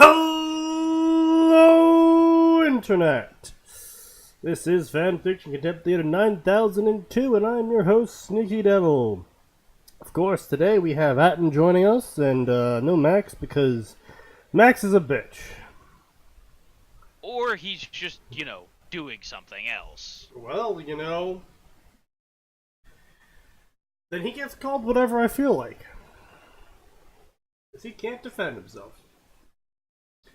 Hello, Internet! This is Fanfiction, Contempt Theater 9002, and I'm your host, SneakyDevil. Of course, today we have Atin joining us, and no Max, because Max is a bitch. Or he's just, doing something else. Well, then he gets called whatever I feel like. Because he can't defend himself.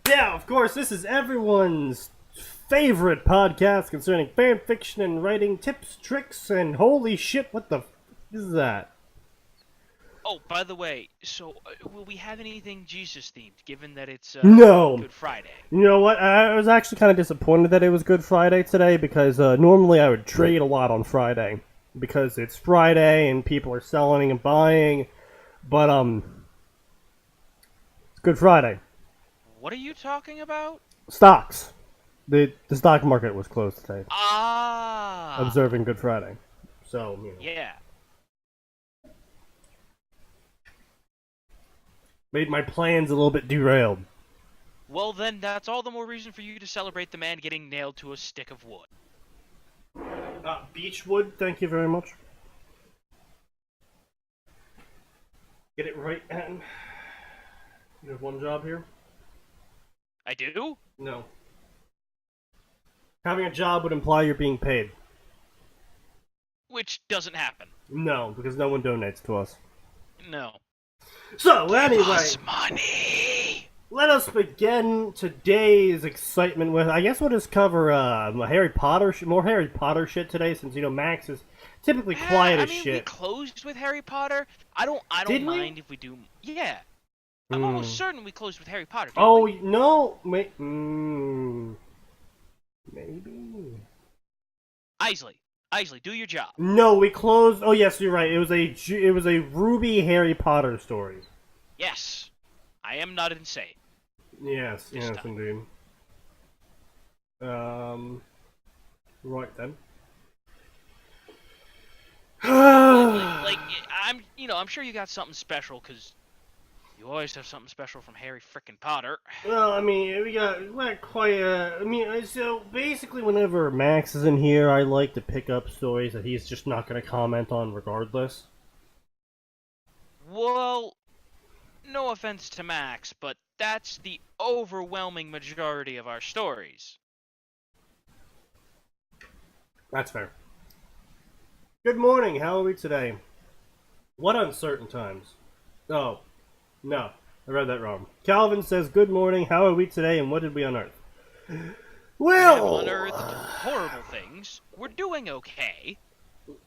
Yeah, of course, this is everyone's favorite podcast concerning fanfiction and writing tips, tricks, and holy shit, what the f is that? Oh, by the way, so will we have anything Jesus-themed, given that it's No. Good Friday? You know what, I was actually kind of disappointed that it was Good Friday today, because normally I would trade a lot on Friday. Because it's Friday, and people are selling and buying, but, it's Good Friday. What are you talking about? Stocks. The stock market was closed today. Ah! Observing Good Friday. So, Yeah. Made my plans a little bit derailed. Well, then that's all the more reason for you to celebrate the man getting nailed to a stick of wood. Beechwood, thank you very much. Get it right, Atin. You have one job here? I do? No. Having a job would imply you're being paid. Which doesn't happen. No, because no one donates to us. No. So, Give anyway, us money! let us begin today's excitement with, I guess we'll just cover more Harry Potter shit today, since, Max is typically quiet as shit. We closed with Harry Potter. I don't Did we? mind if we do. Yeah. I'm almost certain we closed with Harry Potter. Oh, We? no. Wait. Maybe. Isley, do your job. No, we closed. Oh, yes, you're right. It was a Ruby Harry Potter story. Yes. I am not insane. Yes, This yes, time. indeed. Right then. I'm sure you got something special, because you always have something special from Harry frickin' Potter. Well, I mean, we got quite. So basically, whenever Max is in here, I like to pick up stories that he's just not going to comment on, regardless. Well, no offense to Max, but that's the overwhelming majority of our stories. That's fair. Good morning. How are we today? What uncertain times? Oh, no, I read that wrong. Calvin says, "Good morning. How are we today? And what did we unearth?" Well, We have unearthed horrible things. We're doing okay.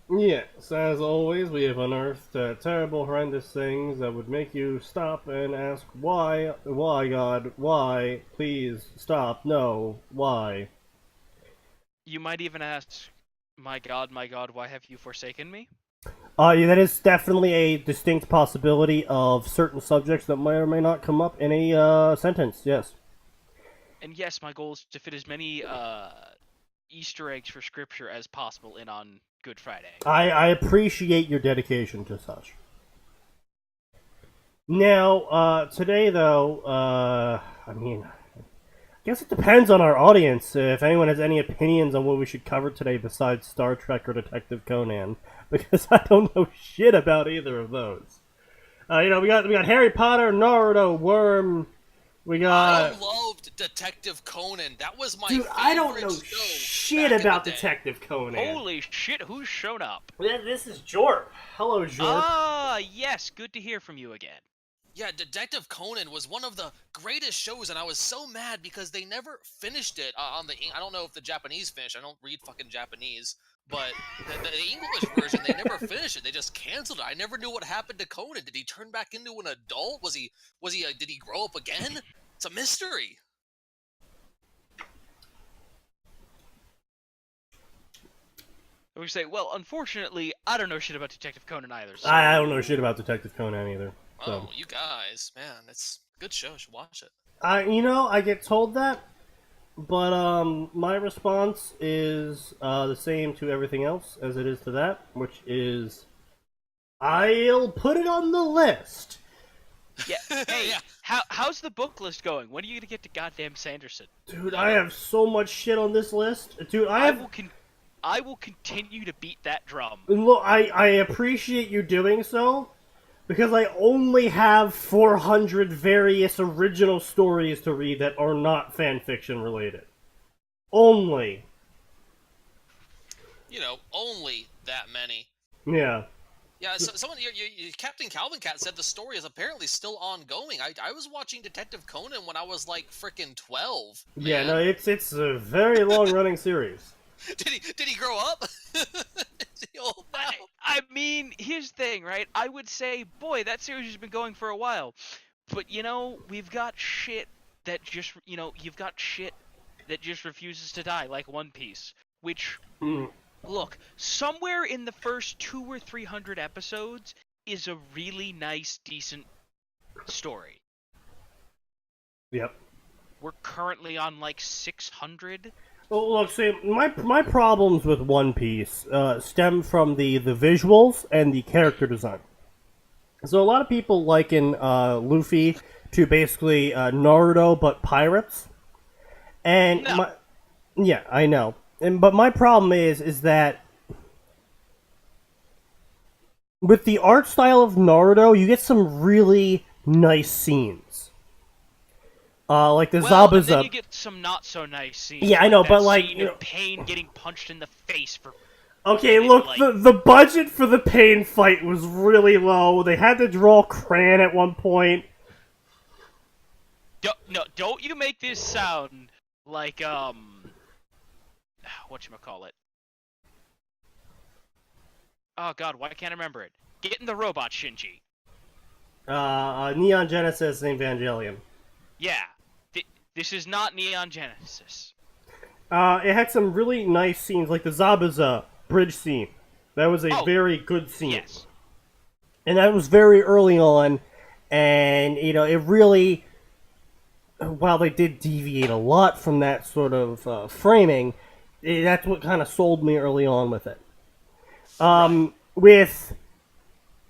Yes, as always, we have unearthed terrible, horrendous things that would make you stop and ask, why, God, why, please, stop, no, why? You might even ask, my God, why have you forsaken me? Yeah, that is definitely a distinct possibility of certain subjects that may or may not come up in a sentence, yes. And yes, my goal is to fit as many Easter eggs for scripture as possible in on Good Friday. I appreciate your dedication to such. Now, today though, I guess it depends on our audience, if anyone has any opinions on what we should cover today besides Star Trek or Detective Conan, because I don't know shit about either of those. We got Harry Potter, Naruto, Worm, we got... I loved Detective Conan. That was my Dude, favorite I don't know show shit back in about the day. Detective Conan. Holy shit, who's shown up? This is Jorp. Hello, Jorp. Ah, yes, good to hear from you again. Yeah, Detective Conan was one of the greatest shows, and I was so mad because they never finished it on the... I don't know if the Japanese finished. I don't read fucking Japanese. But the English version, they never finished it. They just canceled it. I never knew what happened to Conan. Did he turn back into an adult? Did he grow up again? It's a mystery. We say, well, unfortunately, I don't know shit about Detective Conan either. So... I don't know shit about Detective Conan either. So. Oh, you guys, man, it's a good show. You should watch it. I get told that, but my response is the same to everything else as it is to that, which is, I'll put it on the list. Yeah. Hey, Yeah. how's the book list going? When are you gonna get to goddamn Sanderson? Dude, I have so much shit on this list. Dude, I will continue to beat that drum. Look, I appreciate you doing so, because I only have 400 various original stories to read that are not fanfiction related. Only. Only that many. Yeah. Yeah, so someone, Captain Calvin Cat said the story is apparently still ongoing. I was watching Detective Conan when I was like frickin' 12. Yeah, Man. no, it's a very long running series. Did he grow up? Is he old now? I mean, here's the thing, right? I would say, boy, that series has been going for a while. But, we've got shit that just, you've got shit that just refuses to die, like One Piece. Which, look, somewhere in the first 200 or 300 episodes is a really nice, decent story. Yep. We're currently on, like, 600. Well, look, see, my problems with One Piece stem from the visuals and the character design. So a lot of people liken Luffy to basically Naruto but pirates, and No. yeah, I know, but my problem is that with the art style of Naruto, you get some really nice scenes. Like the Well, and Zabuza. then you get some not so nice scenes. Yeah, I know, that but, like, scene you know- of Pain getting punched in the face for. Okay, and it, look, like- the budget for the Pain fight was really low. They had to draw Cran at one point. Don't you make this sound like whatchamacallit? Oh god, why can't I remember it? Getting the robot Shinji. Neon Genesis and Evangelion. Yeah. This is not Neon Genesis. It had some really nice scenes, like the Zabuza bridge scene. That was a very good scene. Yes. And that was very early on, and, it really, while they did deviate a lot from that sort of framing, that's what kind of sold me early on with it. With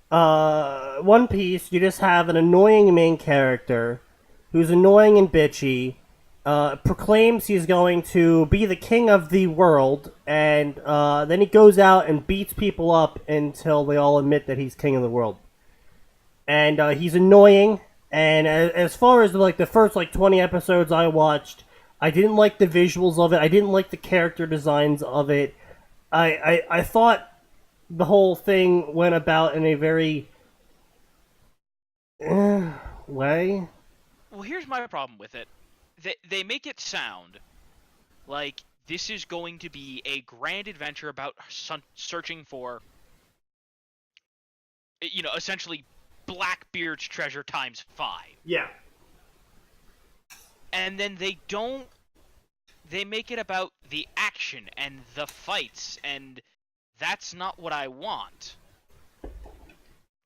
One Piece, you just have an annoying main character who's annoying and bitchy, proclaims he's going to be the king of the world, and then he goes out and beats people up until they all admit that he's king of the world. And he's annoying, and as far as the first 20 episodes I watched, I didn't like the visuals of it, I didn't like the character designs of it. I thought the whole thing went about in a very way. Well, here's my problem with it. They make it sound like this is going to be a grand adventure about searching for, essentially Blackbeard's treasure times 5. Yeah. And then they make it about the action and the fights, and that's not what I want.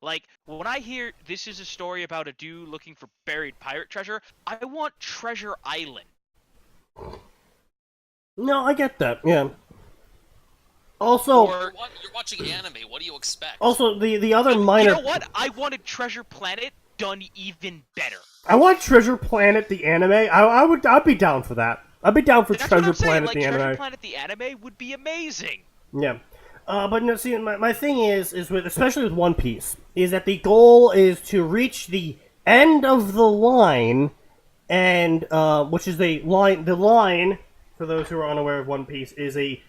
Like, when I hear this is a story about a dude looking for buried pirate treasure, I want Treasure Island. No, I get that, yeah. Also, You're watching anime. What do you expect? Also, the other minor... You know what? I wanted Treasure Planet done even better. I want Treasure Planet the anime. I'd be down for that. I'd be down for That's Treasure what I'm saying. Planet Like, the Treasure anime. Planet the anime would be amazing. Yeah. But no, see, my thing is with, especially with One Piece, is that the goal is to reach the end of the line, and, which is the line, for those who are unaware of One Piece, is the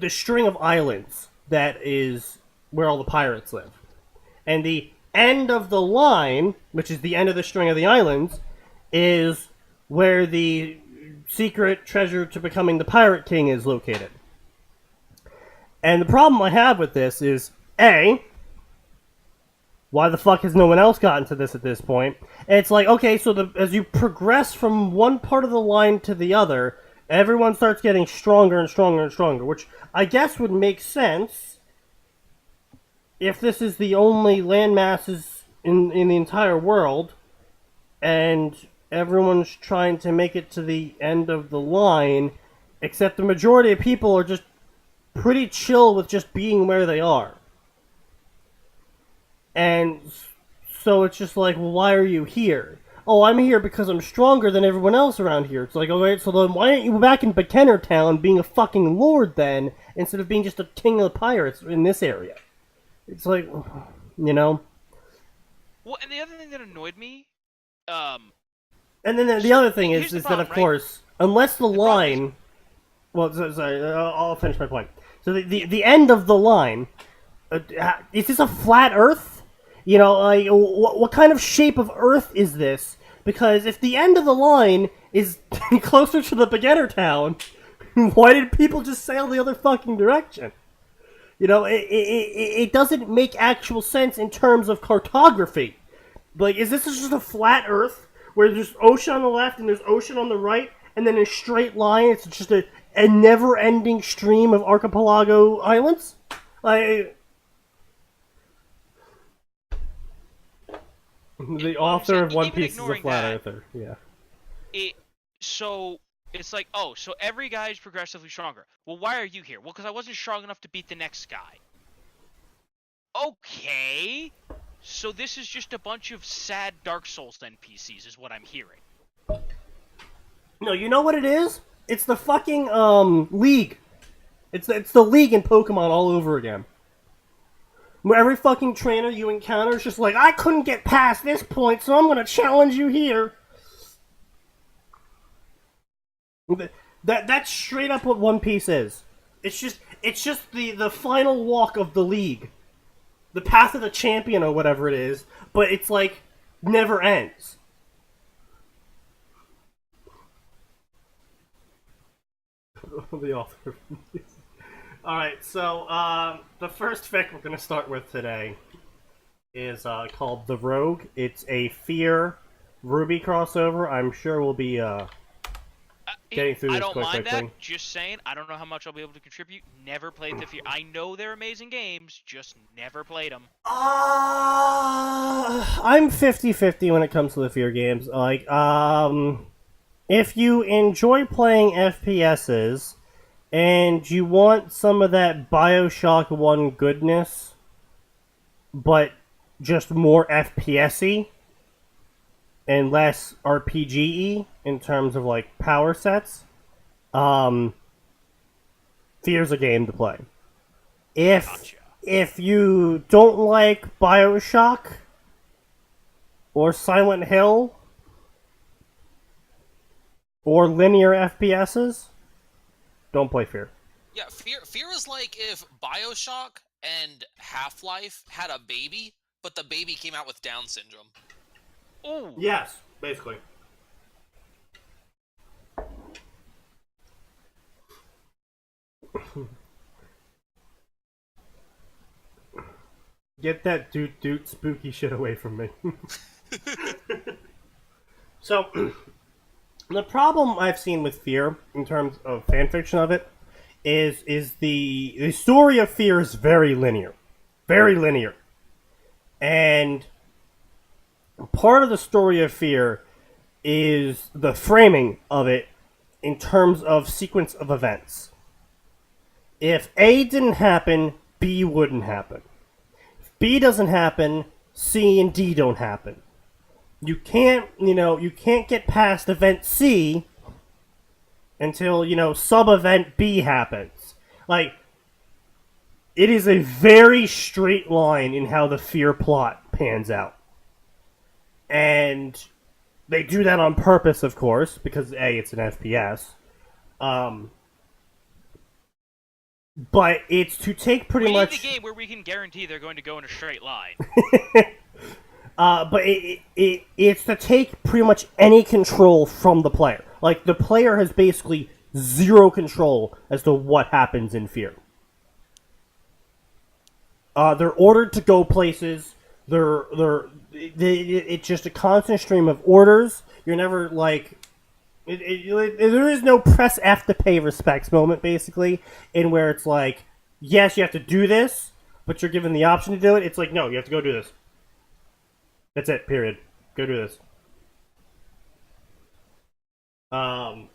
string of islands that is where all the pirates live. And the end of the line, which is the end of the string of the islands, is where the secret treasure to becoming the Pirate King is located. And the problem I have with this is, A, why the fuck has no one else gotten to this at this point? And it's like, okay, so as you progress from one part of the line to the other, everyone starts getting stronger and stronger and stronger, which I guess would make sense if this is the only land masses in the entire world, and everyone's trying to make it to the end of the line, except the majority of people are just pretty chill with just being where they are. And So it's just like, well, why are you here? Oh, I'm here because I'm stronger than everyone else around here. It's like, alright, so then why aren't you back in Bekenner Town being a fucking lord then, instead of being just a king of the pirates in this area? It's like, you know? Well, and the other thing that annoyed me, And then the other thing is the that, problem, of course, unless the line... Well, sorry, I'll finish my point. So the end of the line, is this a flat Earth? You know, like, what kind of shape of Earth is this? Because if the end of the line is closer to the beginner town, why did people just sail the other fucking direction? You know, it doesn't make actual sense in terms of cartography. Like, is this just a flat Earth where there's ocean on the left and there's ocean on the right, and then in a straight line it's just a never-ending stream of archipelago islands? Like, the author of One Piece is a flat earther. Yeah. So it's like, oh, so every guy is progressively stronger. Well, why are you here? Well, because I wasn't strong enough to beat the next guy. Okay. So this is just a bunch of sad Dark Souls NPCs, is what I'm hearing. No, you know what it is? It's the fucking League. It's the League in Pokemon all over again. Where every fucking trainer you encounter is just like, I couldn't get past this point, so I'm gonna challenge you here. That's straight up what One Piece is. It's just the final walk of the League. The path of the champion or whatever it is, but it's like never ends. The author. Alright, so the first fic we're going to start with today is called The Rogue. It's a Fear Ruby crossover. I'm sure we'll be getting through this quite quickly. I don't mind that. Just saying, I don't know how much I'll be able to contribute. Never played the Fear. I know they're amazing games, just never played them. I'm 50-50 when it comes to the Fear games. Like, if you enjoy playing FPSs and you want some of that BioShock 1 goodness, but just more FPS-y and less RPG-y in terms of, like, power sets, Fear's a game to play. If you don't like BioShock or Silent Hill or linear FPSs, don't play Fear. Yeah, Fear is like if BioShock and Half-Life had a baby, but the baby came out with Down syndrome. Oh. Yes, basically. Get that doot spooky shit away from me. So, the problem I've seen with Fear, in terms of fanfiction of it, is the story of Fear is very linear. Very linear. And part of the story of Fear is the framing of it in terms of sequence of events. If A didn't happen, B wouldn't happen. If B doesn't happen, C and D don't happen. You can't get past event C until, sub-event B happens. Like, it is a very straight line in how the Fear plot pans out. And they do that on purpose, of course, because A, it's an FPS. But it's to take pretty much... We need the game where we can guarantee they're going to go in a straight line. But it's to take pretty much any control from the player. Like, the player has basically zero control as to what happens in Fear. They're ordered to go places. It's just a constant stream of orders. You're never, like... there is no press F to pay respects moment, basically, in where it's like, yes, you have to do this, but you're given the option to do it. It's like, no, you have to go do this. That's it, period. Go do this. And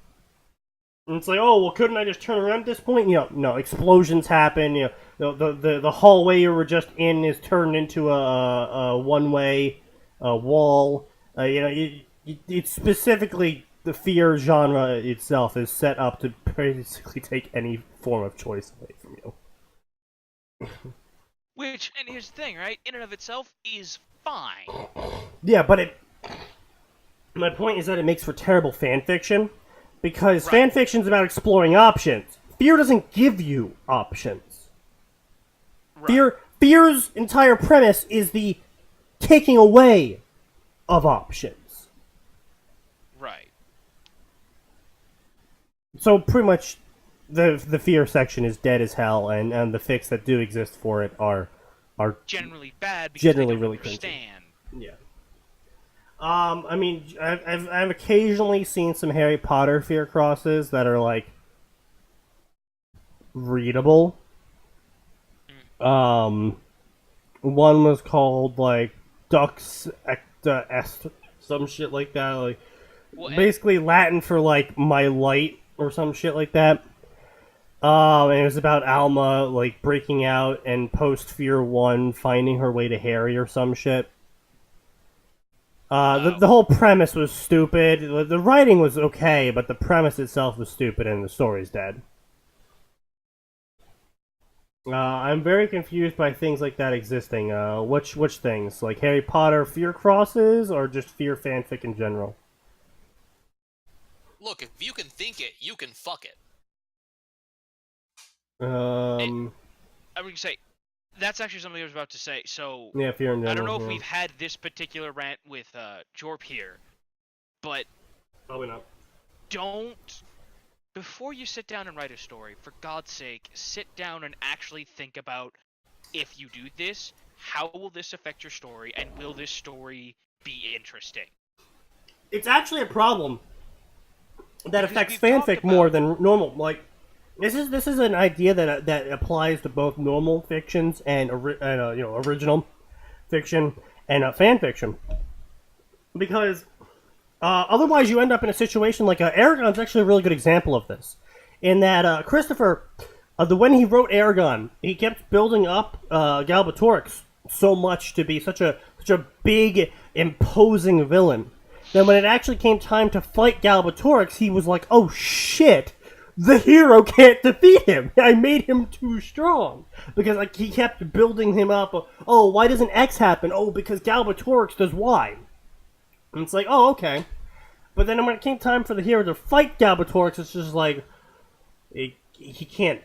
it's like, oh, well, couldn't I just turn around at this point? No, explosions happen. The hallway you were just in is turned into a one-way wall. It's specifically the fear genre itself is set up to basically take any form of choice away from you. Which, and here's the thing, right? In and of itself is fine. Yeah, but my point is that it makes for terrible fan fiction, because fan fiction is about exploring options. Fear doesn't give you options. Right. Fear's entire premise is the taking away of options. Right. So pretty much, the fear section is dead as hell, and the fics that do exist for it are Generally bad because generally they don't really understand. yeah. I mean, I've occasionally seen some Harry Potter fear crosses that are like readable. One was called like Dux Ecta Est, some shit like that, like Well, basically Latin for like my light or some shit like that. And it was about Alma like breaking out and post Fear 1 finding her way to Harry or some shit. The whole premise was stupid. The writing was okay, but the premise itself was stupid and the story's dead. I'm very confused by things like that existing. Which things? Like Harry Potter fear crosses or just fear fanfic in general? Look, if you can think it, you can fuck it. I'm going to say, that's actually something I was about to say. So, yeah, fear in general. I don't know if yeah. we've had this particular rant with Jorp here, but Probably not. don't, before you sit down and write a story, for God's sake, sit down and actually think about, if you do this, how will this affect your story, and will this story be interesting? It's actually a problem that Because affects we've talked fanfic more than normal. Like, this is an idea that applies to both normal fictions and original fiction and fan fiction, because otherwise you end up in a situation like Aragon's actually a really good example of this, in that Christopher, when he wrote Aragon, he kept building up Galbatorix so much to be such a big imposing villain. Then when it actually came time to fight Galbatorix, he was like, oh shit, the hero can't defeat him. I made him too strong. Because like he kept building him up. Oh, why doesn't X happen? Oh, because Galbatorix does Y. And it's like, oh, okay. But then when it came time for the hero to fight Galbatorix, it's just like, he can't.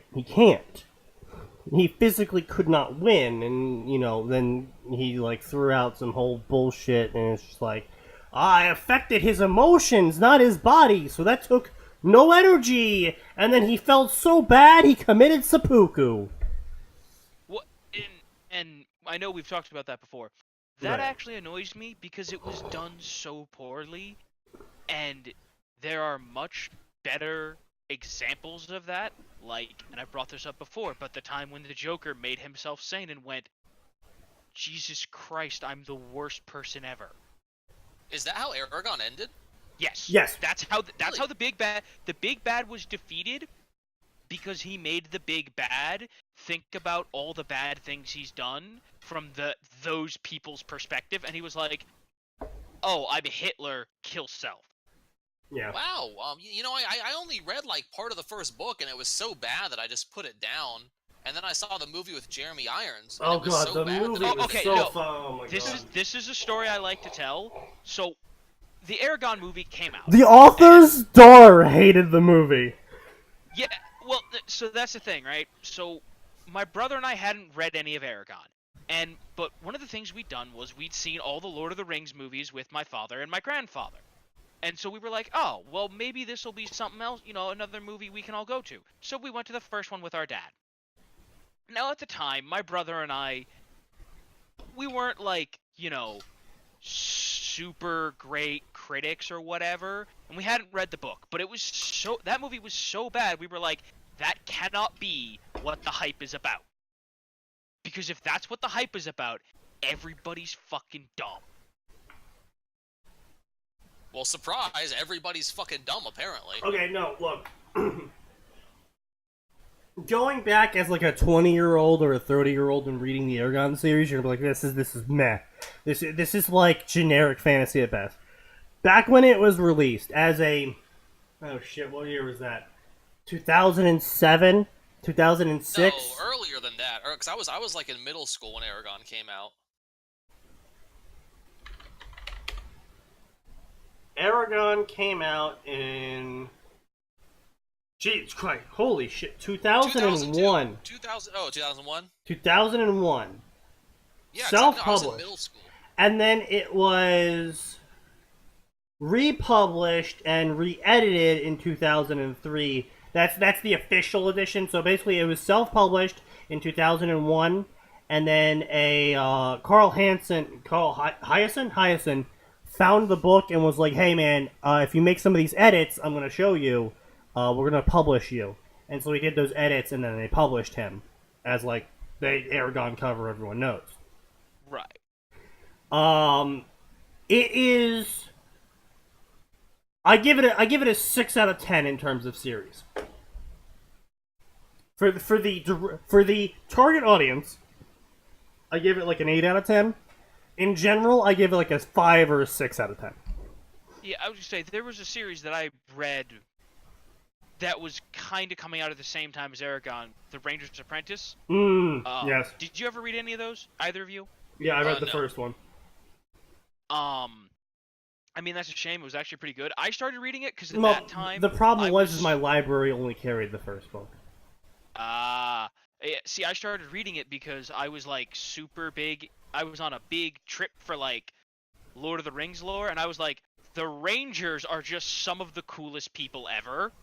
He physically could not win. And, then he like threw out some whole bullshit. And it's just like, I affected his emotions, not his body, so that took no energy, and then he felt so bad he committed seppuku. What? And I know we've talked about that before. That Right. actually annoys me because it was done so poorly, and there are much better examples of that. Like, and I've brought this up before, but the time when the Joker made himself sane and went, Jesus Christ, I'm the worst person ever. Is that how Aragon ended? Yes. Yes. That's how the big bad was defeated, because he made the big bad think about all the bad things he's done from those people's perspective, and he was like, "Oh, I'm Hitler, kill self." Yeah. Wow. I only read like part of the first book, and it was so bad that I just put it down. And then I saw the movie with Jeremy Irons. And Oh it was god, so the bad movie that was okay, so no. fun. Oh my god. This is a story I like to tell. So, the Aragon movie came out. The author's daughter hated the movie. Yeah, well, so that's the thing, right? So, my brother and I hadn't read any of Aragon. But one of the things we'd done was we'd seen all the Lord of the Rings movies with my father and my grandfather. And so we were like, oh, well, maybe this will be something else, another movie we can all go to. So we went to the first one with our dad. Now, at the time, my brother and I, we weren't like, super great critics or whatever, and we hadn't read the book, but that movie was so bad, we were like, that cannot be what the hype is about. Because if that's what the hype is about, everybody's fucking dumb. Well, surprise, everybody's fucking dumb, apparently. Okay, no, look. Going back as like a 20-year-old or a 30-year-old and reading the Aragon series, you're gonna be like, this is meh. This is like generic fantasy at best. Back when it was released as a, oh shit, what year was that? 2007, 2006. No, earlier than that. Because I was like in middle school when Aragon came out. Aragon came out in. Jesus Christ! Holy shit! 2001. 2001. 2001. Yeah, Self-published. I was in middle school. And then it was republished and re-edited in 2003. That's the official edition. So basically, it was self-published in 2001, and then a Carl Hyacin found the book and was like, "Hey man, if you make some of these edits, I'm gonna show you. We're gonna publish you." And so he did those edits, and then they published him as like the Aragon cover everyone knows. Right. It is. I give it a 6 out of 10 in terms of series. For the target audience, I give it like an 8 out of 10. In general, I give it like a 5 or a 6 out of 10. Yeah, I was gonna say there was a series that I read that was kind of coming out at the same time as Aragon, The Ranger's Apprentice. Yes. Did you ever read any of those? Either of you? Yeah, I read the No. first one. I mean, that's a shame. It was actually pretty good. I started reading it because at Well, that time... the problem was my library only carried the first book. Yeah, see, I started reading it because I was, like, super big... I was on a big trip for, like, Lord of the Rings lore, and I was like, the Rangers are just some of the coolest people ever.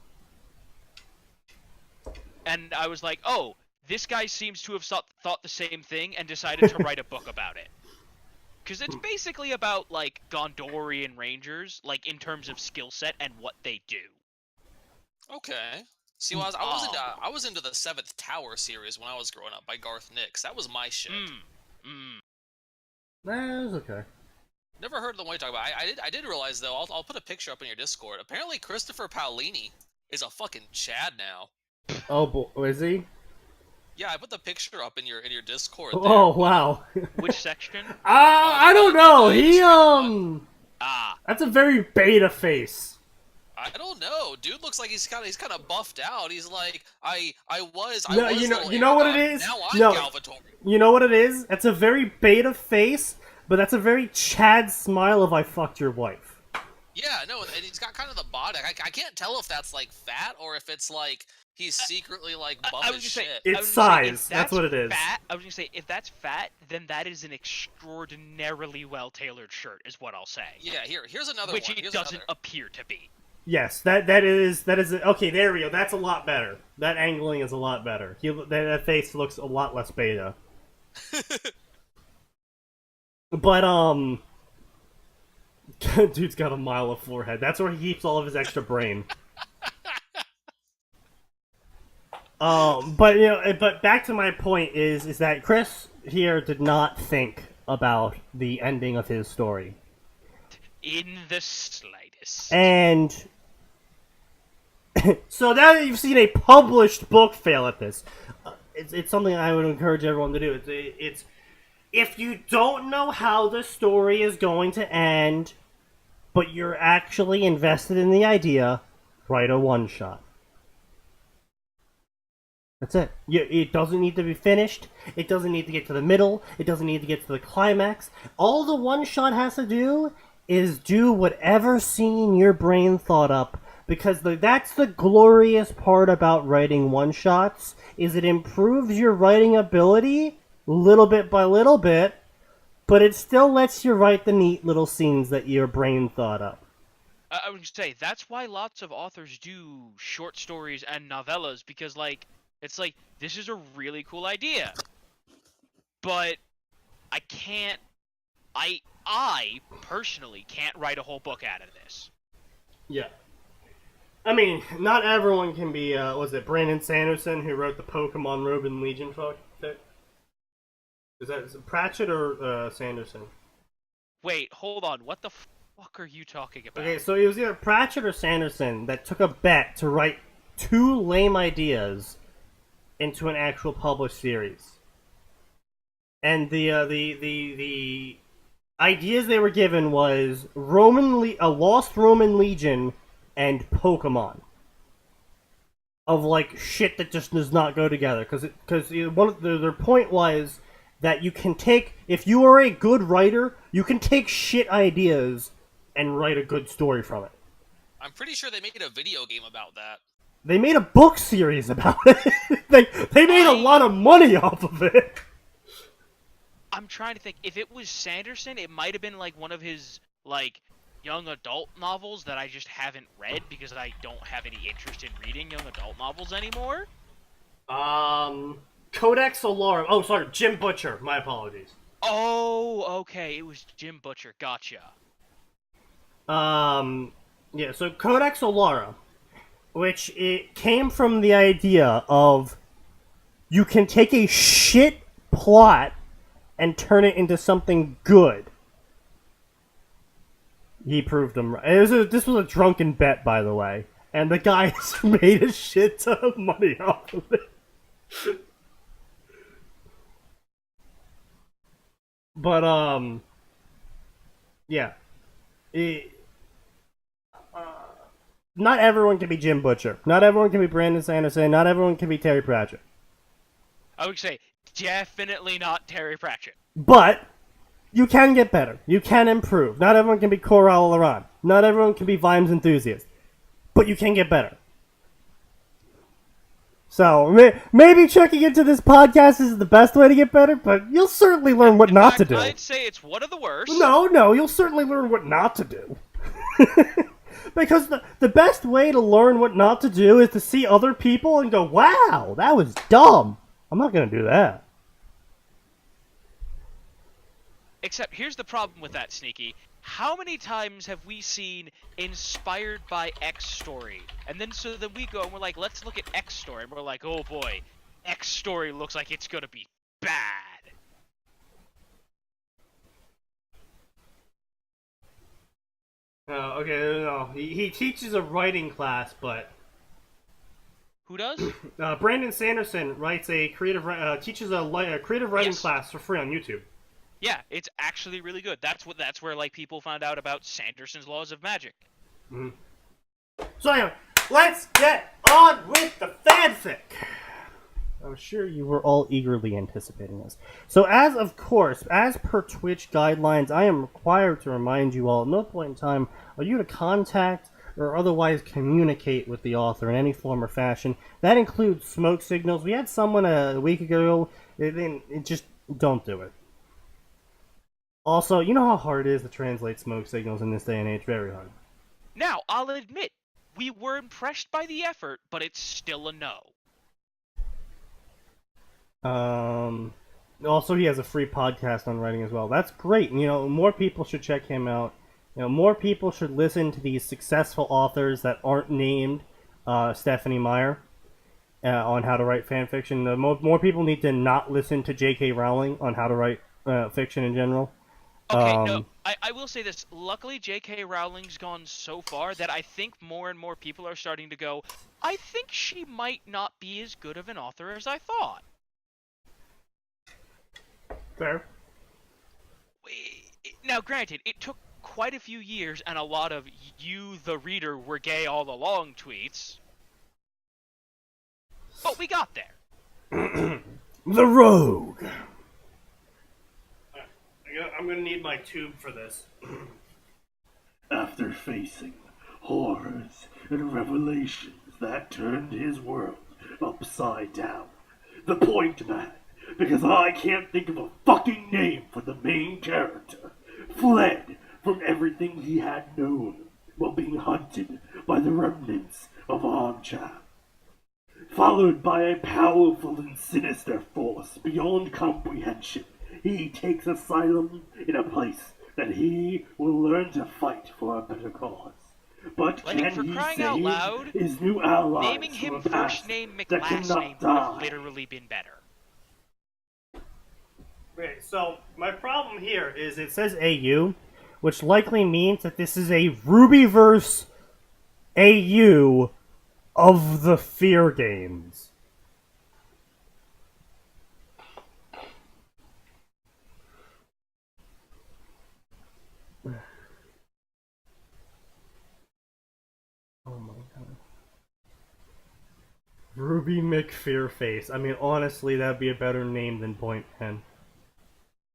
And I was like, oh, this guy seems to have thought the same thing and decided to write a book about it. Because it's basically about, like, Gondorian Rangers, like, in terms of skill set and what they do. Okay. See, I was into the Seventh Tower series when I was growing up by Garth Nix. That was my shit. That was okay. Never heard of the one you talk about. I did realize though. I'll put a picture up in your Discord. Apparently, Christopher Paolini is a fucking Chad now. Oh, boy, is he? Yeah, I put the picture up in your Discord. Oh, wow. Which section? I don't know. He That's a very beta face. I don't know. Dude looks like he's kind of buffed out. He's like, I was. No, you know what it is? Now I'm No. Galvatore. You know what it is? That's a very beta face, but that's a very Chad smile of "I fucked your wife." Yeah, no, and he's got kind of the body. I can't tell if that's like fat or if it's like he's secretly like buff I as was gonna say, shit. It's I was gonna say, if size. That's what it is. Fat, I was gonna say, if that's fat, then that is an extraordinarily well-tailored shirt, is what I'll say. Yeah, here's another Which one. it Here's doesn't another. appear to be. Yes, that is okay. There we go. That's a lot better. That angling is a lot better. That face looks a lot less beta. But dude's got a mile of forehead. That's where he keeps all of his extra brain. But back to my point is that Chris here did not think about the ending of his story, In the slightest. and so now that you've seen a published book fail at this, it's something I would encourage everyone to do. It's if you don't know how the story is going to end, but you're actually invested in the idea, write a one-shot. That's it. It doesn't need to be finished. It doesn't need to get to the middle. It doesn't need to get to the climax. All the one-shot has to do is do whatever scene your brain thought up, because that's the glorious part about writing one-shots, is it improves your writing ability little bit by little bit, but it still lets you write the neat little scenes that your brain thought up. I would say, that's why lots of authors do short stories and novellas, because, like, it's like, this is a really cool idea, but I can't, I personally can't write a whole book out of this. Yeah. I mean, not everyone can be, was it Brandon Sanderson who wrote the Pokemon Roban Legion fic? Is it Pratchett or Sanderson? Wait, hold on, what the fuck are you talking about? Okay, so it was either Pratchett or Sanderson that took a bet to write 2 lame ideas into an actual published series. And the ideas they were given was a lost Roman legion and Pokemon. Of like shit that just does not go together, because one of their point was that you can take, if you are a good writer, you can take shit ideas and write a good story from it. I'm pretty sure they made a video game about that. They made a book series about it. they made a lot of money off of it. I'm trying to think. If it was Sanderson, it might have been like one of his like young adult novels that I just haven't read because I don't have any interest in reading young adult novels anymore. Codex Alarum. Oh, sorry, Jim Butcher. My apologies. Oh, okay. It was Jim Butcher. Gotcha. Yeah, so Codex Alarum, which it came from the idea of you can take a shit plot and turn it into something good. He proved him right. This was a drunken bet, by the way, and the guys made a shit ton of money off of it. But yeah, not everyone can be Jim Butcher. Not everyone can be Brandon Sanderson. Not everyone can be Terry Pratchett. I would say definitely not Terry Pratchett. But you can get better. You can improve. Not everyone can be Coral Laurent. Not everyone can be Vimes enthusiast. But you can get better. So, maybe checking into this podcast is the best way to get better, but you'll certainly learn what not to do. I'd say it's one of the worst. No, you'll certainly learn what not to do. Because the best way to learn what not to do is to see other people and go, wow, that was dumb. I'm not going to do that. Except here's the problem with that, Sneaky. How many times have we seen inspired by X story? And then we go and we're like, let's look at X story. And we're like, oh boy, X story looks like it's going to be bad. Okay, no. He teaches a writing class, but... Who does? Brandon Sanderson writes teaches a creative writing class for free on YouTube. Yeah, it's actually really good. That's where like people found out about Sanderson's Laws of Magic. Mm-hmm. So anyway, let's get on with the fanfic. I'm sure you were all eagerly anticipating this. So as per Twitch guidelines, I am required to remind you all at no point in time are you to contact or otherwise communicate with the author in any form or fashion. That includes smoke signals. We had someone a week ago, just don't do it. Also, you know how hard it is to translate smoke signals in this day and age? Very hard. Now, I'll admit, we were impressed by the effort, but it's still a no. Also, he has a free podcast on writing as well. That's great. More people should check him out. More people should listen to these successful authors that aren't named Stephanie Meyer on how to write fan fiction. More people need to not listen to J.K. Rowling on how to write fiction in general. Okay, no, I will say this. Luckily, J.K. Rowling's gone so far that I think more and more people are starting to go, I think she might not be as good of an author as I thought. Fair. Now, granted, it took quite a few years and a lot of "you, the reader, were gay all along" tweets. But we got there. The Rogue. I'm gonna need my tube for this. After facing horrors and revelations that turned his world upside down, the point man, because I can't think of a fucking name for the main character, fled from everything he had known while being hunted by the remnants of Amcham. Followed by a powerful and sinister force beyond comprehension, he takes asylum in a place that he will learn to fight for a better cause. But like, can for he crying save out loud, his new allies naming from him a past first name that McLast cannot name would die? have literally been better. Okay, so my problem here is it says AU, which likely means that this is a Rubyverse AU of the Fear games. Ruby McFearface. I mean, honestly, that'd be a better name than Point Pen.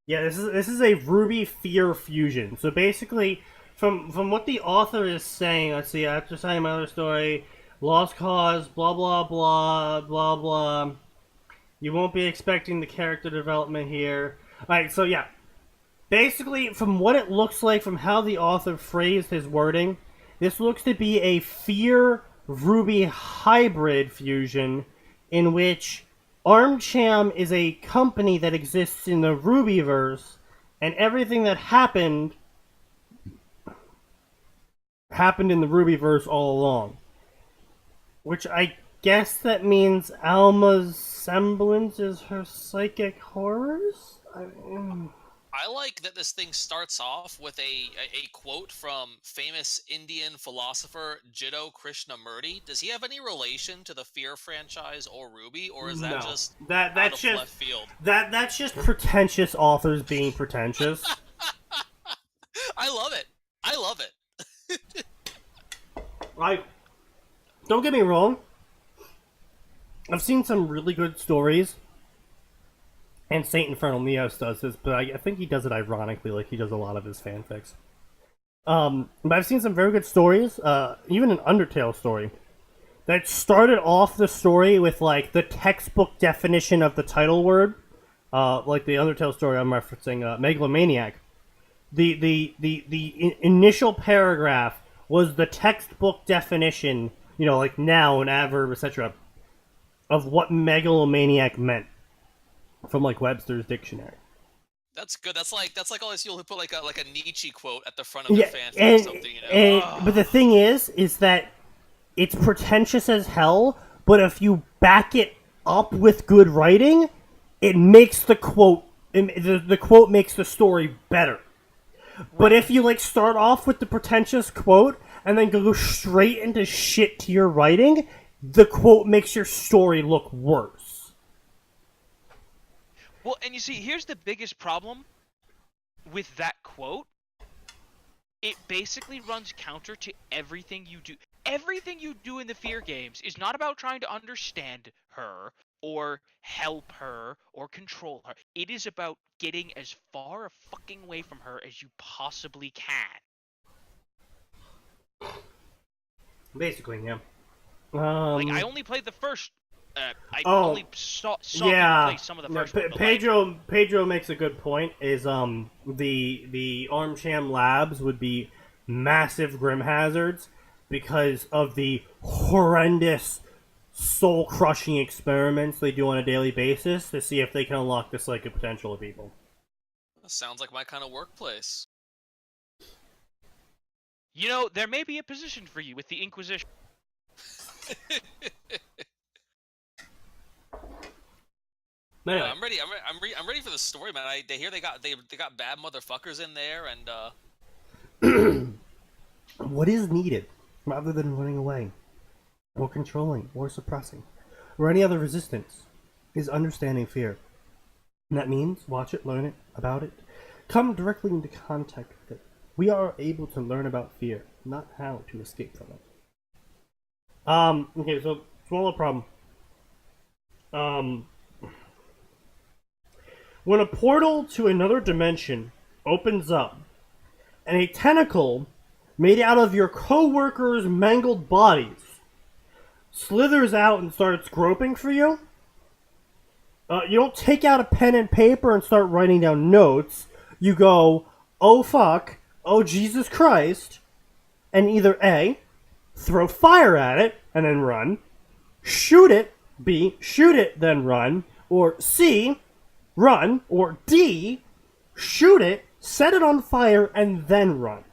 Yeah, this is a Ruby Fear fusion. So basically, from what the author is saying, let's see. After signing my other story, lost cause, blah blah blah blah blah. You won't be expecting the character development here. All right, so yeah, basically, from what it looks like, from how the author phrased his wording, this looks to be a Fear Ruby hybrid fusion, in which ArmCham is a company that exists in the Rubyverse, and everything that happened in the Rubyverse all along. Which I guess that means Alma's semblance is her psychic horrors? I like that this thing starts off with a quote from famous Indian philosopher Jiddu Krishnamurti. Does he have any relation to the Fear franchise or Ruby, or is that just out of left field? That's just pretentious authors being pretentious. I love it. I love it. Don't get me wrong. I've seen some really good stories. And Saint Infernal Neos does this, but I think he does it ironically, like he does a lot of his fanfics. But I've seen some very good stories, even an Undertale story, that started off the story with, like, the textbook definition of the title word. Like the Undertale story I'm referencing, Megalomaniac. The initial paragraph was the textbook definition, you know, like noun, adverb, etc., of what megalomaniac meant. From like Webster's dictionary. That's good. That's like all these people who put like a Nietzsche quote at the front of their fanfic or something. You know? But the thing is that it's pretentious as hell. But if you back it up with good writing, it makes the quote. The quote makes the story better. Right. But if you like start off with the pretentious quote and then go straight into shit to your writing, the quote makes your story look worse. Well, and you see, here's the biggest problem with that quote. It basically runs counter to everything you do. Everything you do in the Fear games is not about trying to understand her, or help her, or control her. It is about getting as far a fucking away from her as you possibly can. Basically, yeah. Like, I only played the first... I only saw people play some of the first one. Pedro makes a good point. Is the ArmCham labs would be massive grim hazards because of the horrendous, soul-crushing experiments they do on a daily basis to see if they can unlock the psychic potential of people. That sounds like my kind of workplace. You know, there may be a position for you with the Inquisition. Anyway. I'm ready. I'm ready for the story, man. They hear they got bad motherfuckers in there, and what is needed, rather than running away, or controlling, or suppressing, or any other resistance, is understanding fear. And that means watch it, learn it, about it, come directly into contact with it. We are able to learn about fear, not how to escape from it. Okay, so smaller problem. When a portal to another dimension opens up, and a tentacle made out of your co-workers' mangled bodies slithers out and starts groping for you, you don't take out a pen and paper and start writing down notes. You go, oh fuck, oh Jesus Christ, and either A, throw fire at it and then run, shoot it, B, shoot it then run, or C, run, or D, shoot it, set it on fire, and then run.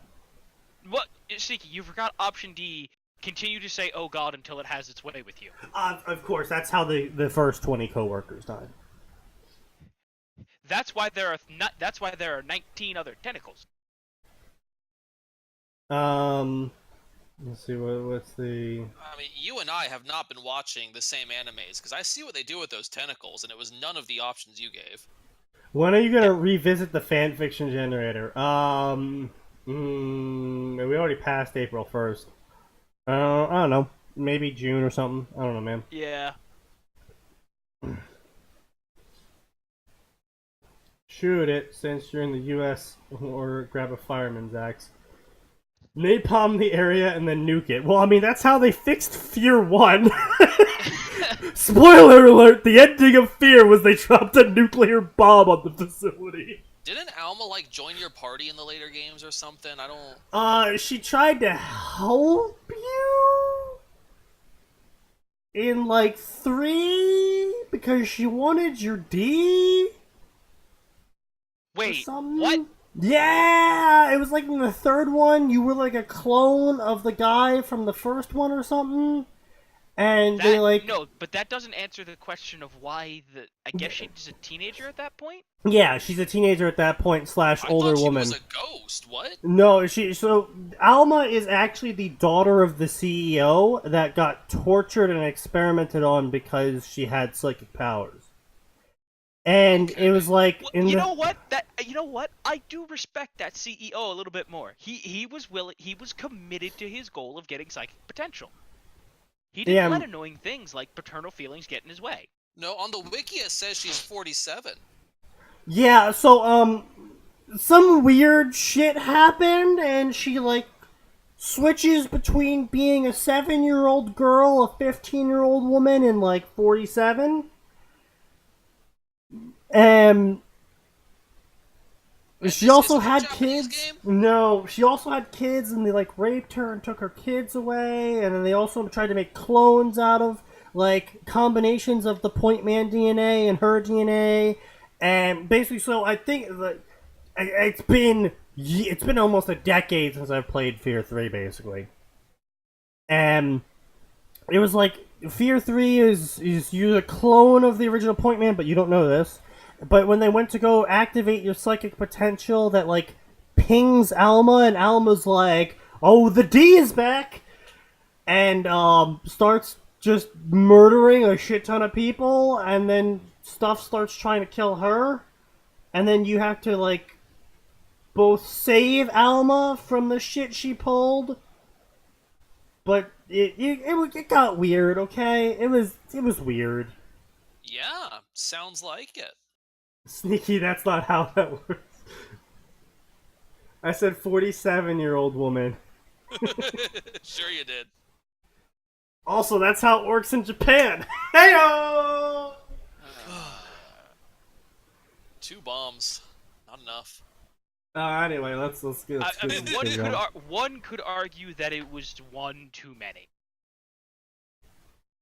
What? Sneaky, you forgot option D. Continue to say, oh god, until it has its way with you. Of course, that's how the first 20 co-workers died. That's why there are 19 other tentacles. Let's see, what's the... I mean, you and I have not been watching the same animes, because I see what they do with those tentacles, and it was none of the options you gave. When are you going to revisit the fanfiction generator? We already passed April 1st. I don't know. maybe June or something. I don't know, man. Yeah. Shoot it, since you're in the U.S., or grab a fireman's axe. Napalm the area and then nuke it. Well, I mean, that's how they fixed Fear 1. Spoiler alert, the ending of Fear was they dropped a nuclear bomb on the facility. Didn't Alma, like, join your party in the later games or something? I don't... She tried to help you in, like, 3 because she wanted your D? Wait, Something? what? Yeah, it was like in the 3rd one, you were like a clone of the guy from the 1st one or something, and they like... No, but that doesn't answer the question of why the... I guess she's a teenager at that point? Yeah, she's a teenager at that point slash older woman. I thought she was a ghost, what? No, so Alma is actually the daughter of the CEO that got tortured and experimented on because she had psychic powers. And it was like Well, you know what? I do respect that CEO a little bit more. He was committed to his goal of getting psychic potential. He didn't let annoying things like paternal feelings get in his way. No, on the wiki it says she's 47. Yeah, so some weird shit happened and she like switches between being a 7-year-old girl, a 15-year-old woman, and like 47. She also had kids. No, she also had kids, and they like raped her and took her kids away. And then they also tried to make clones out of like combinations of the Point Man DNA and her DNA. And basically, so I think that it's been almost a decade since I've played Fear 3, basically. And it was like Fear 3 is you're a clone of the original Point Man, but you don't know this. But when they went to go activate your psychic potential, that like pings Alma, and Alma's like, "Oh, the D is back," and starts just murdering a shit ton of people, and then stuff starts trying to kill her, and then you have to like both save Alma from the shit she pulled. But it got weird. Okay, it was weird. Yeah, sounds like it. Sneaky, that's not how that works. I said 47-year-old woman. Sure you did. Also, that's how it works in Japan. Heyo! 2 bombs. Not enough. Anyway, let's get. I mean, one could argue that it was one too many.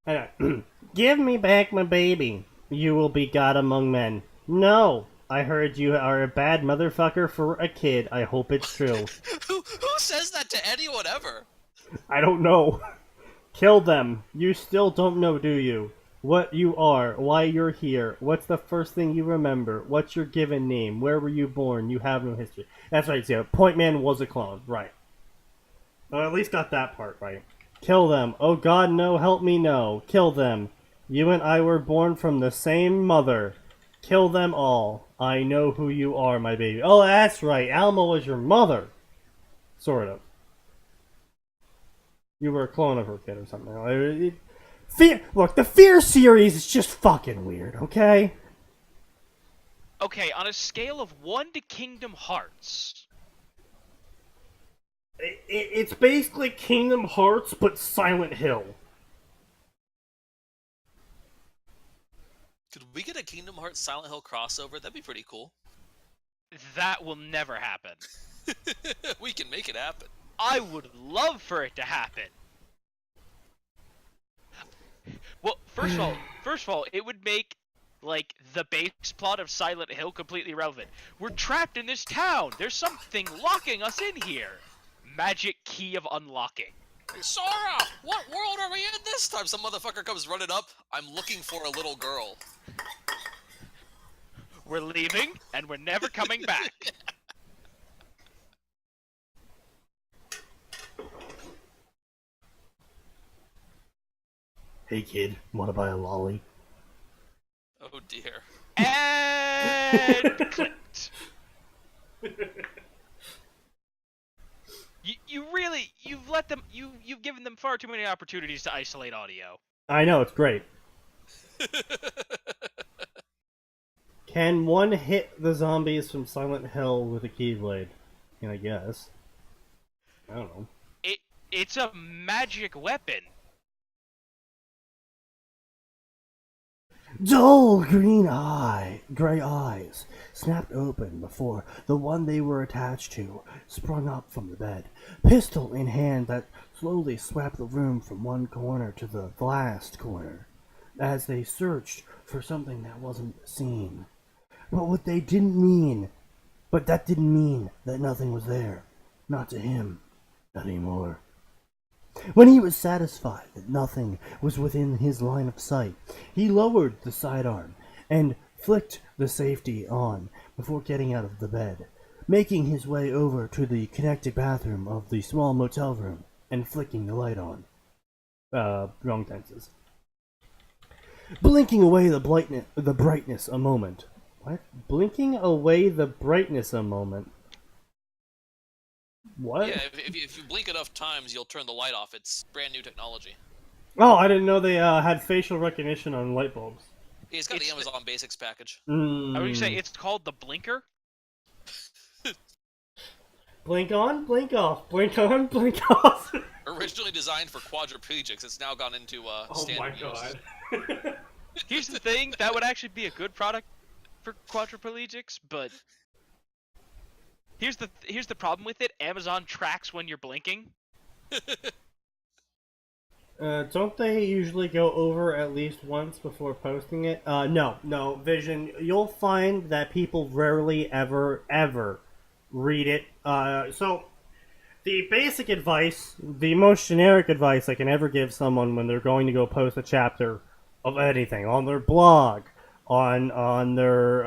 Anyway, give me back my baby. You will be God among men. No, I heard you are a bad motherfucker for a kid. I hope it's true. Who says that to anyone ever? I don't know. Kill them. You still don't know, do you? What you are, why you're here, what's the first thing you remember, what's your given name, where were you born, you have no history. That's right, yeah, Point Man was a clone, right. Well, at least got that part right. Kill them. Oh God, no, help me, no. Kill them. You and I were born from the same mother. Kill them all. I know who you are, my baby. Oh, that's right, Alma was your mother. Sort of. You were a clone of her kid or something. Look, the Fear series is just fucking weird, okay? Okay, on a scale of 1 to Kingdom Hearts. It's basically Kingdom Hearts, but Silent Hill. Could we get a Kingdom Hearts Silent Hill crossover? That'd be pretty cool. That will never happen. We can make it happen. I would love for it to happen. Well, first of all, it would make, like, the base plot of Silent Hill completely irrelevant. We're trapped in this town! There's something locking us in here! Magic key of unlocking. Sora! What world are we in this time? Some motherfucker comes running up. I'm looking for a little girl. We're leaving, and we're never coming back. Hey kid, wanna buy a lolly? Oh dear. And clicked. You've let them, you've given them far too many opportunities to isolate audio. I know, it's great. Can one hit the zombies from Silent Hill with a Keyblade? I guess. I don't know. It's a magic weapon. Dull gray eyes snapped open before the one they were attached to sprung up from the bed, pistol in hand that slowly swept the room from one corner to the last corner, as they searched for something that wasn't seen. But that didn't mean that nothing was there. Not to him. Not anymore. When he was satisfied that nothing was within his line of sight, he lowered the sidearm and flicked the safety on before getting out of the bed, making his way over to the connected bathroom of the small motel room and flicking the light on. Wrong tenses. Blinking away the brightness a moment. What? Blinking away the brightness a moment? What? Yeah, if you blink enough times, you'll turn the light off. It's brand new technology. Oh, I didn't know they had facial recognition on light bulbs. Yeah, it's got the Amazon Basics package. I would say it's called the blinker. Blink on, blink off. Blink on, blink off. Originally designed for quadriplegics, it's now gone into standard use. Here's the thing, that would actually be a good product for quadriplegics, but here's the problem with it. Amazon tracks when you're blinking. Don't they usually go over at least once before posting it? No, Vision. You'll find that people rarely ever read it. So the basic advice, the most generic advice I can ever give someone when they're going to go post a chapter of anything on their blog, on their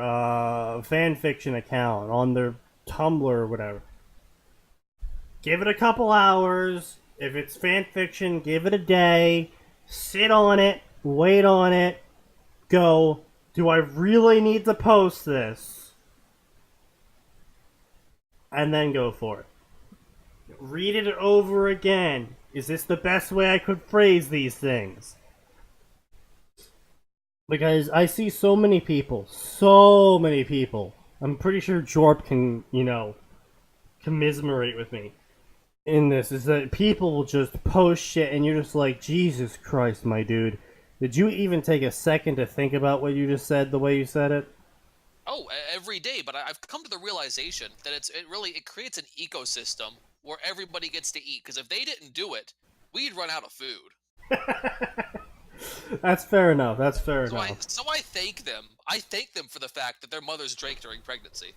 fanfiction account, on their Tumblr or whatever. Give it a couple hours. If it's fanfiction, give it a day. Sit on it. Wait on it. Go. Do I really need to post this? And then go for it. Read it over again. Is this the best way I could phrase these things? Because I see so many people. I'm pretty sure Jorp can, commiserate with me in this, is that people will just post shit and you're just like, Jesus Christ, my dude. Did you even take a second to think about what you just said the way you said it? Oh, every day, but I've come to the realization that it creates an ecosystem where everybody gets to eat, because if they didn't do it, we'd run out of food. That's fair enough. So I thank them. I thank them for the fact that their mothers drank during pregnancy.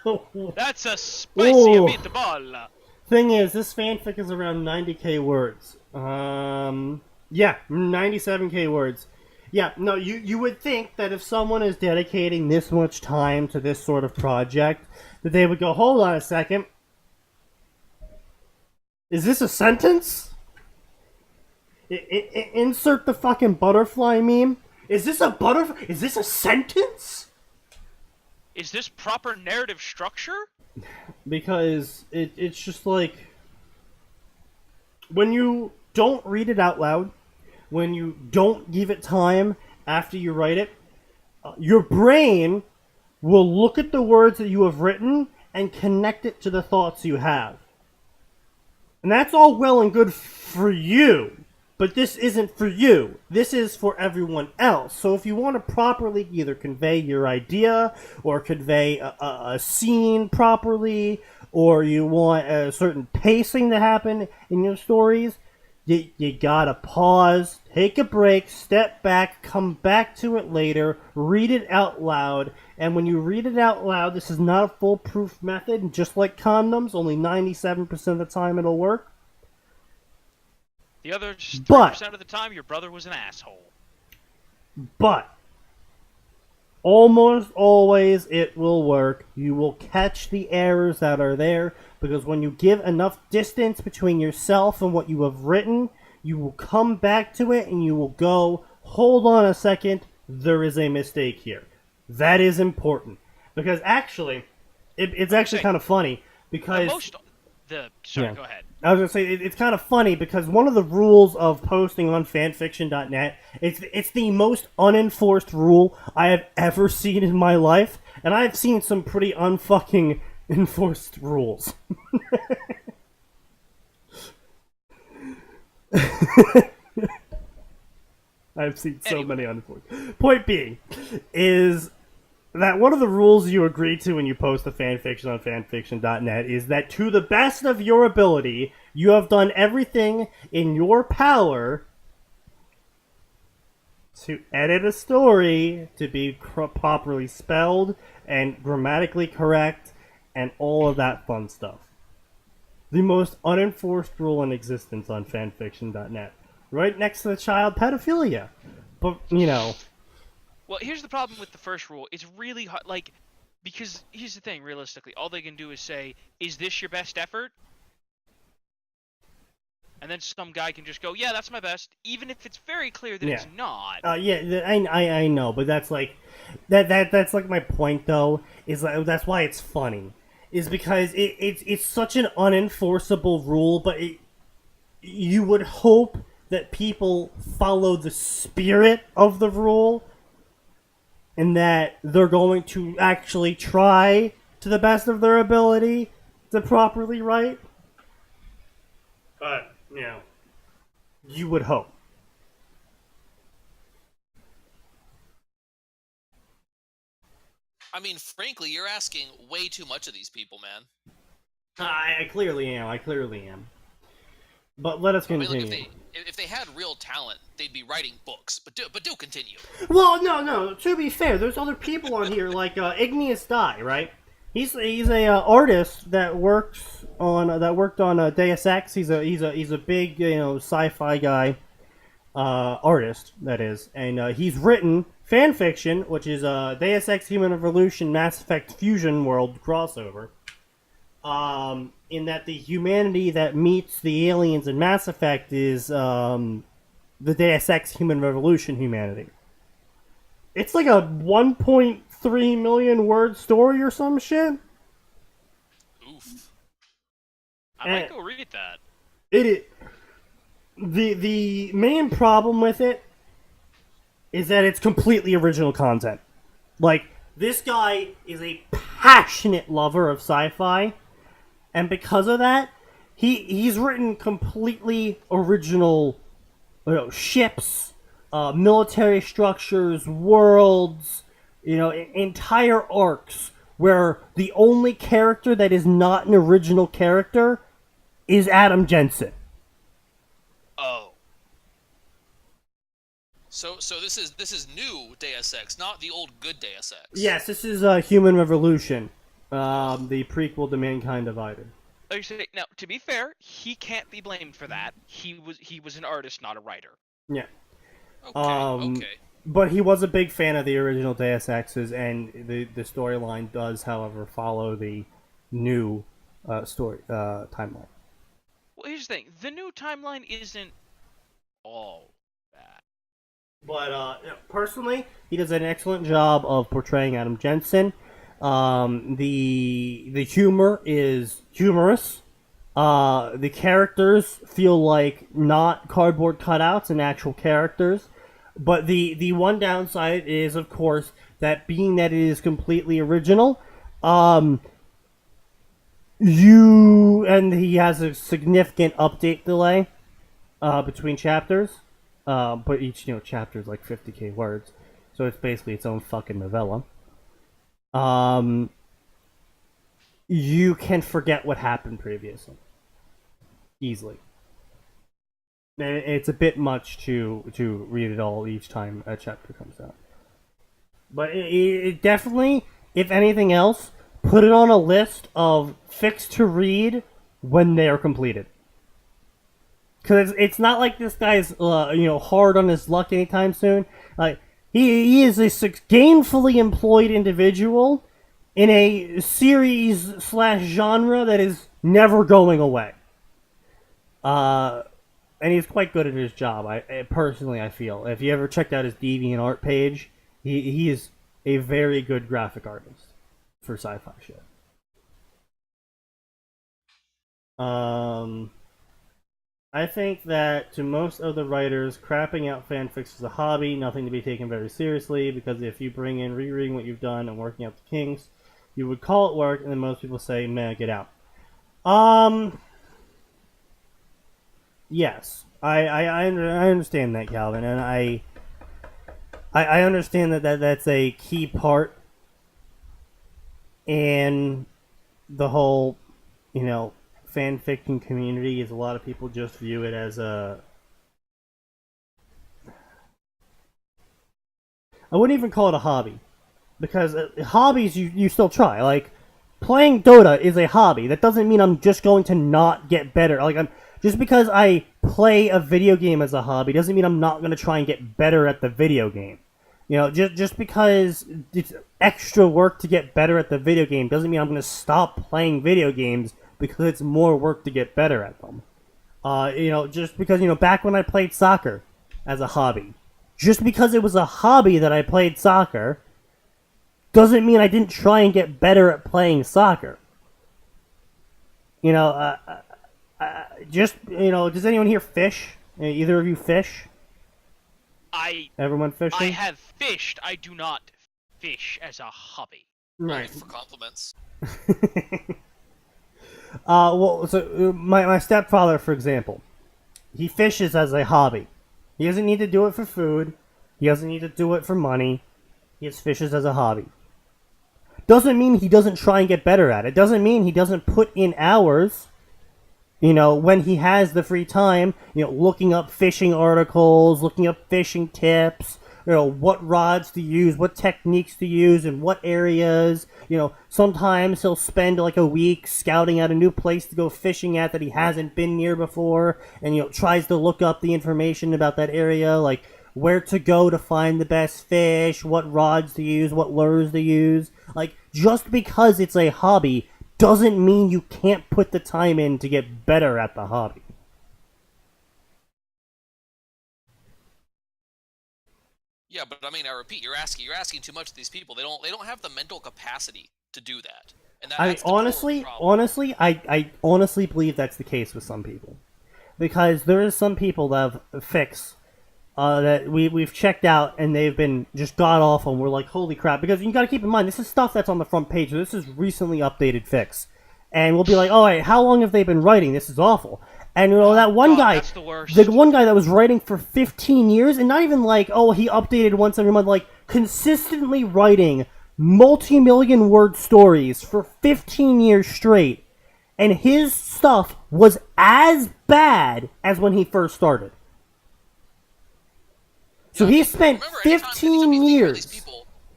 Woo! That's a spicy meatball. Thing is, this fanfic is around 90k words. Yeah, 97k words. Yeah, no, you would think that if someone is dedicating this much time to this sort of project, that they would go, hold on a second. Is this a sentence? Insert the fucking butterfly meme. Is this a butterfly? Is this a sentence? Is this proper narrative structure? Because it's just like, when you don't read it out loud, when you don't give it time after you write it, your brain will look at the words that you have written and connect it to the thoughts you have. And that's all well and good for you. But this isn't for you. This is for everyone else. So if you want to properly either convey your idea or convey a scene properly, or you want a certain pacing to happen in your stories, you gotta pause, take a break, step back, come back to it later, read it out loud. And when you read it out loud, this is not a foolproof method. And just like condoms, only 97% of the time it'll work. The other 3% of the time, your brother was an asshole. But almost always it will work. You will catch the errors that are there, because when you give enough distance between yourself and what you have written, you will come back to it and you will go, hold on a second, there is a mistake here. That is important. Because actually, it's actually kind of funny, because Sorry, Yeah. go ahead. I was gonna say it's kind of funny because one of the rules of posting on fanfiction.net, it's the most unenforced rule I have ever seen in my life, and I've seen some pretty unfucking enforced rules. I've seen so Anyway. many unenforced. Point being, is that one of the rules you agree to when you post a fanfiction on fanfiction.net is that to the best of your ability, you have done everything in your power to edit a story to be properly spelled and grammatically correct and all of that fun stuff. The most unenforced rule in existence on fanfiction.net. Right next to the child pedophilia. But, you know... Well, here's the problem with the first rule. It's really hard, like, because here's the thing, realistically. All they can do is say, is this your best effort? And then some guy can just go, yeah, that's my best, even if it's very clear that it's not. I know, but that's like... That's like my point, though, is like, that's why it's funny. Is because it's such an unenforceable rule, but you would hope that people follow the spirit of the rule, and that they're going to actually try to the best of their ability to properly write. But, you know, you would hope. I mean, frankly, you're asking way too much of these people, man. I clearly am. But let us continue. I mean, look, if they had real talent, they'd be writing books. But do continue. Well, no. To be fair, there's other people on here like Igneous Die, right? He's a artist that worked on Deus Ex. He's a big sci-fi guy, artist that is, and he's written fan fiction, which is Deus Ex Human Revolution Mass Effect Fusion World crossover. In that the humanity that meets the aliens in Mass Effect is the Deus Ex Human Revolution humanity. It's like a 1.3 million word story or some shit. Oof. I might go read that. The main problem with it is that it's completely original content. Like, this guy is a passionate lover of sci-fi, and because of that, he's written completely original ships, military structures, worlds, entire arcs where the only character that is not an original character is Adam Jensen. Oh. So this is new Deus Ex, not the old good Deus Ex. Yes, this is Human Revolution, the prequel to Mankind Divided. Like you say, now, to be fair, he can't be blamed for that. He was an artist, not a writer. Yeah. Okay. But he was a big fan of the original Deus Exes, and the storyline does, however, follow the new story timeline. Well, here's the thing. The new timeline isn't all bad. But personally, he does an excellent job of portraying Adam Jensen. The humor is humorous. The characters feel like not cardboard cutouts and actual characters. But the one downside is, of course, that being that it is completely original, he has a significant update delay between chapters. But each chapter is like 50k words, so it's basically its own fucking novella. You can forget what happened previously easily. And it's a bit much to read it all each time a chapter comes out. But it definitely, if anything else, put it on a list of fix to read when they are completed. Because it's not like this guy's hard on his luck anytime soon. Like he is a gainfully employed individual in a series / genre that is never going away. And he's quite good at his job. I feel. If you ever checked out his DeviantArt page, he is a very good graphic artist for sci-fi shit. I think that to most of the writers, crapping out fanfics is a hobby, nothing to be taken very seriously, because if you bring in rereading what you've done and working out the kinks, you would call it work, and then most people say, meh, get out. Yes. I understand that, Calvin, and I understand that's a key part in the whole, fan fiction community. Is a lot of people just view it as a... I wouldn't even call it a hobby, because hobbies you still try. Like, playing Dota is a hobby. That doesn't mean I'm just going to not get better. Like, just because I play a video game as a hobby doesn't mean I'm not going to try and get better at the video game. Just because it's extra work to get better at the video game doesn't mean I'm going to stop playing video games because it's more work to get better at them. Just because, back when I played soccer as a hobby, just because it was a hobby that I played soccer doesn't mean I didn't try and get better at playing soccer. Does anyone here fish? Either of you fish? Everyone fishing? I have fished. I do not fish as a hobby. Right. For compliments. So my stepfather, for example, he fishes as a hobby. He doesn't need to do it for food. He doesn't need to do it for money. He just fishes as a hobby. Doesn't mean he doesn't try and get better at it. Doesn't mean he doesn't put in hours, when he has the free time, looking up fishing articles, looking up fishing tips, what rods to use, what techniques to use, in what areas. Sometimes he'll spend like a week scouting out a new place to go fishing at that he hasn't been near before, and tries to look up the information about that area, like where to go to find the best fish, what rods to use, what lures to use. Like, just because it's a hobby doesn't mean you can't put the time in to get better at the hobby. Yeah, but I repeat, you're asking too much of these people. They don't have the mental capacity to do that. And that's honestly, I honestly believe that's the case with some people, because there is some people that have fics that we've checked out and they've been just god awful, and we're like, holy crap, because you got to keep in mind this is stuff that's on the front page. This is recently updated fics, and we'll be like, all right, how long have they been writing? This is awful. And that one guy, that's the worst. The one guy that was writing for 15 years, and not even like, oh, he updated once every month, like consistently writing multi-million word stories for 15 years straight, and his stuff was as bad as when he first started. So he spent 15 years.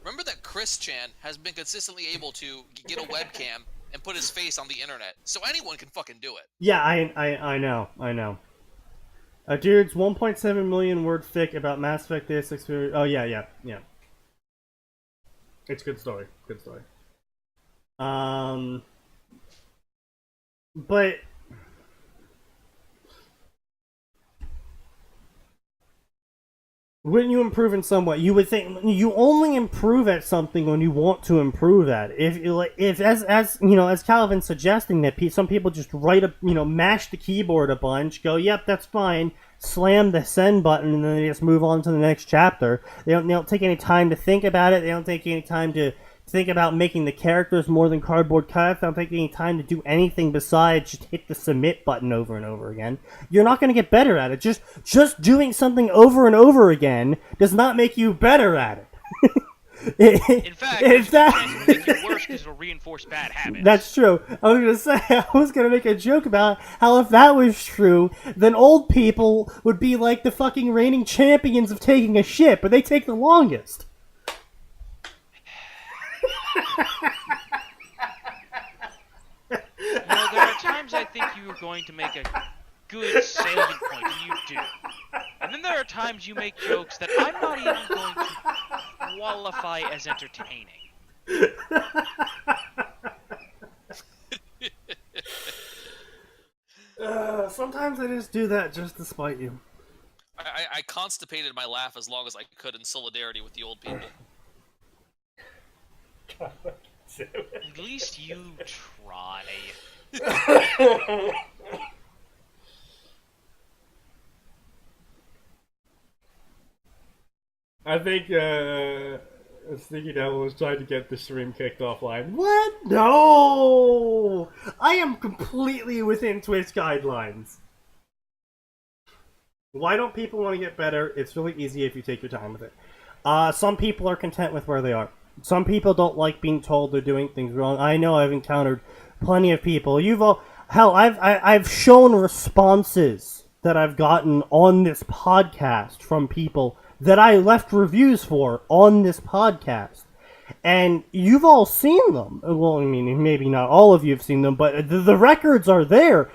Remember that Chris Chan has been consistently able to get a webcam and put his face on the internet, so anyone can fucking do it. Yeah, I know. A dude's 1.7 million word fic about Mass Effect Day 6. Oh yeah. It's a good story. But wouldn't you improve in some way? You would think you only improve at something when you want to improve at it. If as Calvin's suggesting that some people just mash the keyboard a bunch, go, yep, that's fine, slam the send button, and then they just move on to the next chapter. They don't take any time to think about it. They don't take any time to think about making the characters more than cardboard cutouts. They don't take any time to do anything besides just hit the submit button over and over again. You're not going to get better at it. Just doing something over and over again does not make you better at it. In fact, it's going to make you worse because it'll reinforce bad habits. That's true. I was going to make a joke about how if that was true, then old people would be like the fucking reigning champions of taking a shit, but they take the longest. There are times I think you are going to make a good salient point, and you do. And then there are times you make jokes that I'm not even going to qualify as entertaining. Sometimes I just do that just to spite you. I constipated my laugh as long as I could in solidarity with the old people. At least you try. I think Sneaky Devil was trying to get the stream kicked offline. What? No! I am completely within Twitch guidelines. Why don't people want to get better? It's really easy if you take your time with it. Some people are content with where they are. Some people don't like being told they're doing things wrong. I know I've encountered plenty of people. I've shown responses that I've gotten on this podcast from people that I left reviews for on this podcast. And you've all seen them. Well, I mean, maybe not all of you have seen them, but the records are there.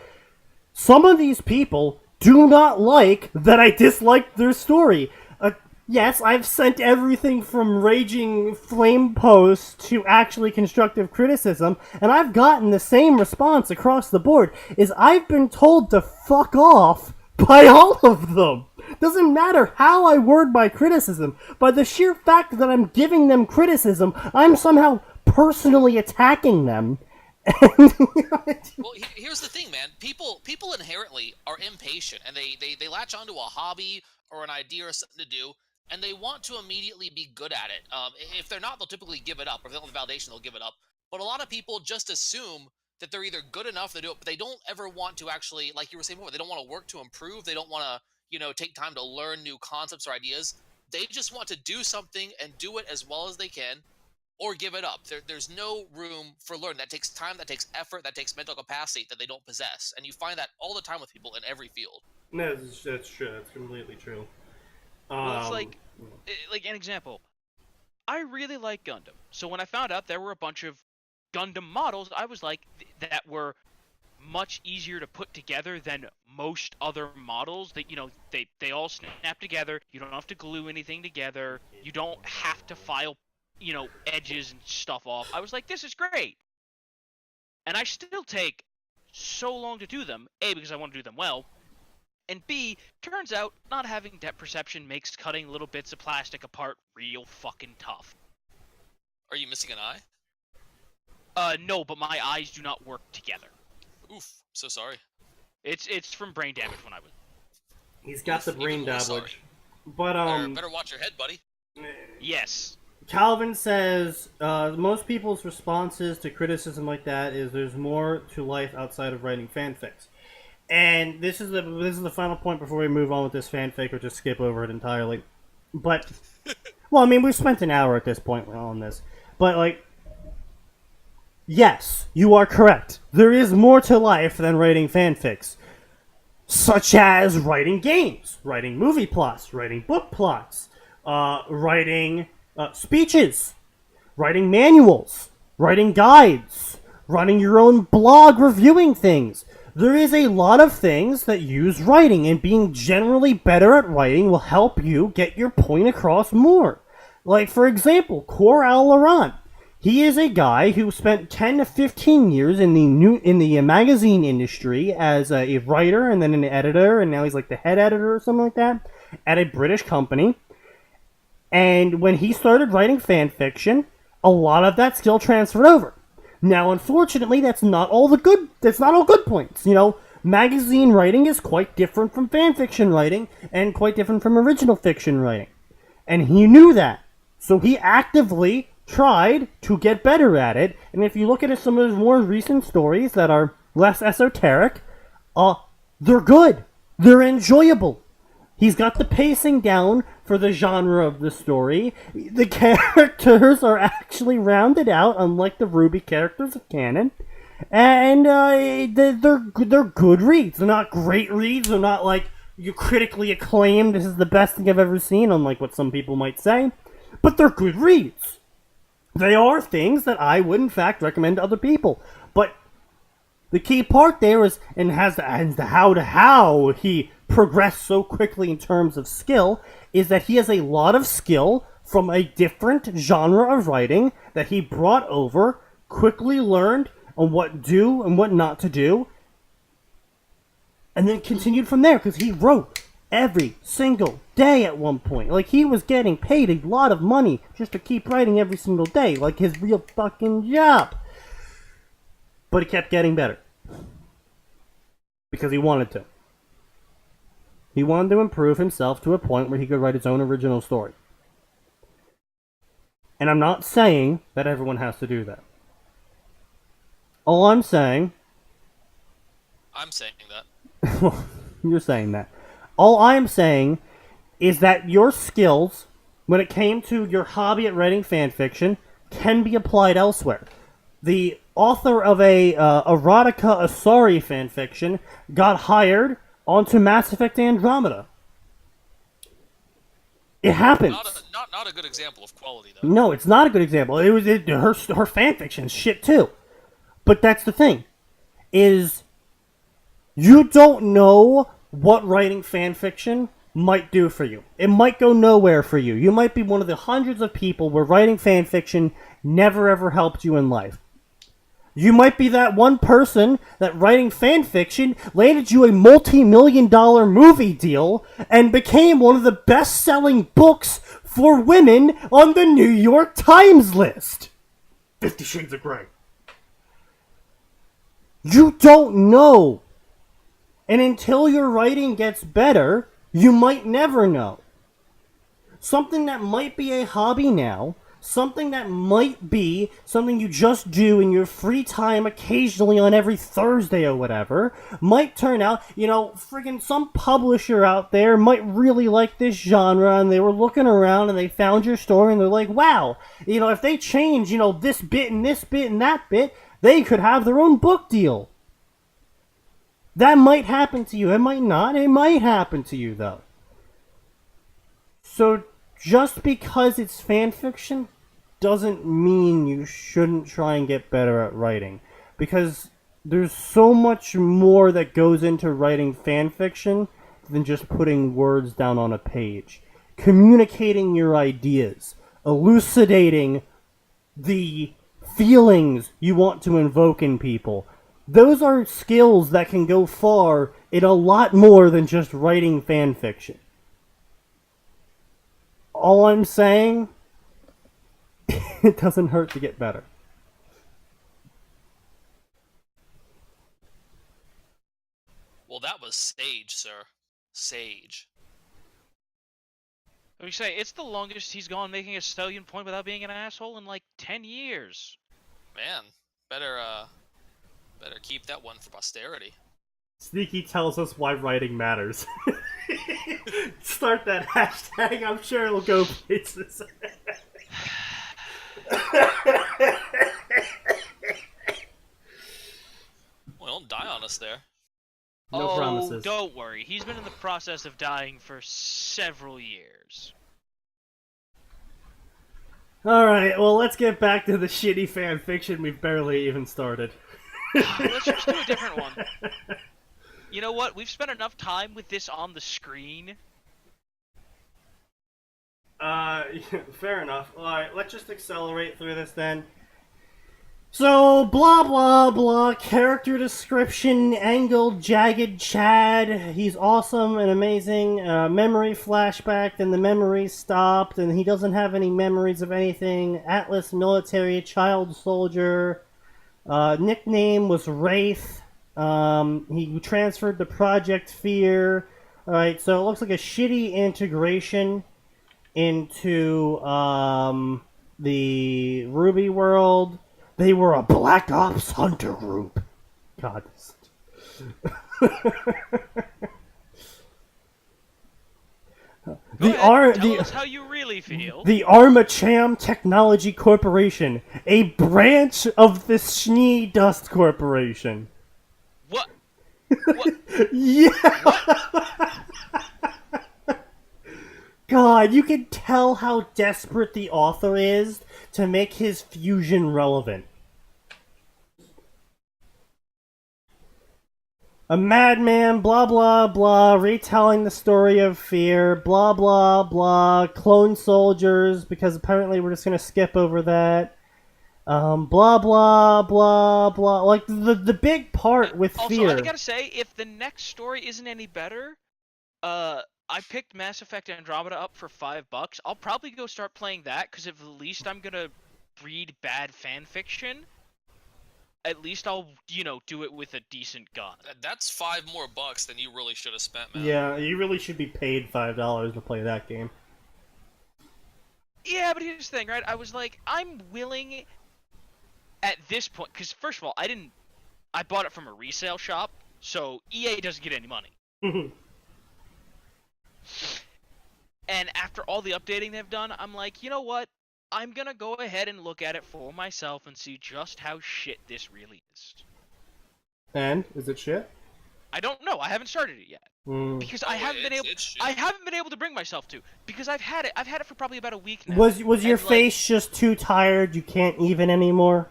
Some of these people do not like that I disliked their story. Yes, I've sent everything from raging flame posts to actually constructive criticism, and I've gotten the same response across the board, is I've been told to fuck off by all of them. Doesn't matter how I word my criticism, by the sheer fact that I'm giving them criticism, I'm somehow personally attacking them. Well, here's the thing, man. People inherently are impatient, and they latch onto a hobby or an idea or something to do, and they want to immediately be good at it. If they're not, they'll typically give it up, or if they don't have validation, they'll give it up. But a lot of people just assume that they're either good enough to do it, but they don't ever want to actually, like you were saying before, they don't want to work to improve. They don't want to, take time to learn new concepts or ideas. They just want to do something and do it as well as they can, or give it up. There's no room for learning. That takes time, that takes effort, that takes mental capacity that they don't possess. And you find that all the time with people in every field. No, that's true. That's completely true. Well, it's like an example. I really like Gundam. So when I found out there were a bunch of Gundam models, I was like, that were much easier to put together than most other models. That they all snap together. You don't have to glue anything together. You don't have to file, edges and stuff off. I was like, this is great. And I still take so long to do them. A, because I want to do them well. And B, turns out not having depth perception makes cutting little bits of plastic apart real fucking tough. Are you missing an eye? No, but my eyes do not work together. Oof, so sorry. It's from brain damage when I was... He's got the brain damage. But, Better watch your head, buddy. Yes. Calvin says, most people's responses to criticism like that is there's more to life outside of writing fanfics. And this is the final point before we move on with this fanfic, or just skip over it entirely. But, well, I mean, we've spent an hour at this point on this. But, yes, you are correct. There is more to life than writing fanfics. Such as writing games, writing movie plots, writing book plots, writing speeches, writing manuals, writing guides, running your own blog reviewing things. There is a lot of things that use writing, and being generally better at writing will help you get your point across more. Like, for example, Coral Laurent. He is a guy who spent 10 to 15 years in the magazine industry as a writer and then an editor, and now he's like the head editor or something like that at a British company. And when he started writing fan fiction, a lot of that skill transferred over. Now, unfortunately, that's not all good points. Magazine writing is quite different from fan fiction writing and quite different from original fiction writing. And he knew that. So he actively tried to get better at it. And if you look at some of his more recent stories that are less esoteric, they're good. They're enjoyable. He's got the pacing down for the genre of the story. The characters are actually rounded out, unlike the Ruby characters of canon. And they're good reads. They're not great reads. They're not like you critically acclaimed, this is the best thing I've ever seen, unlike what some people might say. But they're good reads. They are things that I would, in fact, recommend to other people. But the key part there is, and how he progressed so quickly in terms of skill, is that he has a lot of skill from a different genre of writing that he brought over, quickly learned on what do and what not to do, and then continued from there, because he wrote every single day at one point. Like, he was getting paid a lot of money just to keep writing every single day, like his real fucking job. But he kept getting better. because he wanted to. He wanted to improve himself to a point where he could write his own original story. And I'm not saying that everyone has to do that. All I'm saying... I'm saying that. Well, you're saying that. All I'm saying is that your skills, when it came to your hobby at writing fanfiction, can be applied elsewhere. The author of a erotica Asari fanfiction got hired onto Mass Effect Andromeda. It happens. Not a good example of quality, though. No, it's not a good example. Her fanfiction is shit too. But that's the thing, is you don't know what writing fanfiction might do for you. It might go nowhere for you. You might be one of the hundreds of people where writing fanfiction never ever helped you in life. You might be that one person that writing fanfiction landed you a multi-million-dollar movie deal and became one of the best-selling books for women on the New York Times list. 50 Shades of Grey. You don't know. And until your writing gets better, you might never know. Something that might be a hobby now, something that might be something you just do in your free time occasionally on every Thursday or whatever, might turn out, friggin' some publisher out there might really like this genre, and they were looking around and they found your story and they're like, wow, if they change, this bit and this bit and that bit, they could have their own book deal. That might happen to you. It might not. It might happen to you, though. So, just because it's fanfiction doesn't mean you shouldn't try and get better at writing. Because there's so much more that goes into writing fanfiction than just putting words down on a page. Communicating your ideas. Elucidating the feelings you want to invoke in people. Those are skills that can go far in a lot more than just writing fanfiction. All I'm saying, it doesn't hurt to get better. Well, that was sage, sir. Sage. Let me say, it's the longest he's gone making a salient point without being an asshole in like 10 years. Man, better keep that one for posterity. Sneaky tells us why writing matters. Start that hashtag, I'm sure it'll go places. Well, don't die on us there. No promises. Don't worry. He's been in the process of dying for several years. Alright, well, let's get back to the shitty fanfiction we've barely even started. Let's just do a different one. You know what? We've spent enough time with this on the screen. Fair enough. Alright, let's just accelerate through this then. So, blah blah blah, character description, angled, jagged Chad, he's awesome and amazing, memory flashback, then the memory stopped, and he doesn't have any memories of anything, Atlas military, child soldier, nickname was Wraith, he transferred to Project Fear, alright, so it looks like a shitty integration into, the Ruby world. They were a Black Ops hunter group. God. Tell us how you really feel. The Armacham Technology Corporation, a branch of the Schnee Dust Corporation. What? What? Yeah. What? God, you can tell how desperate the author is to make his fusion relevant. A madman, blah blah blah, retelling the story of fear, blah blah blah, clone soldiers, because apparently we're just gonna skip over that. Blah blah blah blah, like the big part with fear. Also, I gotta say, if the next story isn't any better, I picked Mass Effect Andromeda up for $5. I'll probably go start playing that, because at least I'm gonna read bad fan fiction. at least I'll, do it with a decent gun. That's $5 more than you really should have spent, man. Yeah, you really should be paid $5 to play that game. Yeah, but here's the thing, right? I was like, I'm willing at this point, because first of all, I bought it from a resale shop, so EA doesn't get any money. And after all the updating they've done, I'm like, you know what? I'm gonna go ahead and look at it for myself and see just how shit this really is. And is it shit? I don't know. I haven't started it yet because I haven't been able. Shit. I haven't been able to bring myself to because I've had it. I've had it for probably about a week now. Was your and, face just too tired? You can't even anymore.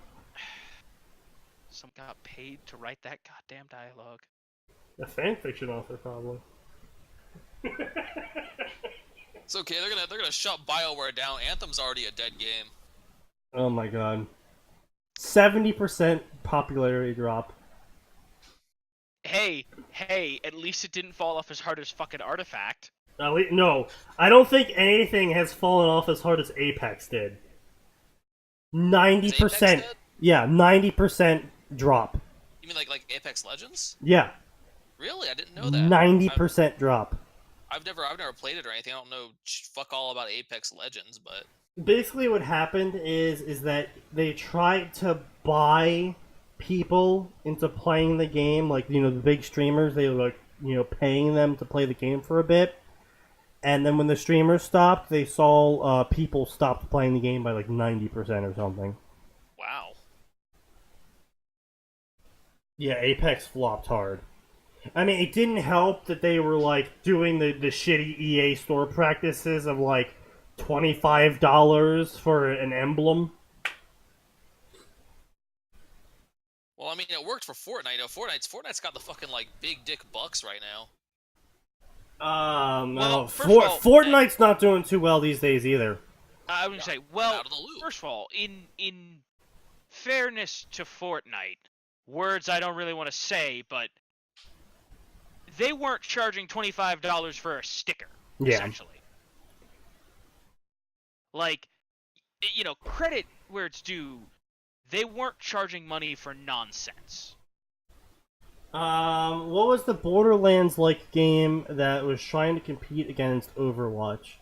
Some got paid to write that goddamn dialogue. A fanfiction author, probably. It's okay. They're gonna shut BioWare down. Anthem's already a dead game. Oh my god. 70% popularity drop. Hey, at least it didn't fall off as hard as fucking Artifact. No, I don't think anything has fallen off as hard as Apex did. 90%. Yeah, 90% drop. You mean like Apex Legends? Yeah. Really? I didn't know that. 90% drop. I've never played it or anything. I don't know fuck all about Apex Legends, but Basically what happened is that they tried to buy people into playing the game, like, the big streamers. They were like, paying them to play the game for a bit. And then when the streamers stopped, they saw people stopped playing the game by like 90% or something. wow. Yeah, Apex flopped hard. I mean, it didn't help that they were like doing the shitty EA store practices of like $25 for an emblem. Well, I mean, it worked for Fortnite. Fortnite's got the fucking like big dick bucks right now. Well, first of all, Fortnite's not doing too well these days either. I would say, well, Out of the loop. first of all, in fairness to Fortnite, words I don't really want to say, but they weren't charging $25 for a sticker, essentially. Like, credit where it's due, they weren't charging money for nonsense. What was the Borderlands-like game that was trying to compete against Overwatch?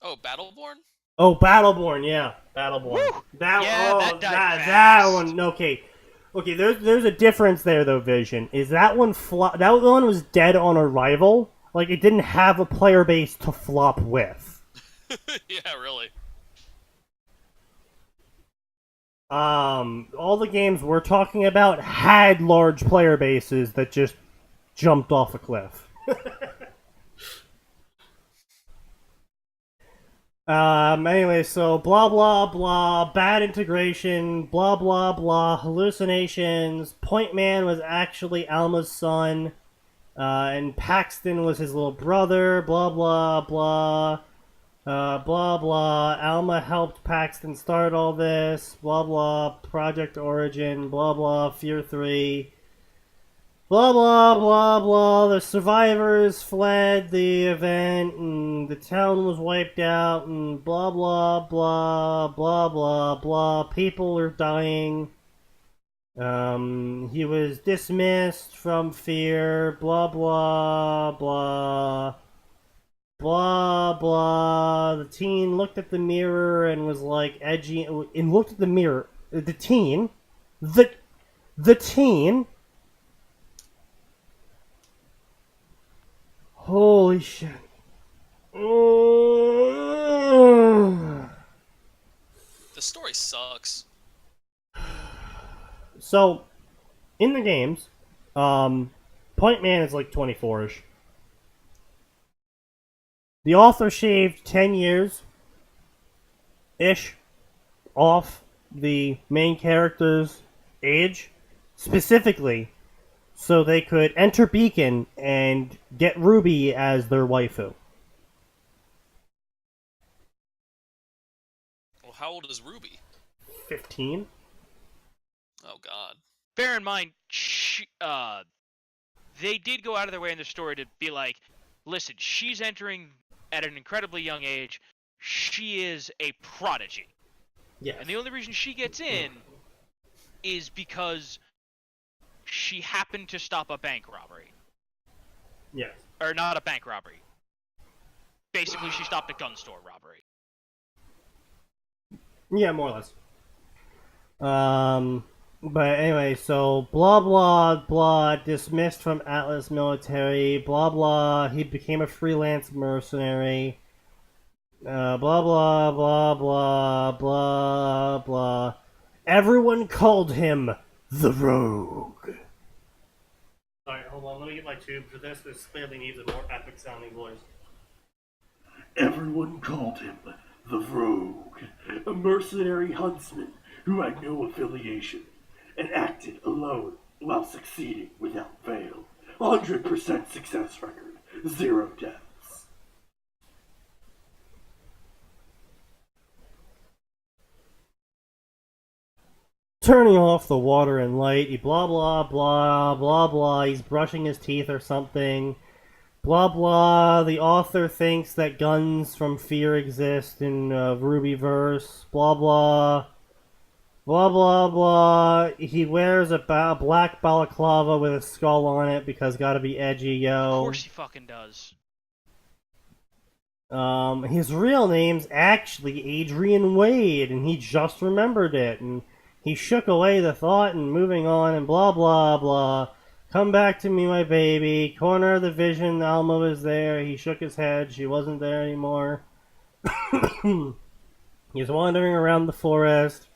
Oh, Battleborn? Oh, Battleborn, yeah. Battleborn. Woo! That died that fast. one, okay. Okay, there's a difference there, though, Vision. Is that one that one was dead on arrival? Like, it didn't have a player base to flop with. Yeah, really. All the games we're talking about had large player bases that just jumped off a cliff. Anyway, so blah blah blah, bad integration, blah blah blah, hallucinations. Point Man was actually Alma's son, and Paxton was his little brother. Blah blah blah. Blah blah. Alma helped Paxton start all this. Blah blah. Project Origin. Blah blah. Fear 3. Blah blah blah blah. The survivors fled the event, and the town was wiped out, and blah blah blah blah blah blah. People are dying. He was dismissed from Fear. Blah blah blah. Blah blah. The teen looked at the mirror and was like edgy, and looked at the mirror. The teen. Holy shit. The story sucks. So, in the games, Point Man is like 24-ish. The author shaved 10 years-ish off the main character's age, specifically so they could enter Beacon and get Ruby as their waifu. Well, how old is Ruby? 15? Oh god. Bear in mind, they did go out of their way in the story to be like, listen, she's entering at an incredibly young age. She is a prodigy. Yes. And the only reason she gets in is because she happened to stop a bank robbery. Yes. Or not a bank robbery. Basically, she stopped a gun store robbery. Yeah, more or less. But anyway, so blah blah blah, dismissed from Atlas military, blah blah, he became a freelance mercenary, blah blah blah blah blah blah. Everyone called him the Rogue. Alright, hold on, let me get my tube for this. This clearly needs a more epic sounding voice. Everyone called him the Rogue, a mercenary huntsman who had no affiliation and acted alone while succeeding without fail. 100% success record, 0 deaths. Turning off the water and light, he blah blah blah blah blah, he's brushing his teeth or something. Blah blah, the author thinks that guns from fear exist in Rubyverse. Blah blah. Blah blah blah. He wears a black balaclava with a skull on it because gotta be edgy, yo. Of course he fucking does. His real name's actually Adrian Wade, and he just remembered it, and he shook away the thought and moving on and blah blah blah. Come back to me, my baby. Corner of the vision, Alma was there. He shook his head. She wasn't there anymore. He's wandering around the forest.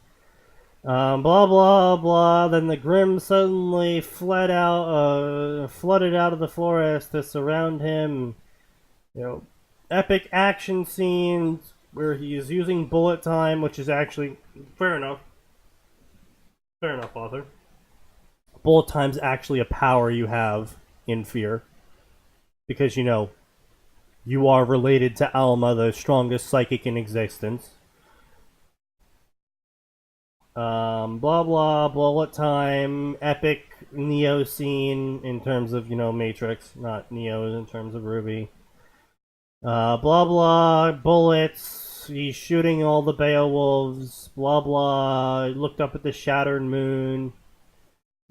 Blah blah blah. Then the Grimm suddenly flooded out of the forest to surround him. You know, epic action scenes where he is using bullet time, which is actually fair enough. Fair enough, author. Bullet time's actually a power you have in Fear, because you know you are related to Alma, the strongest psychic in existence. Blah blah, bullet time, epic Neo scene in terms of, you know, Matrix, not Neo in terms of Ruby. Blah blah, bullets, he's shooting all the Beowulfs, blah blah, he looked up at the shattered moon.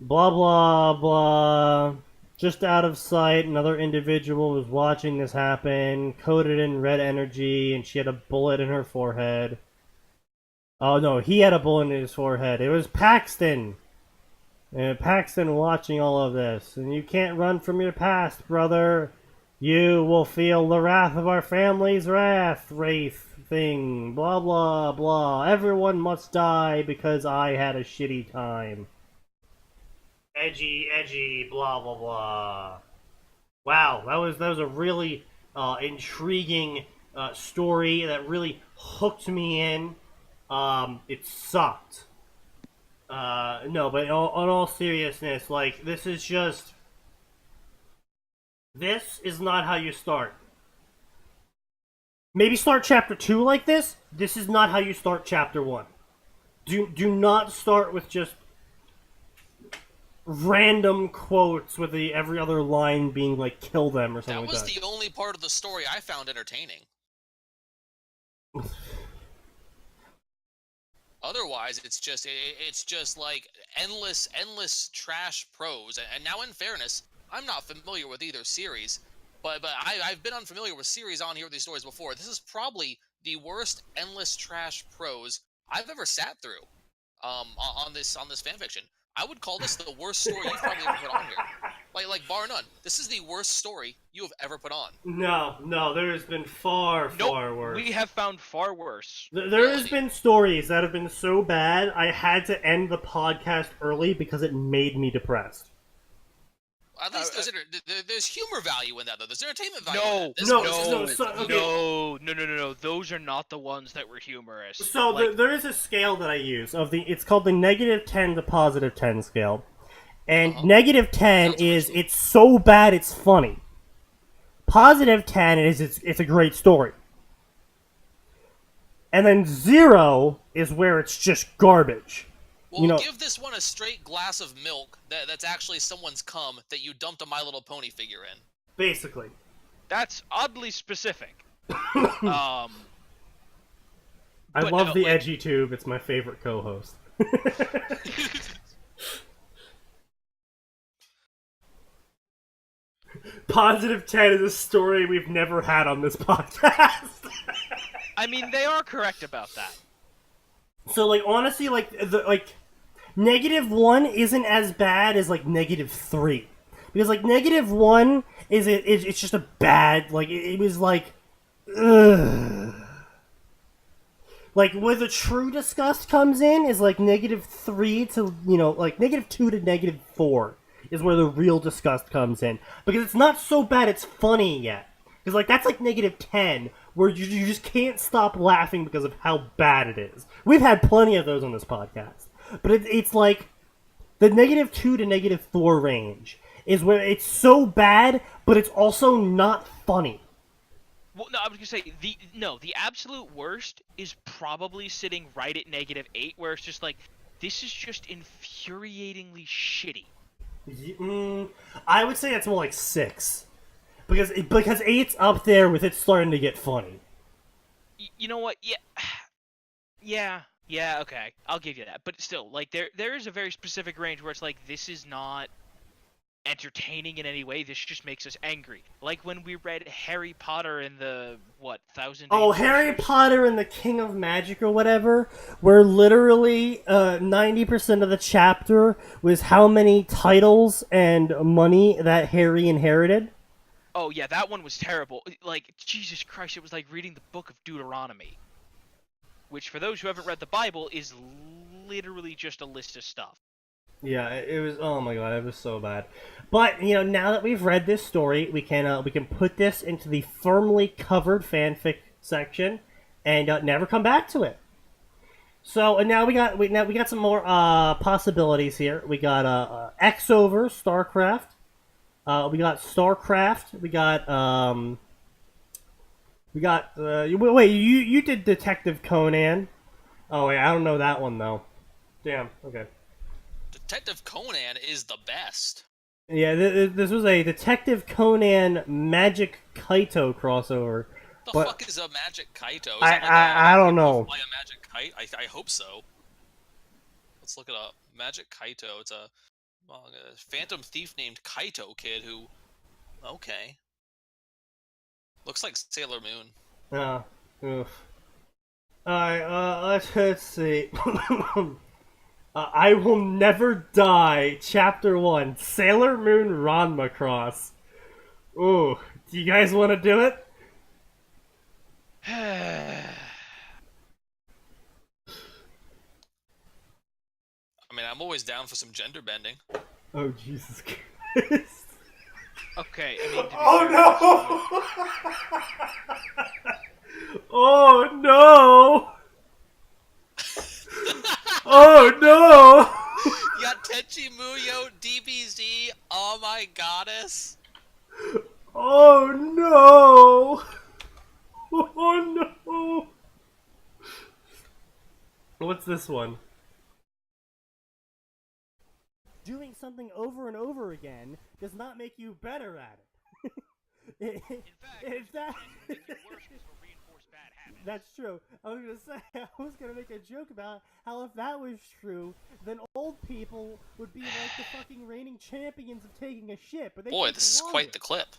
Blah blah blah, just out of sight, another individual was watching this happen, coated in red energy, and she had a bullet in her forehead. Oh no, he had a bullet in his forehead. It was Paxton! And Paxton watching all of this. And you can't run from your past, brother. You will feel the wrath of our family's wrath, Wraith thing. Blah blah blah. Everyone must die because I had a shitty time. Edgy, edgy, blah blah blah. Wow, that was a really intriguing story that really hooked me in. It sucked. No, but on all seriousness, like, this is not how you start. Maybe start chapter 2 like this. This is not how you start chapter 1. Do not start with just random quotes with every other line being like "kill them" or something like that. That was the only part of the story I found entertaining. Otherwise, it's just like endless trash prose. And now, in fairness, I'm not familiar with either series, but I've been unfamiliar with series on here with these stories before. This is probably the worst endless trash prose I've ever sat through. On this fanfiction. I would call this the worst story you've probably ever put on here. Like bar none. This is the worst story you have ever put on. No, there has been far worse. We have found far worse. There has been stories that have been so bad, I had to end the podcast early because it made me depressed. At least there's humor value in that, though. There's entertainment value in that. No. Those are not the ones that were humorous. So like, there is a scale that I use. It's called the -10 to +10 scale. And -10 is, it's so bad it's funny. +10 is, it's a great story. And then 0 is where it's just garbage. Well, give this one a straight glass of milk that's actually someone's cum that you dumped a My Little Pony figure in. Basically. That's oddly specific. I love the edgy tube. It's my favorite co-host. Positive 10 is a story we've never had on this podcast. I mean, they are correct about that. So, like, honestly, like, -1 isn't as bad as, like, -3. Because, like, -1 it's just a bad, like, it was like, ugh. Like, where the true disgust comes in is, like, -3 to, you know, like, -2 to -4 is where the real disgust comes in. Because it's not so bad it's funny yet. Because, like, that's, like, -10, where you just can't stop laughing because of how bad it is. We've had plenty of those on this podcast. But it's like, the -2 to -4 range is where it's so bad, but it's also not funny. Well, no, I was gonna say the absolute worst is probably sitting right at -8, where it's just like, this is just infuriatingly shitty. I would say that's more like 6, because 8's up there with it starting to get funny. You know what? Yeah, okay, I'll give you that. But still, like, there is a very specific range where it's like, this is not entertaining in any way. This just makes us angry. Like when we read Harry Potter and the Thousand. Oh, Harry Potter and the King of Magic or whatever, where literally 90% of the chapter was how many titles and money that Harry inherited. Oh yeah, that one was terrible. Like, Jesus Christ, it was like reading the book of Deuteronomy, which, for those who haven't read the Bible, is literally just a list of stuff. Yeah, it was. Oh my god, it was so bad. But you know, now that we've read this story, we can put this into the firmly covered fanfic section, and never come back to it. So, and now we got some more possibilities here. We got X over StarCraft. We got StarCraft. We got wait, you did Detective Conan. Oh wait, I don't know that one though. Damn. Okay. Detective Conan is the best. Yeah, this was a Detective Conan Magic Kaito crossover. The but fuck is a Magic Kaito? Is I don't know. Fly a Magic Kite? I hope so. Let's look it up. Magic Kaito. It's a phantom thief named Kaito Kid who... Okay. Looks like Sailor Moon. Oof. Alright, let's see. I Will Never Die, Chapter 1, Sailor Moon Ranma Cross. Ooh, do you guys want to do it? I mean, I'm always down for some gender bending. Oh, Jesus Christ. Okay, I mean... Oh, no! Oh, no! Oh, no! You got Tenchi Muyo, DBZ, Oh My Goddess. Oh, no! Oh, no! What's this one? Doing something over and over again does not make you better at it. In fact, that's true. I was gonna make a joke about how if that was true, then old people would be like the fucking reigning champions of taking a shit. But boy, this is quite the clip.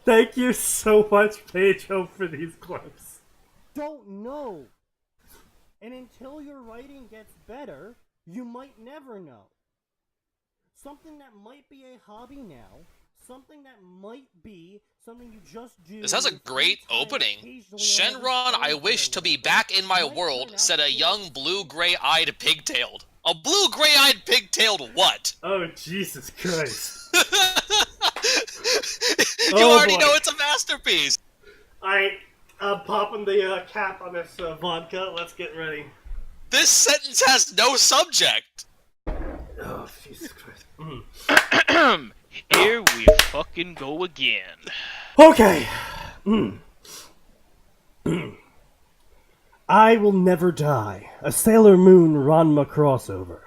Thank you so much, Pedro, for these clips. Don't know. And until your writing gets better, you might never know. Something that might be a hobby now, something that might be something you just do. This has a great opening. Shenron, I wish to be back in my world, said a young blue-gray-eyed pigtailed. A blue-gray-eyed pigtailed what? Oh, Jesus Christ. You already know it's a masterpiece. Alright, I'm popping the cap on this vodka. Let's get ready. This sentence has no subject. Oh, Jesus Christ. Here we fucking go again. Okay. I Will Never Die, a Sailor Moon Ranma crossover.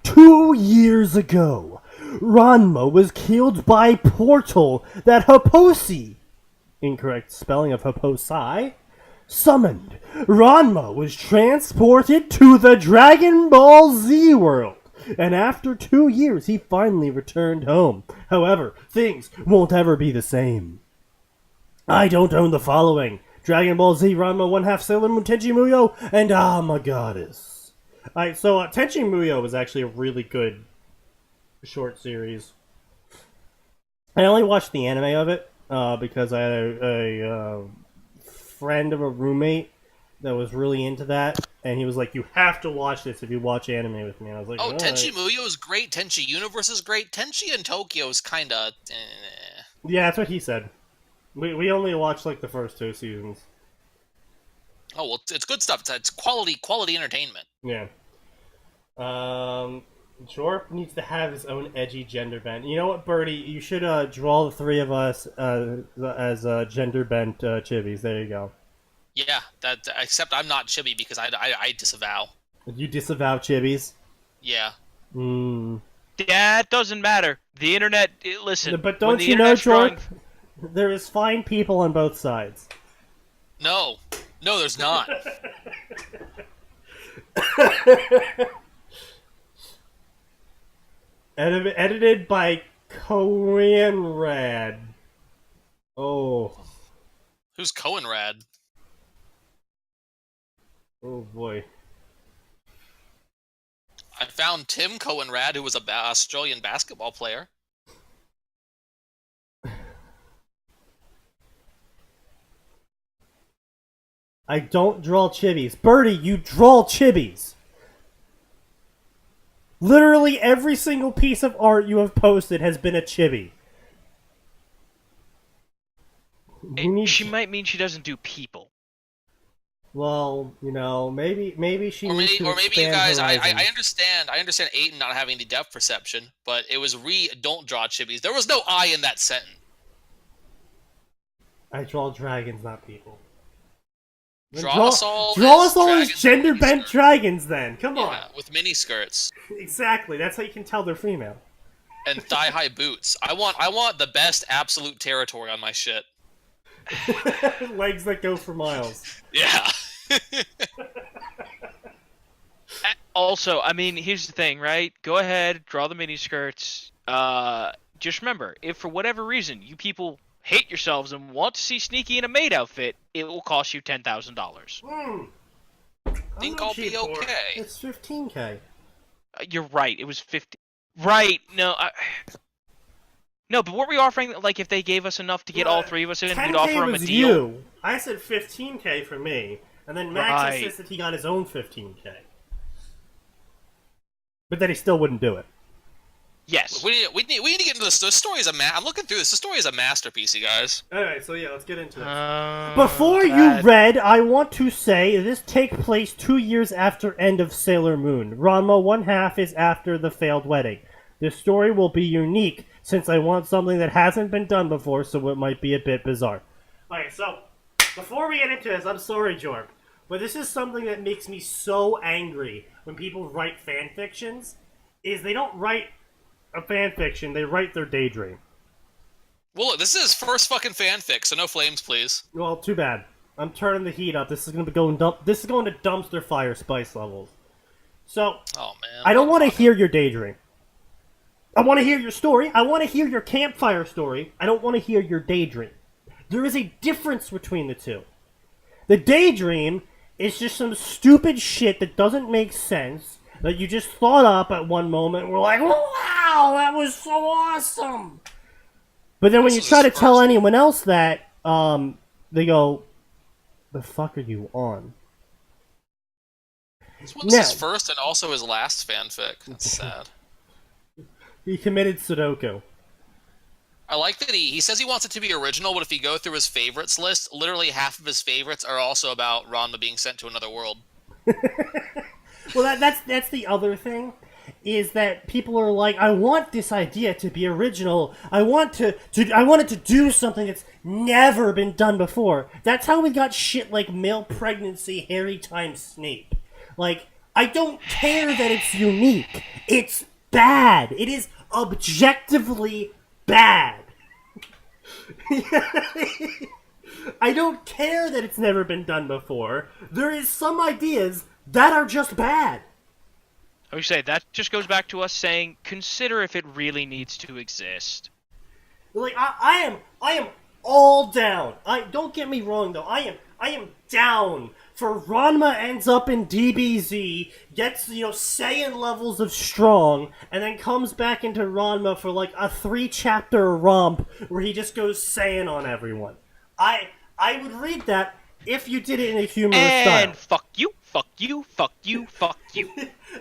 2 years ago, Ranma was killed by portal that Hopposi, incorrect spelling of Hopposi, summoned. Ranma was transported to the Dragon Ball Z world, and after 2 years, he finally returned home. However, things won't ever be the same. I don't own the following: Dragon Ball Z, Ranma 1/2, Sailor Moon, Tenchi Muyo, and I'm a Goddess. Alright, so Tenchi Muyo was actually a really good short series. I only watched the anime of it because I had a friend of a roommate that was really into that, and he was like, "You have to watch this if you watch anime with me." And I was like, Oh, all Tenchi right. Muyo is great. Tenchi Universe is great. Tenchi in Tokyo is kind of. Yeah, that's what he said. We only watched like the first 2 seasons. Oh well, it's good stuff. It's quality entertainment. Yeah. Jorp needs to have his own edgy gender bent. You know what, Birdie? You should draw the 3 of us as gender bent chibis. There you go. Yeah, that. Except I'm not chibi because I disavow. You disavow chibis? Yeah. That doesn't matter. The internet, listen. But when don't the you know, internet's drawing- Jorp? There is fine people on both sides. No, there's not. Edited by Korean Rad. Oh. Who's Cohenrad? Oh boy. I found Tim Cohenrad, who was an Australian basketball player. I don't draw chibis. Birdie, you draw chibis. Literally every single piece of art you have posted has been a chibi. She might mean she doesn't do people. Well, you know, maybe she Or needs maybe, to or maybe you expand guys. I horizons. understand Aiden not having the depth perception, but it was don't draw chibis. There was no I in that sentence. I draw dragons, not people. Then Draw us all as dragons gender with bent miniskirts. dragons. Then come on. Yeah, with mini skirts Exactly. That's how you can tell they're female. and thigh high boots. I want the best absolute territory on my shit. Legs that go for miles. Yeah. Also, I mean, here's the thing, right? Go ahead, draw the miniskirts. Just remember, if for whatever reason you people hate yourselves and want to see Sneaky in a maid outfit, it will cost you $10,000. Think I'll be okay. It's 15K. You're right. It was 50. Right? No. No, but weren't we offering like if they gave us enough to get all 3 of us in, we'd 10K offer them a was deal? you. I said 15K for me, and then Max Right. insisted he got his own 15K. But then he still wouldn't do it. Yes. We need to get into this. The story is I'm looking through this. The story is a masterpiece, you guys. Alright, so yeah, let's get into it. Uh, Before you read, I want to say this takes place 2 years after end of Sailor Moon. Ranma 1/2 is after the failed wedding. This story will be unique since I want something that hasn't been done before, so it might be a bit bizarre. Alright, so before we get into this, I'm sorry, Jorp, but this is something that makes me so angry when people write fan fictions, is they don't write a fan fiction, they write their daydream. Well, look, this is his first fucking fanfic, so no flames, please. Well, too bad. I'm turning the heat up. This is going to be going this is going to dumpster fire spice levels. So, Oh man. I don't want to hear your daydream. I want to hear your story. I want to hear your campfire story. I don't want to hear your daydream. There is a difference between the two. The daydream is just some stupid shit that doesn't make sense, that you just thought up at one moment and were like, wow, that was so awesome. But then when you try to tell anyone else that, they go, the fuck are you on? This was his first and also his last fanfic. That's sad. He committed Sudoku. I like that he says he wants it to be original, but if you go through his favorites list, literally half of his favorites are also about Ranma being sent to another world. Well, that's the other thing, is that people are like, I want this idea to be original. I want it to do something that's never been done before. That's how we got shit like male pregnancy, Harry times Snape. Like, I don't care that it's unique. It's bad. It is objectively bad. I don't care that it's never been done before. There is some ideas that are just bad. I would say that just goes back to us saying, consider if it really needs to exist. Like I am all down. Don't get me wrong though. I am down for Ranma ends up in DBZ, gets Saiyan levels of strong, and then comes back into Ranma for like a 3-chapter romp where he just goes Saiyan on everyone. I would read that if you did it in a humorous style. And fuck you, fuck you, fuck you, fuck you.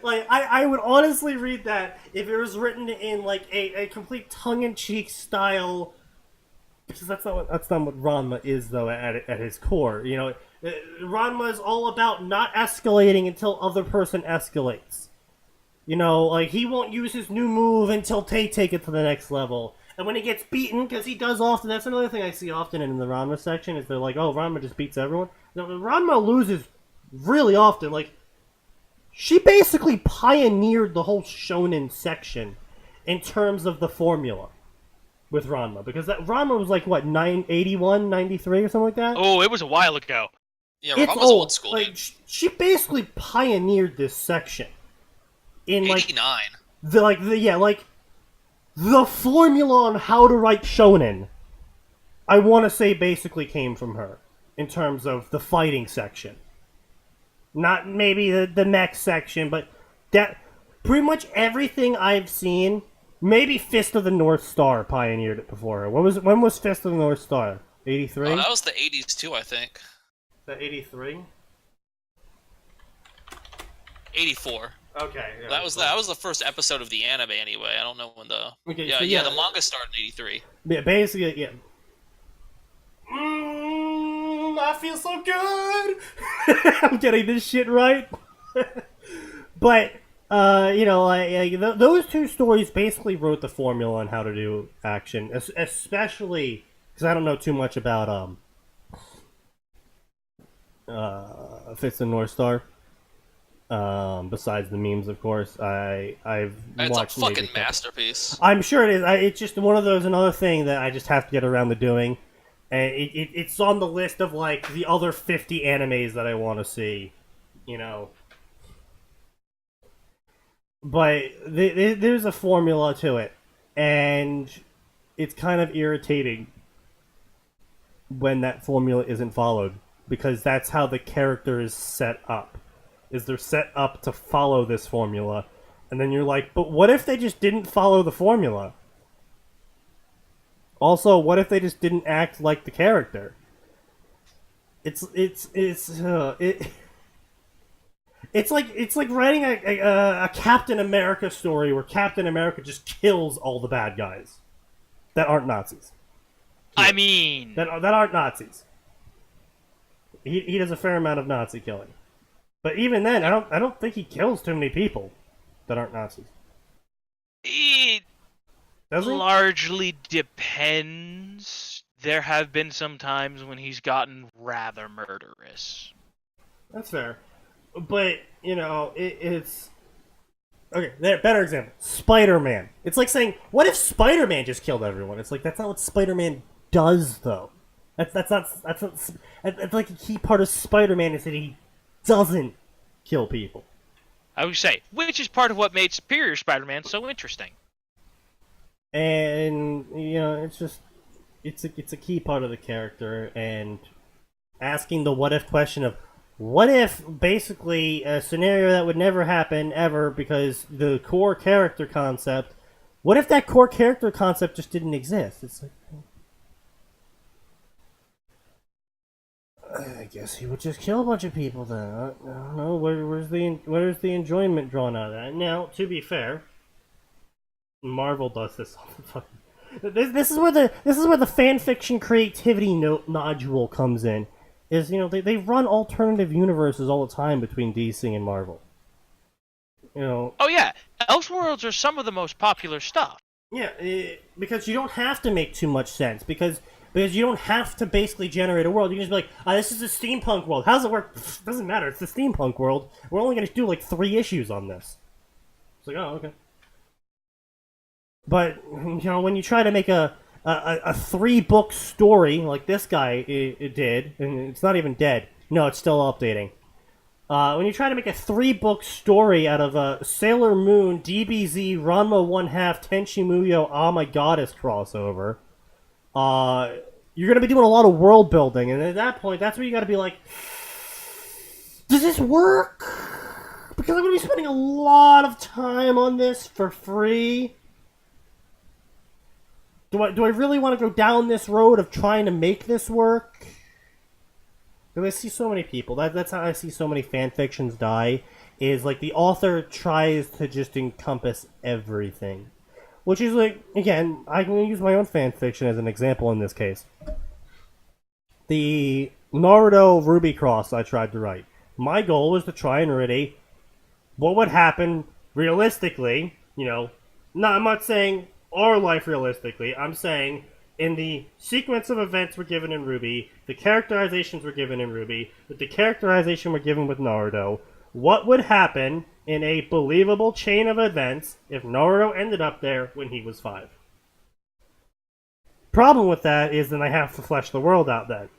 Like I would honestly read that if it was written in like a complete tongue-in-cheek style, because that's not what Ranma is though at his core. Ranma is all about not escalating until other person escalates. Like he won't use his new move until they take it to the next level. And when he gets beaten, because he does often, that's another thing I see often in the Ranma section, is they're like, oh, Ranma just beats everyone. No, Ranma loses really often. Like, she basically pioneered the whole shonen section in terms of the formula with Ranma. Because that Ranma was like, what, 81, 93 or something like that? Oh, it was a while ago. Yeah, It's Ranma's old school, like, dude. she basically pioneered this section. In, like, 89. the formula on how to write shonen, I want to say basically came from her, in terms of the fighting section. Not maybe the mech section, but that pretty much everything I've seen, maybe Fist of the North Star pioneered it before her. When was Fist of the North Star? 83? Oh, that was the 80s too, I think. The 83? 84. Okay. Yeah, That was the first episode of the anime anyway. I don't know when the Okay, yeah, so the manga started in 83. Yeah, basically, yeah. I feel so good. I'm getting this shit right. But those two stories basically wrote the formula on how to do action, especially because I don't know too much about Fist of North Star. Besides the memes, of course, I've It's watched a fucking maybe masterpiece. I'm sure it is. It's just one of those, another thing that I just have to get around to doing. And it's on the list of, like, the other 50 animes that I want to see, But there's a formula to it, and it's kind of irritating when that formula isn't followed, because that's how the character is set up. They're set up to follow this formula, and then you're like, but what if they just didn't follow the formula? Also, what if they just didn't act like the character? It's like writing a Captain America story where Captain America just kills all the bad guys that aren't Nazis. I mean, That aren't Nazis. He does a fair amount of Nazi killing. But even then, I don't think he kills too many people that aren't Nazis. it Does he? largely depends. There have been some times when he's gotten rather murderous. That's fair. But, it's... Okay, there, better example. Spider-Man. It's like saying, what if Spider-Man just killed everyone? It's like, that's not what Spider-Man does, though. That's like a key part of Spider-Man is that he doesn't kill people. I would say, which is part of what made Superior Spider-Man so interesting. And it's just it's a key part of the character, and asking the what if question of what if basically a scenario that would never happen ever because the core character concept, what if that core character concept just didn't exist? It's like, I guess he would just kill a bunch of people then. I don't know, where's the enjoyment drawn out of that? Now, to be fair, Marvel does this all the fucking... This is where the fanfiction creativity nodule comes in. Is they run alternative universes all the time between DC and Marvel. Oh yeah, Elseworlds are some of the most popular stuff. Yeah, because you don't have to make too much sense because you don't have to basically generate a world. You can just be like, this is a steampunk world. How does it work? Doesn't matter. It's the steampunk world. We're only going to do like 3 issues on this. It's like, oh, okay. But when you try to make a 3-book story like this guy did, and it's not even dead. No, it's still updating. When you try to make a 3-book story out of a Sailor Moon, DBZ, Ranma 1/2, Tenchi Muyo, Oh My Goddess crossover, you're going to be doing a lot of world building, and at that point, that's where you got to be like, does this work? Because I'm going to be spending a lot of time on this for free. Do I really want to go down this road of trying to make this work? Because I see so many people. That's how I see so many fan fictions die. Is like the author tries to just encompass everything. Which is like, again, I can use my own fan fiction as an example in this case. The Naruto Ruby Cross I tried to write. My goal was to try and write what would happen realistically, I'm not saying our life realistically, I'm saying in the sequence of events we're given in Ruby, the characterizations we're given in Ruby, the characterization we're given with Naruto, what would happen in a believable chain of events if Naruto ended up there when he was 5. Problem with that is then I have to flesh the world out then.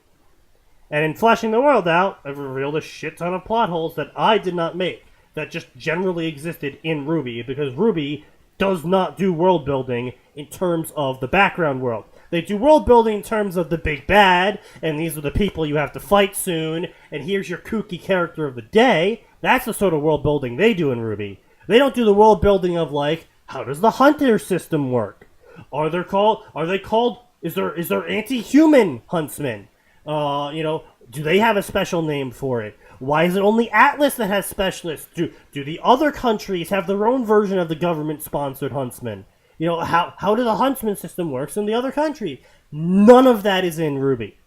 And in fleshing the world out, I've revealed a shit ton of plot holes that I did not make, that just generally existed in Ruby, because Ruby does not do world building in terms of the background world. They do world building in terms of the big bad, and these are the people you have to fight soon, and here's your kooky character of the day. That's the sort of world building they do in Ruby. They don't do the world building of, like, how does the hunter system work? Is there anti-human huntsmen? Do they have a special name for it? Why is it only Atlas that has specialists? Do the other countries have their own version of the government-sponsored huntsman? How do the huntsman system works in the other country? None of that is in Ruby.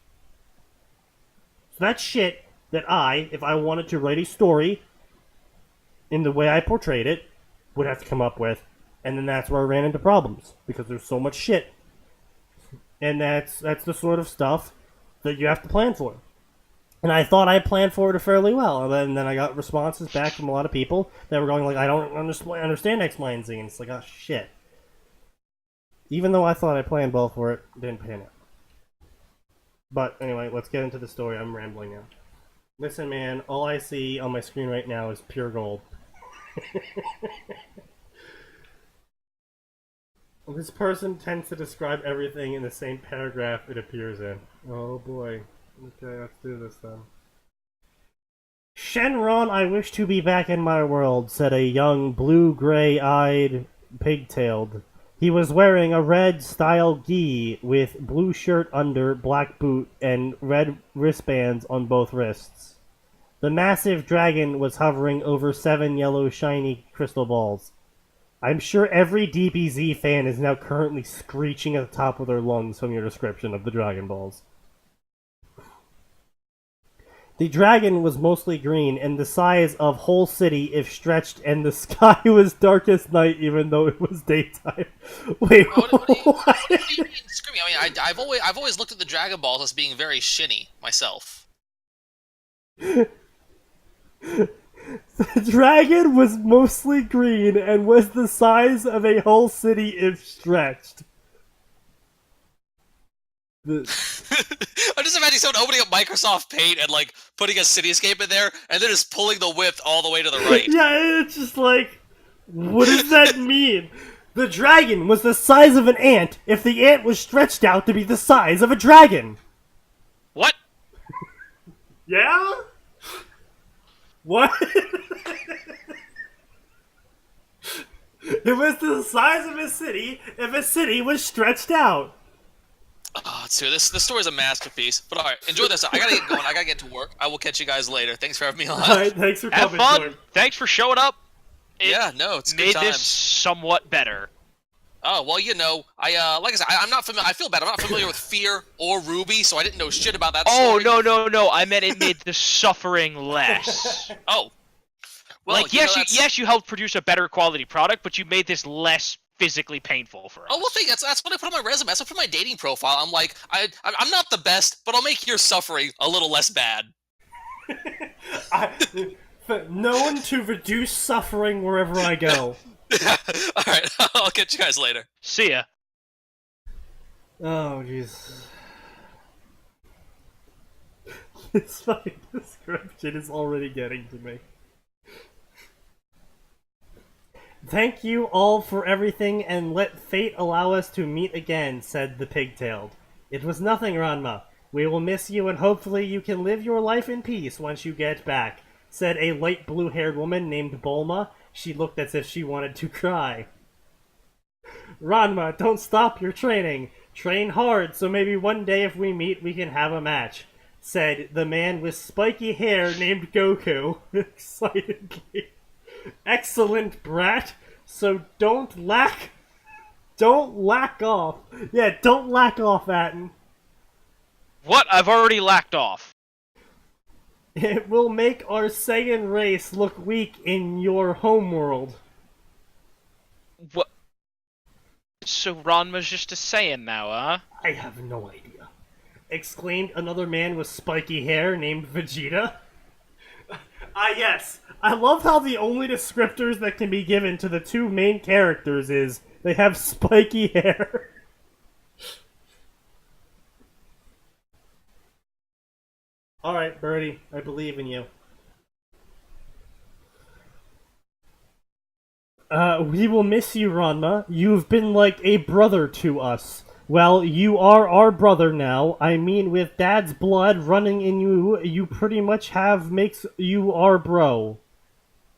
So that's shit that if I wanted to write a story in the way I portrayed it, would have to come up with, and then that's where I ran into problems, because there's so much shit. And that's the sort of stuff that you have to plan for. And I thought I planned for it fairly well. And then I got responses back from a lot of people that were going like, I don't understand X, Y, and Z. And it's like, oh, shit. Even though I thought I planned well for it, didn't pan out. But anyway, let's get into the story. I'm rambling now. Listen, man, all I see on my screen right now is pure gold. This person tends to describe everything in the same paragraph it appears in. Oh boy. Okay, let's do this then. Shenron, I wish to be back in my world, said a young, blue-gray-eyed, pigtailed. He was wearing a red-style gi with blue shirt under, black boot, and red wristbands on both wrists. The massive dragon was hovering over 7 yellow shiny crystal balls. I'm sure every DBZ fan is now currently screeching at the top of their lungs from your description of the Dragon Balls. The dragon was mostly green and the size of whole city if stretched, and the sky was dark as night even though it was daytime. Wait, what do you mean screaming? I mean, I've always looked at the Dragon Balls as being very shinny myself. The dragon was mostly green and was the size of a whole city if stretched. I'm just imagining someone opening up Microsoft Paint and like putting a cityscape in there, and then just pulling the width all the way to the right. Yeah, it's just like, what does that mean? The dragon was the size of an ant if the ant was stretched out to be the size of a dragon. What? Yeah? What? It was the size of a city if a city was stretched out. Oh, dude, this story's a masterpiece. But alright, enjoy this. I gotta get going. I gotta get to work. I will catch you guys later. Thanks for having me on. Alright, thanks for Have coming. fun. Jordan. Thanks for showing up. Yeah, no, it's good made times. this somewhat better. Oh, well, like I said, I'm not familiar. I feel bad. I'm not familiar with Fear or Ruby, so I didn't know shit about that story. Oh, no. I meant it made the suffering less. Oh. Well, like, yes, you helped produce a better quality product, but you made this less physically painful for us. Oh, well, that's what I put on my resume. That's what I put on my dating profile. I'm like, I'm not the best, but I'll make your suffering a little less bad. Known to reduce suffering wherever I go. Alright, I'll catch you guys later. See ya. Oh, jeez. This fucking description is already getting to me. Thank you all for everything, and let fate allow us to meet again, said the pigtailed. It was nothing, Ranma. We will miss you, and hopefully you can live your life in peace once you get back, said a light blue-haired woman named Bulma. She looked as if she wanted to cry. Ranma, don't stop your training. Train hard, so maybe one day if we meet, we can have a match, said the man with spiky hair named Goku, excitedly. Excellent, brat. So don't lack off. Yeah, don't lack off, Atin. What? I've already lacked off. It will make our Saiyan race look weak in your homeworld. What? So Ranma's just a Saiyan now, huh? I have no idea, exclaimed another man with spiky hair named Vegeta. Yes. I love how the only descriptors that can be given to the two main characters is they have spiky hair. Alright, Birdie, I believe in you. We will miss you, Ranma. You've been like a brother to us. Well, you are our brother now. I mean, with Dad's blood running in you, you pretty much makes you our bro,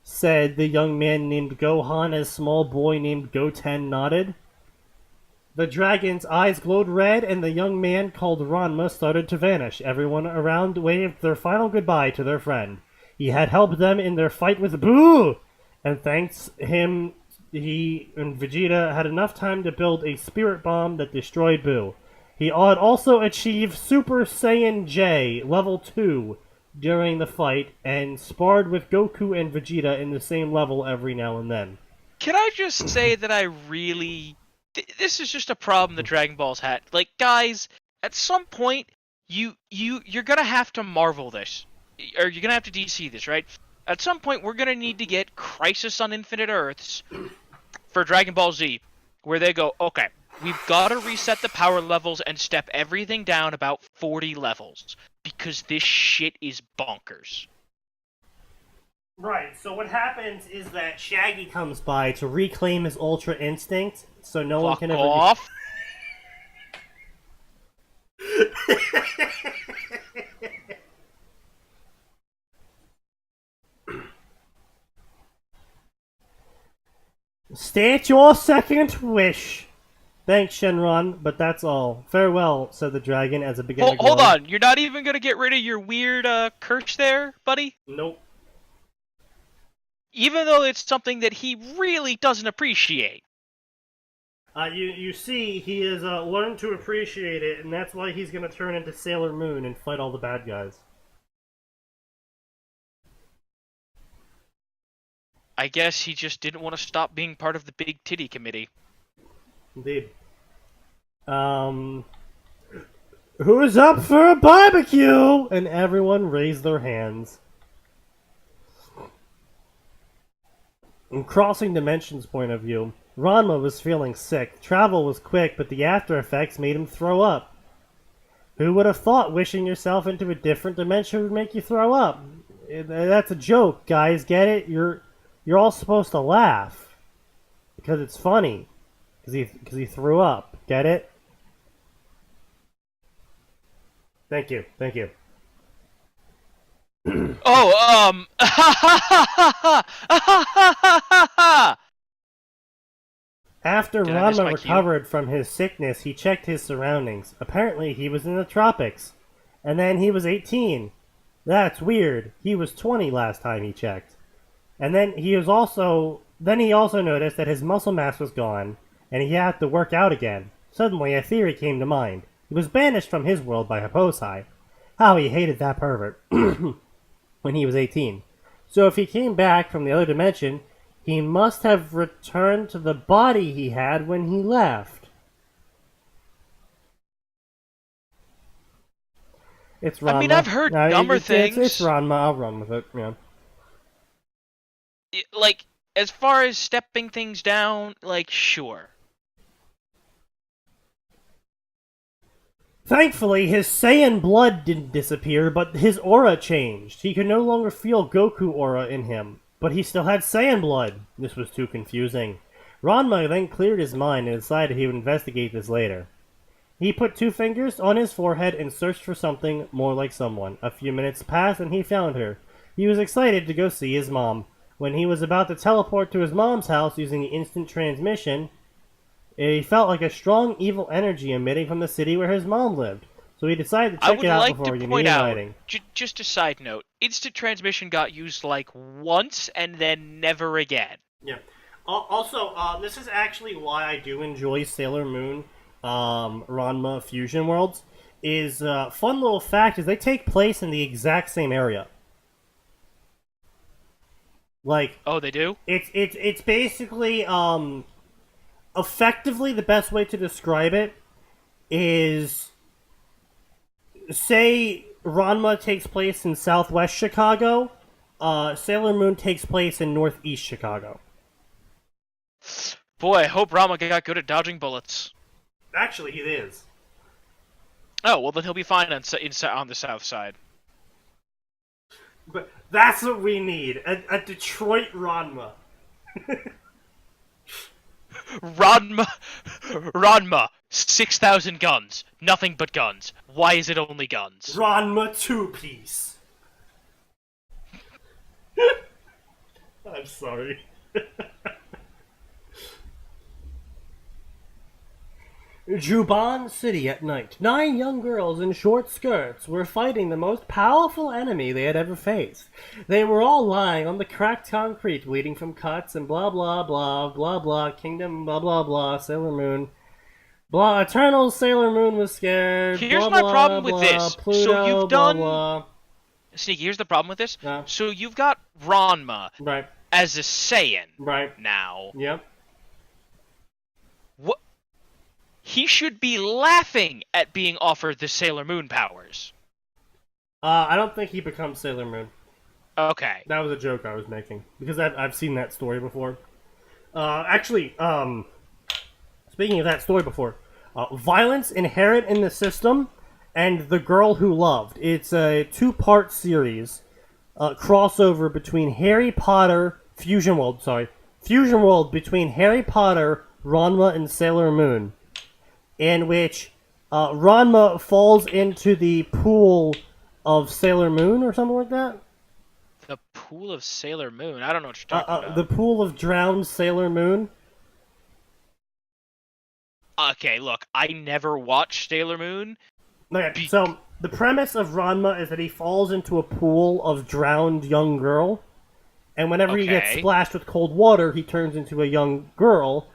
said the young man named Gohan as small boy named Goten nodded. The dragon's eyes glowed red, and the young man called Ranma started to vanish. Everyone around waved their final goodbye to their friend. He had helped them in their fight with Boo, and thanks him, he and Vegeta had enough time to build a spirit bomb that destroyed Boo. He had also achieved Super Saiyan J level 2 during the fight, and sparred with Goku and Vegeta in the same level every now and then. Can I just say that I really... This is just a problem that Dragon Ball's had. Like, guys, at some point, you're gonna have to Marvel this. Or you're gonna have to DC this, right? At some point, we're gonna need to get Crisis on Infinite Earths for Dragon Ball Z, where they go, okay, we've got to reset the power levels and step everything down about 40 levels, because this shit is bonkers. Right, so what happens is that Shaggy comes by to reclaim his Ultra Instinct, so no one can ever... Off. State your second wish. Thanks, Shenron, but that's all. Farewell, said the dragon as it began to Hold glow. on, you're not even gonna get rid of your weird curse there, buddy? Nope. Even though it's something that he really doesn't appreciate. You see, he has learned to appreciate it, and that's why he's going to turn into Sailor Moon and fight all the bad guys. I guess he just didn't want to stop being part of the big titty committee. Indeed. Who's up for a barbecue? And everyone raised their hands. From Crossing Dimensions' point of view, Ranma was feeling sick. Travel was quick, but the after effects made him throw up. Who would have thought wishing yourself into a different dimension would make you throw up? That's a joke, guys. Get it? You're all supposed to laugh because it's funny. Because he threw up. Get it? Thank you. Thank you. Oh, After Did I miss Ranma my recovered from his sickness, he checked his surroundings. Apparently, he was in the tropics. And then he was 18. That's weird. He was 20 last time he checked. And then he also noticed that his muscle mass was gone, and he had to work out again. Suddenly, a theory came to mind. He was banished from his world by Hipposai. How he hated that pervert when he was 18. So if he came back from the other dimension, he must have returned to the body he had when he left. It's Ranma. I mean, I've heard dumber things. It's Ranma. I'll run with it. Yeah. Like, as far as stepping things down, like, sure. Thankfully, his Saiyan blood didn't disappear, but his aura changed. He could no longer feel Goku aura in him, but he still had Saiyan blood. This was too confusing. Ranma then cleared his mind and decided he would investigate this later. He put 2 fingers on his forehead and searched for something more like someone. A few minutes passed and he found her. He was excited to go see his mom. When he was about to teleport to his mom's house using the instant transmission, he felt like a strong evil energy emitting from the city where his mom lived. So he decided to check it out before reuniting. Just a side note, instant transmission got used like once and then never again. Yeah. Also, this is actually why I do enjoy Sailor Moon, Ranma Fusion Worlds. Fun little fact is they take place in the exact same area. Like, oh, they do? It's basically effectively the best way to describe it is, say Ranma takes place in Southwest Chicago, Sailor Moon takes place in Northeast Chicago. Boy, I hope Ranma got good at dodging bullets. Actually, he is. Oh, well then he'll be fine on the south side. But that's what we need, a Detroit Ranma. Ranma, 6,000 guns. Nothing but guns. Why is it only guns? Ranma 2-piece. I'm sorry. Juban City at night. 9 young girls in short skirts were fighting the most powerful enemy they had ever faced. They were all lying on the cracked concrete, bleeding from cuts, and blah blah blah, blah blah, kingdom, blah blah blah, Sailor Moon. Blah, Eternal Sailor Moon was scared. Here's blah, my blah, problem blah, with this. Pluto, So you've blah, done... blah. Sneaky, here's the problem with this. Yeah. So you've got Ranma Right. as a Saiyan Right. now. Yep. What? He should be laughing at being offered the Sailor Moon powers. I don't think he becomes Sailor Moon. Okay. That was a joke I was making, because I've seen that story before. Actually, speaking of that story before, Violence Inherent in the System and The Girl Who Loved. It's a 2-part series, crossover between Fusion World between Harry Potter, Ranma, and Sailor Moon, in which Ranma falls into the pool of Sailor Moon or something like that. The pool of Sailor Moon? I don't know what you're talking about. The pool of drowned Sailor Moon. Okay, look, I never watched Sailor Moon. Okay, so the premise of Ranma is that he falls into a pool of drowned young girl, and whenever he gets splashed with cold water, he turns into a young girl,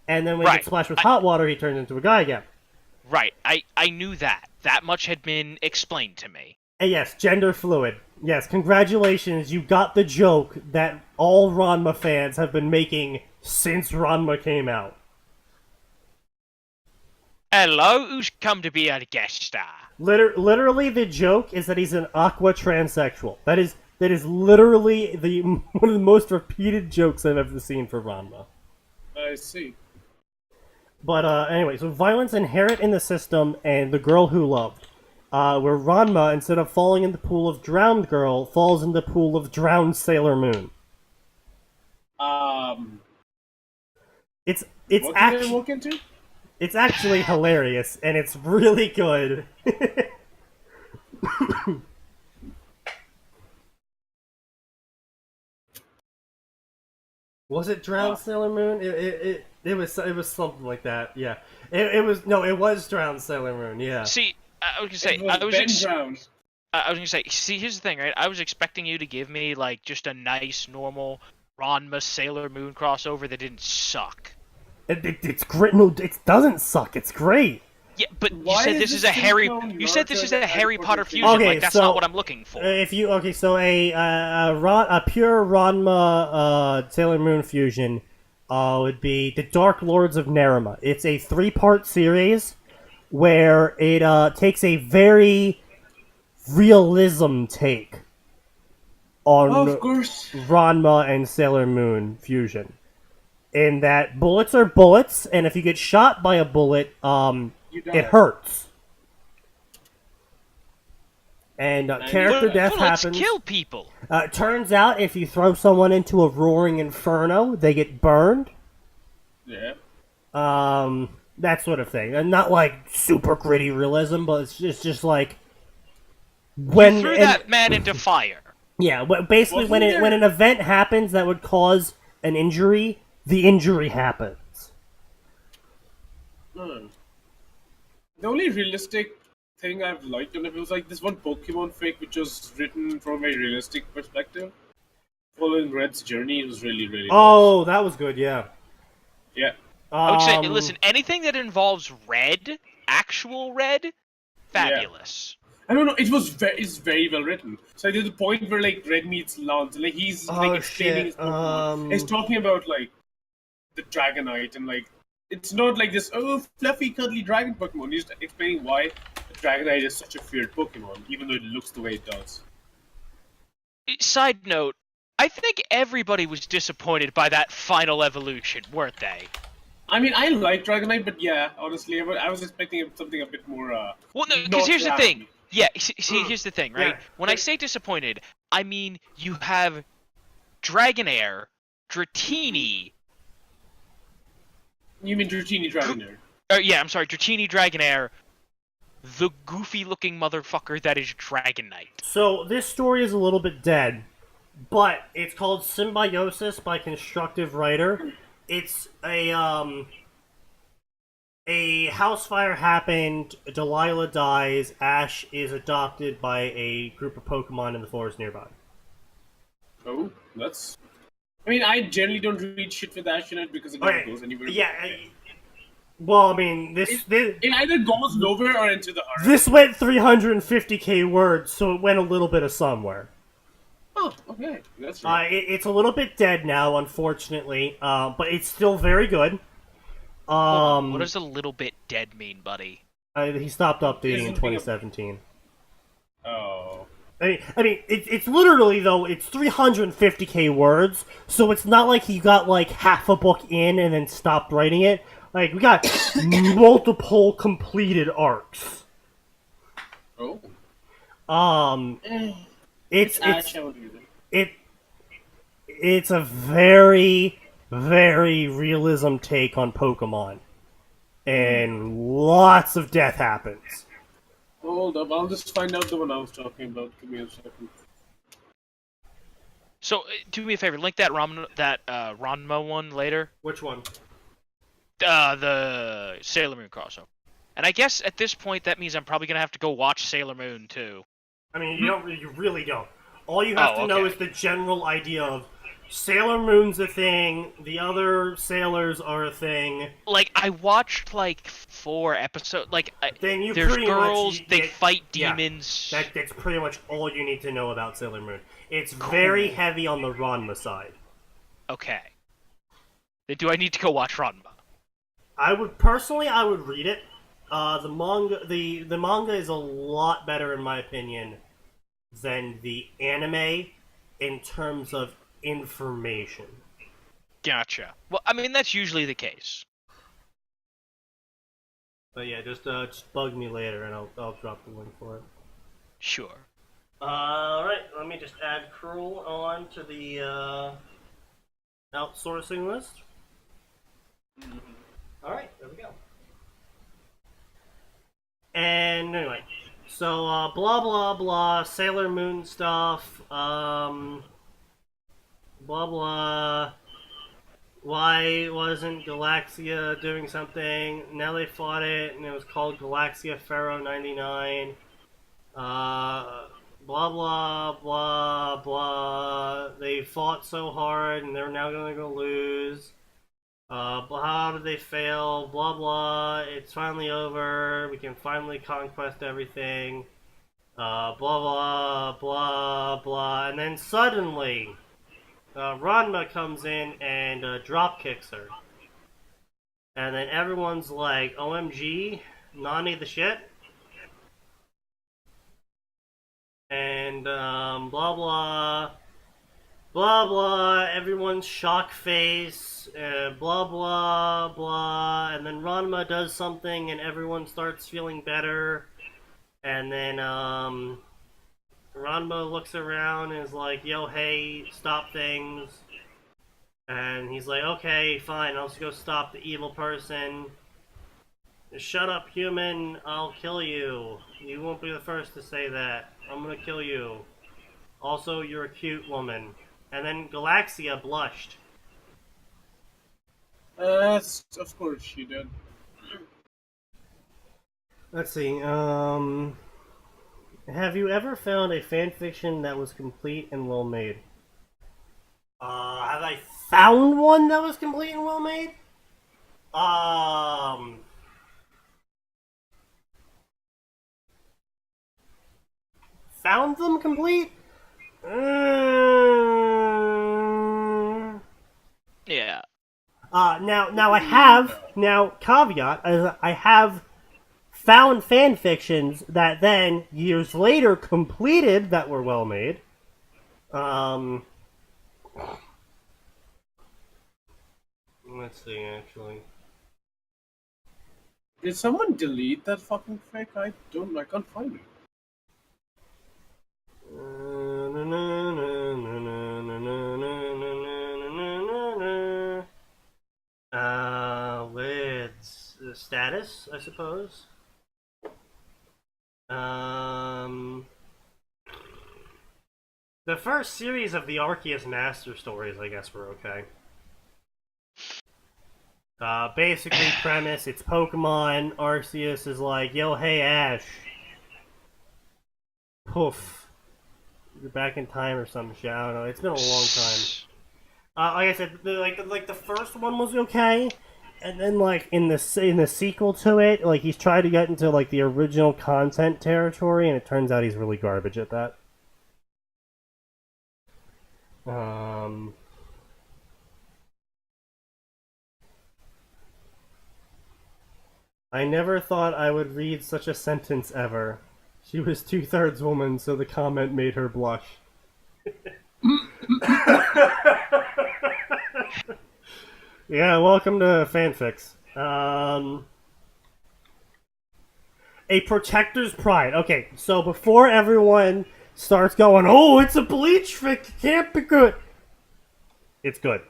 and then when he gets splashed with hot water, he turns into a guy again. Right, I knew that. That much had been explained to me. And yes, gender fluid. Yes, congratulations, you got the joke that all Ranma fans have been making since Ranma came out. Hello, who's come to be a guest star? Literally, the joke is that he's an aqua transsexual. That is literally one of the most repeated jokes I've ever seen for Ranma. I see. But anyway, so Violence Inherent in the System and The Girl Who Loved, where Ranma, instead of falling in the pool of drowned girl, falls in the pool of drowned Sailor Moon. It's what actually did I look into? It's actually hilarious, and it's really good. Was it Drowned Sailor Moon? It was something like that. Yeah, it was Drowned Sailor Moon. Yeah. See, I was gonna say, see, here's the thing, right? I was expecting you to give me like just a nice, normal Ranma Sailor Moon crossover that didn't suck. It's great. No, it doesn't suck. It's great. Yeah, but you said this is a Harry. You said this is a Harry Potter fusion. Okay, like that's not what I'm looking for. A pure Ranma Sailor Moon fusion would be the Dark Lords of Narima. It's a 3-part series where it takes a very realism take on Ranma and Sailor Moon fusion. In that bullets are bullets, and if you get shot by a bullet, it hurts. And character death Bullets happens. kill people. Turns out if you throw someone into a roaring inferno, they get burned. Yeah. That sort of thing. And not like super gritty realism, but it's just like when Threw that man into fire. Yeah, basically when an event happens that would cause an injury, the injury happens. The only realistic thing I've liked on it was like this one Pokemon fake which was written from a very realistic perspective. Following Red's journey, it was really, really Oh, that was good, yeah. Yeah. I would say, listen, anything that involves red, actual red, fabulous. I don't know. It's very well written. So there's a point where like Red meets Lance, like he's like explaining his Pokemon. He's talking about like the Dragonite and like it's not like this fluffy cuddly dragon Pokemon. He's just explaining why the Dragonite is such a feared Pokemon, even though it looks the way it does. Side note, I think everybody was disappointed by that final evolution, weren't they? I mean, I like Dragonite, but yeah, honestly, I was expecting something a bit more. Well, no, because here's the thing. Yeah, see, here's the thing, right? When I say disappointed, I mean you have Dragonair, Dratini. You mean Dratini Dragonair? Yeah, I'm sorry, Dratini Dragonair, the goofy-looking motherfucker that is Dragonite. So this story is a little bit dead, but it's called Symbiosis by Constructive Writer. It's a house fire happened, Delilah dies, Ash is adopted by a group of Pokemon in the forest nearby. Oh, that's... I mean, I generally don't read shit with Ash in it because it never goes anywhere. Yeah, well, I mean, this it either goes nowhere or into the heart. This went 350k words, so it went a little bit of somewhere. Oh, okay. That's right. It's a little bit dead now, unfortunately, but it's still very good. What does a little bit dead mean, buddy? He stopped updating in 2017. Oh. I mean, it's literally, though, it's 350k words, so it's not like he got, like, half a book in and then stopped writing it. Like, we got multiple completed arcs. Oh. It's a very, very realism take on Pokemon. And lots of death happens. Hold up, I'll just find out the one I was talking about. Give me a second. So, do me a favor, link that Ranma one later. Which one? The Sailor Moon crossover. And I guess at this point that means I'm probably gonna have to go watch Sailor Moon too. I mean, you really don't. All you have to know is the general idea of Sailor Moon's a thing, the other sailors are a thing. Like, I watched, like, 4 episodes, like, then you there's pretty girls, much they fight demons. Yeah, that's pretty much all you need to know about Sailor Moon. It's very heavy on the Ranma side. Okay. Then do I need to go watch Ranma? I would read it. The manga is a lot better, in my opinion, than the anime in terms of information. Gotcha. Well, I mean, that's usually the case. But yeah, just bug me later and I'll drop the link for it. Sure. Alright, let me just add Cruel on to the outsourcing list. Alright, there we go. And anyway, so blah blah blah, Sailor Moon stuff, blah blah. Why wasn't Galaxia doing something? Now they fought it, and it was called Galaxia Pharaoh 99. Blah blah blah blah. They fought so hard, and they're now gonna go lose. How did they fail? Blah blah. It's finally over. We can finally conquest everything. Blah blah blah blah. And then suddenly, Ranma comes in and drop kicks her. And then everyone's like, OMG, Nani the shit. And blah blah. Blah blah, everyone's shock face, blah blah blah, and then Ranma does something and everyone starts feeling better, and then Ranma looks around and is like, yo, hey, stop things. And he's like, okay, fine, I'll just go stop the evil person. Shut up, human, I'll kill you. You won't be the first to say that. I'm gonna kill you. Also, you're a cute woman. And then Galaxia blushed. Of course she did. Let's see, have you ever found a fanfiction that was complete and well made? Have I found one that was complete and well made? Found them complete? Yeah. Now I have, caveat, I have found fan fictions that then, years later, completed that were well made. Let's see, actually. Did someone delete that fucking fic? I can't find it. With status, I suppose. The first series of the Arceus Master stories, I guess, were okay. Basically, premise, it's Pokemon. Arceus is like, yo, hey, Ash. Poof. You're back in time or some shit. I don't know. It's been a long time. Like I said, the first one was okay, and then like in the sequel to it, like he's tried to get into like the original content territory, and it turns out he's really garbage at that. I never thought I would read such a sentence ever. She was 2/3 woman, so the comment made her blush. Yeah, welcome to fanfics. A protector's pride. Okay, so before everyone starts going, oh, it's a bleach fic, it can't be good. It's good.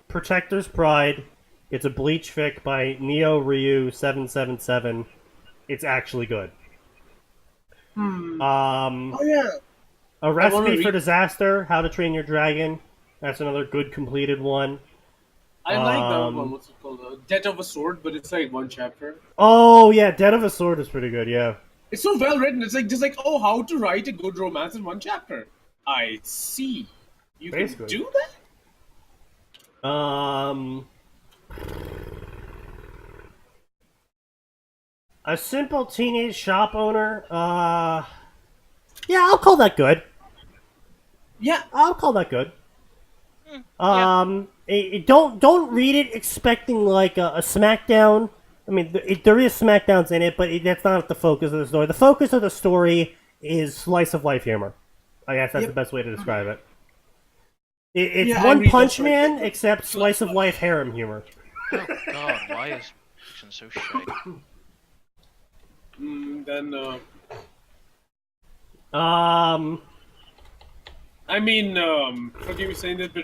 Protector's Pride. It's a bleach fic by Neo Ryu 777. It's actually good. Oh yeah. A Recipe for Disaster, How to Train Your Dragon. That's another good completed one. I like that one. What's it called? Death of a Sword, but it's like one chapter. Oh yeah, Death of a Sword is pretty good. Yeah. It's so well written. It's like just like, oh, how to write a good romance in one chapter. I see. You Basically. can do that. A Simple Teenage Shop Owner. Yeah, I'll call that good. Yeah. I'll call that good. Yeah. Don't read it expecting like a SmackDown. I mean, there is SmackDowns in it, but that's not the focus of the story. The focus of the story is slice of life humor. I guess that's the best way to describe it. It's One Punch Man, except slice of life harem humor. Oh god, why is fiction so shite? I mean, forgive me saying that, but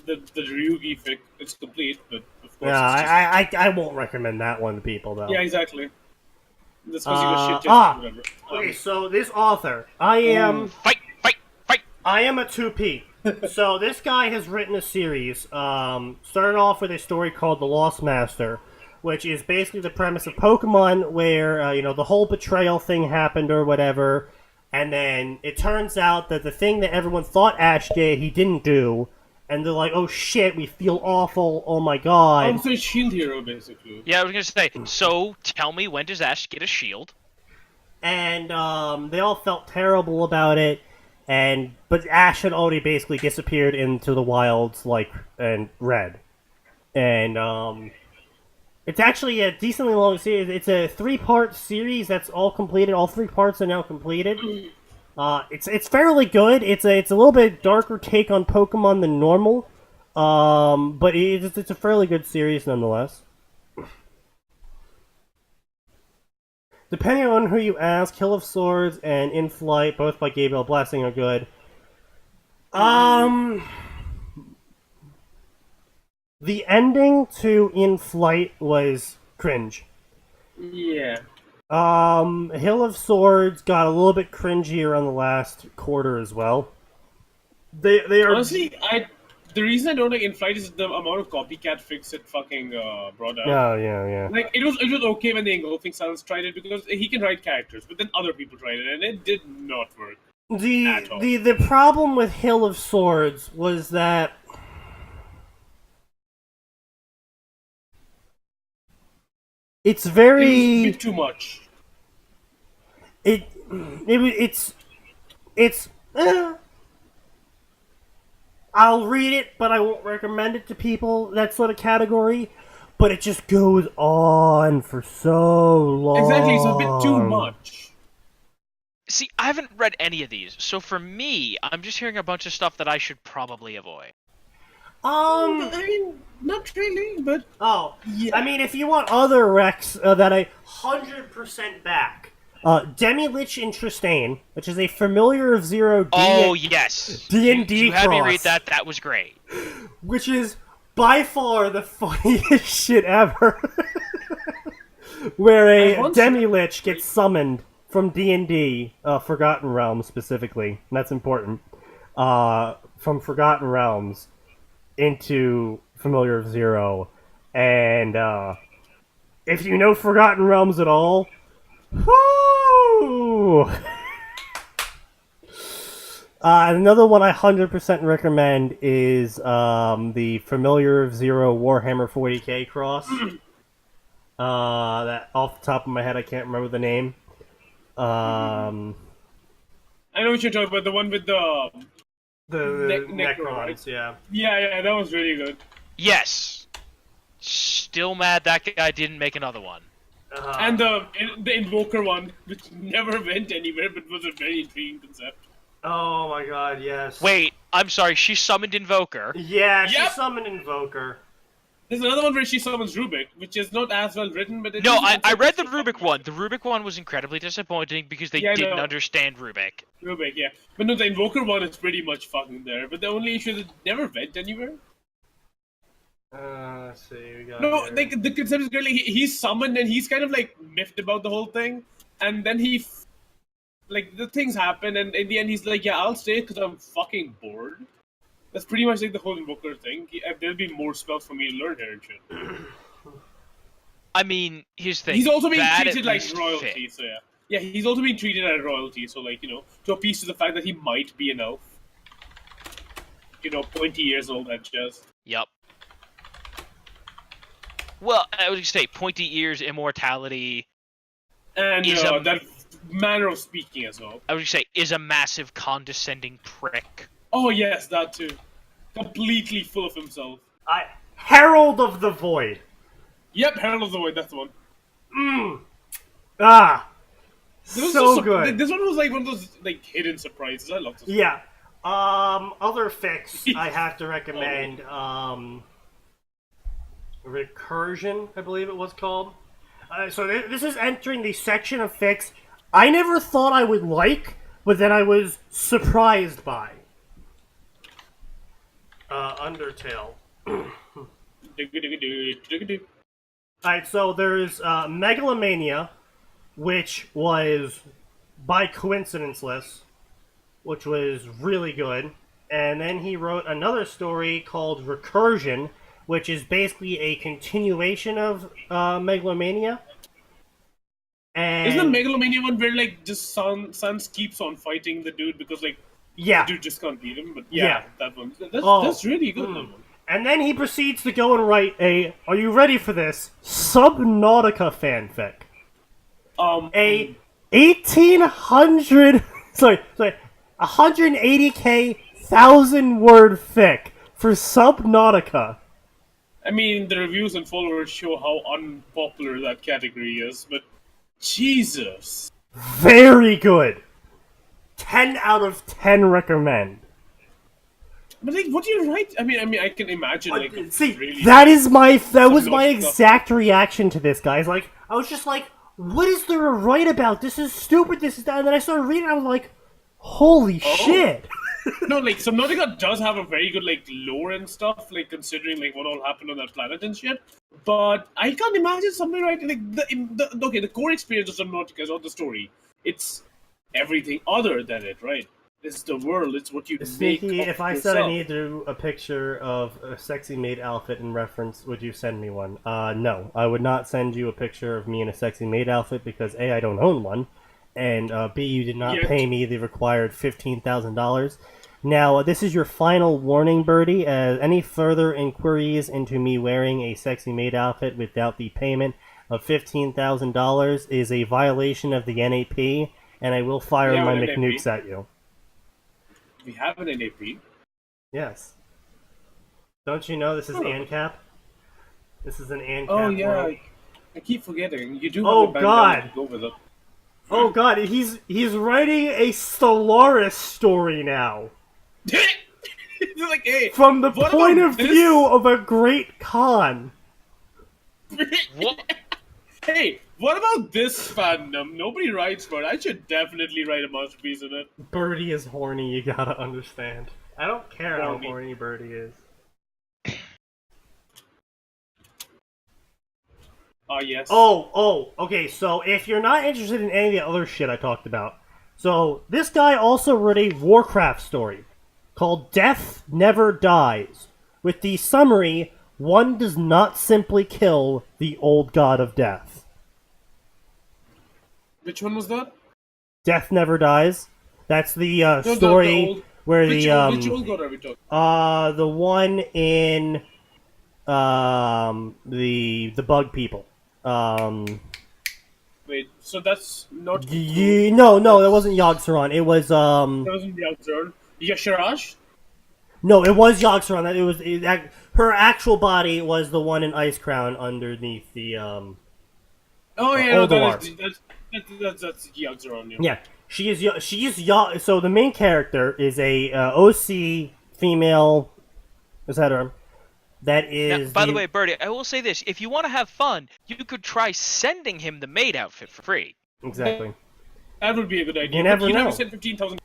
the Ryugi fic, it's complete, but of course. Yeah, it's just... I won't recommend that one to people though. Yeah, exactly. That's because you got shit text or whatever. Okay, so this author, I am Fight! I am a 2P. So this guy has written a series. Started off with a story called The Lost Master, which is basically the premise of Pokemon, where the whole betrayal thing happened or whatever, and then it turns out that the thing that everyone thought Ash did, he didn't do, and they're like, "Oh shit, we feel awful. Oh my god." So it's Shield Hero, basically. Yeah, I was gonna say. So tell me, when does Ash get a shield? And they all felt terrible about it. But Ash had already basically disappeared into the wilds, and Red. And it's actually a decently long series. It's a 3-part series that's all completed. All 3 parts are now completed. It's fairly good. It's a little bit darker take on Pokemon than normal. But it's a fairly good series nonetheless. depending on who you ask, Hill of Swords and In Flight, both by Gabriel Blessing, are good. The ending to In Flight was cringe. Yeah. Hill of Swords got a little bit cringier on the last quarter as well. They are honestly, the reason I don't like In Flight is the amount of copycat fics it fucking brought out. Oh yeah. Like it was okay when the Engulfing Silence tried it because he can write characters, but then other people tried it and it did not work. The problem with Hill of Swords was that it's very... It was a bit too much. It's I'll read it, but I won't recommend it to people, that sort of category. But it just goes on for so long. Exactly, it's a bit too much. See, I haven't read any of these, so for me, I'm just hearing a bunch of stuff that I should probably avoid. I mean, not really, but... Oh, yeah. I mean, if you want other Rex that I 100% back, Demi Lich in Tristane, which is a familiar of Zero yes. D&D You had me cross, read that, that was great. which is by far the funniest shit ever. Where a Demi Lich gets summoned from D&D, Forgotten Realms specifically, and that's important, from Forgotten Realms into Familiar of Zero, and if you know Forgotten Realms at all, whoo! Another one I 100% recommend is the Familiar of Zero Warhammer 40k cross. That off the top of my head, I can't remember the name. I know what you're talking about. The one with the Necrons, right? yeah. Yeah, that was really good. Yes. Still mad that guy didn't make another one. And the Invoker one, which never went anywhere, but was a very intriguing concept. Oh my god, yes. Wait, I'm sorry, she summoned Invoker. Yeah, she Yep. summoned Invoker. There's another one where she summons Rubik, which is not as well written, but it No, is a I read the concept. Rubik one. The Rubik one was incredibly disappointing because they didn't understand Rubik. Rubik, yeah. But no, the Invoker one is pretty much fucking there. But the only issue is it never went anywhere. Let's see, we got No, here. like, the concept is great. Like, he's summoned and he's kind of like miffed about the whole thing. And then like, the things happen, and in the end he's like, yeah, I'll stay because I'm fucking bored. That's pretty much like the whole Invoker thing. There'll be more spells for me to learn here and shit. I mean, here's the thing. He's also being that treated at like least royalty, fit. so yeah. Yeah, he's also being treated as royalty, so like, to appease to the fact that he might be an elf. 20 years old and just. Yep. Well, I would say pointy ears, immortality. And is that manner of speaking as well. I would say is a massive condescending prick. Oh yes, that too. Completely full of himself. Herald of the Void. Yep, Herald of the Void, that's the one. So good. This one was like one of those like hidden surprises. I love this. Yeah. Other fics I have to recommend. Recursion, I believe it was called. So this is entering the section of fics I never thought I would like, but then I was surprised by. Undertale. Alright, so there's Megalomania, which was by coincidenceless, which was really good. And then he wrote another story called Recursion, which is basically a continuation of Megalomania. And Isn't the Megalomania one where like just Sans keeps on fighting the dude because like yeah, the dude just can't beat him? But Yeah. that one. That's really good. That one. And then he proceeds to go and write a, are you ready for this, Subnautica fanfic. A 180k 1,000-word fic for Subnautica. I mean, the reviews and followers show how unpopular that category is, but Jesus. Very good. 10 out of 10 recommend. But like, what do you write? I mean, I can imagine like See, really that was my Subnautica. exact reaction to this, guys. Like, I was just like, what is there to write about? This is stupid, this is that. And then I started reading, I was like, holy shit. No, like, Subnautica does have a very good, like, lore and stuff, like, considering, like, what all happened on that planet and shit. But I can't imagine something like the core experience of Subnautica is not the story. It's everything other than it, right? It's the world, it's what you Sneaky, make of if I said I yourself. needed a picture of a sexy maid outfit in reference, would you send me one? No. I would not send you a picture of me in a sexy maid outfit because A, I don't own one, and B, you did not pay me the required $15,000. Now, this is your final warning, Birdie. Any further inquiries into me wearing a sexy maid outfit without the payment of $15,000 is a violation of the NAP, and I will fire my McNukes at you. We have an NAP. Yes. Don't you know this is ANCAP? This is an ANCAP Oh, yeah. world. I keep forgetting. You do Oh, have a God. bandana to go with it. Oh god, he's writing a Stellaris story now. Like, hey, From the what point about of this? view of a great Khan. What? Hey, what about this fandom? Nobody writes for it. I should definitely write a masterpiece in it. Birdie is horny, you gotta understand. I don't care Horny. how horny Birdie is. Yes. Okay, so if you're not interested in any of the other shit I talked about, so this guy also wrote a Warcraft story called Death Never Dies, with the summary, one does not simply kill the old god of death. Which one was that? Death Never Dies. That's the No, story where which the old god are we talking? the one in the bug people. Wait, so that's not... No, that wasn't Yogg-Saron. It was That wasn't the Yogg-Saron. Yasharash? No, it was Yogg-Saron. Her actual body was the one in Ice Crown underneath the Oh yeah, no, Olduar. that's Yogg-Saron. Yeah, she is. So the main character is a OC female, etc. That is. Now, by the way, Birdie, I will say this: if you want to have fun, you could try sending him the maid outfit for free. Exactly. That would be a good idea. You never know. Never said 15,000.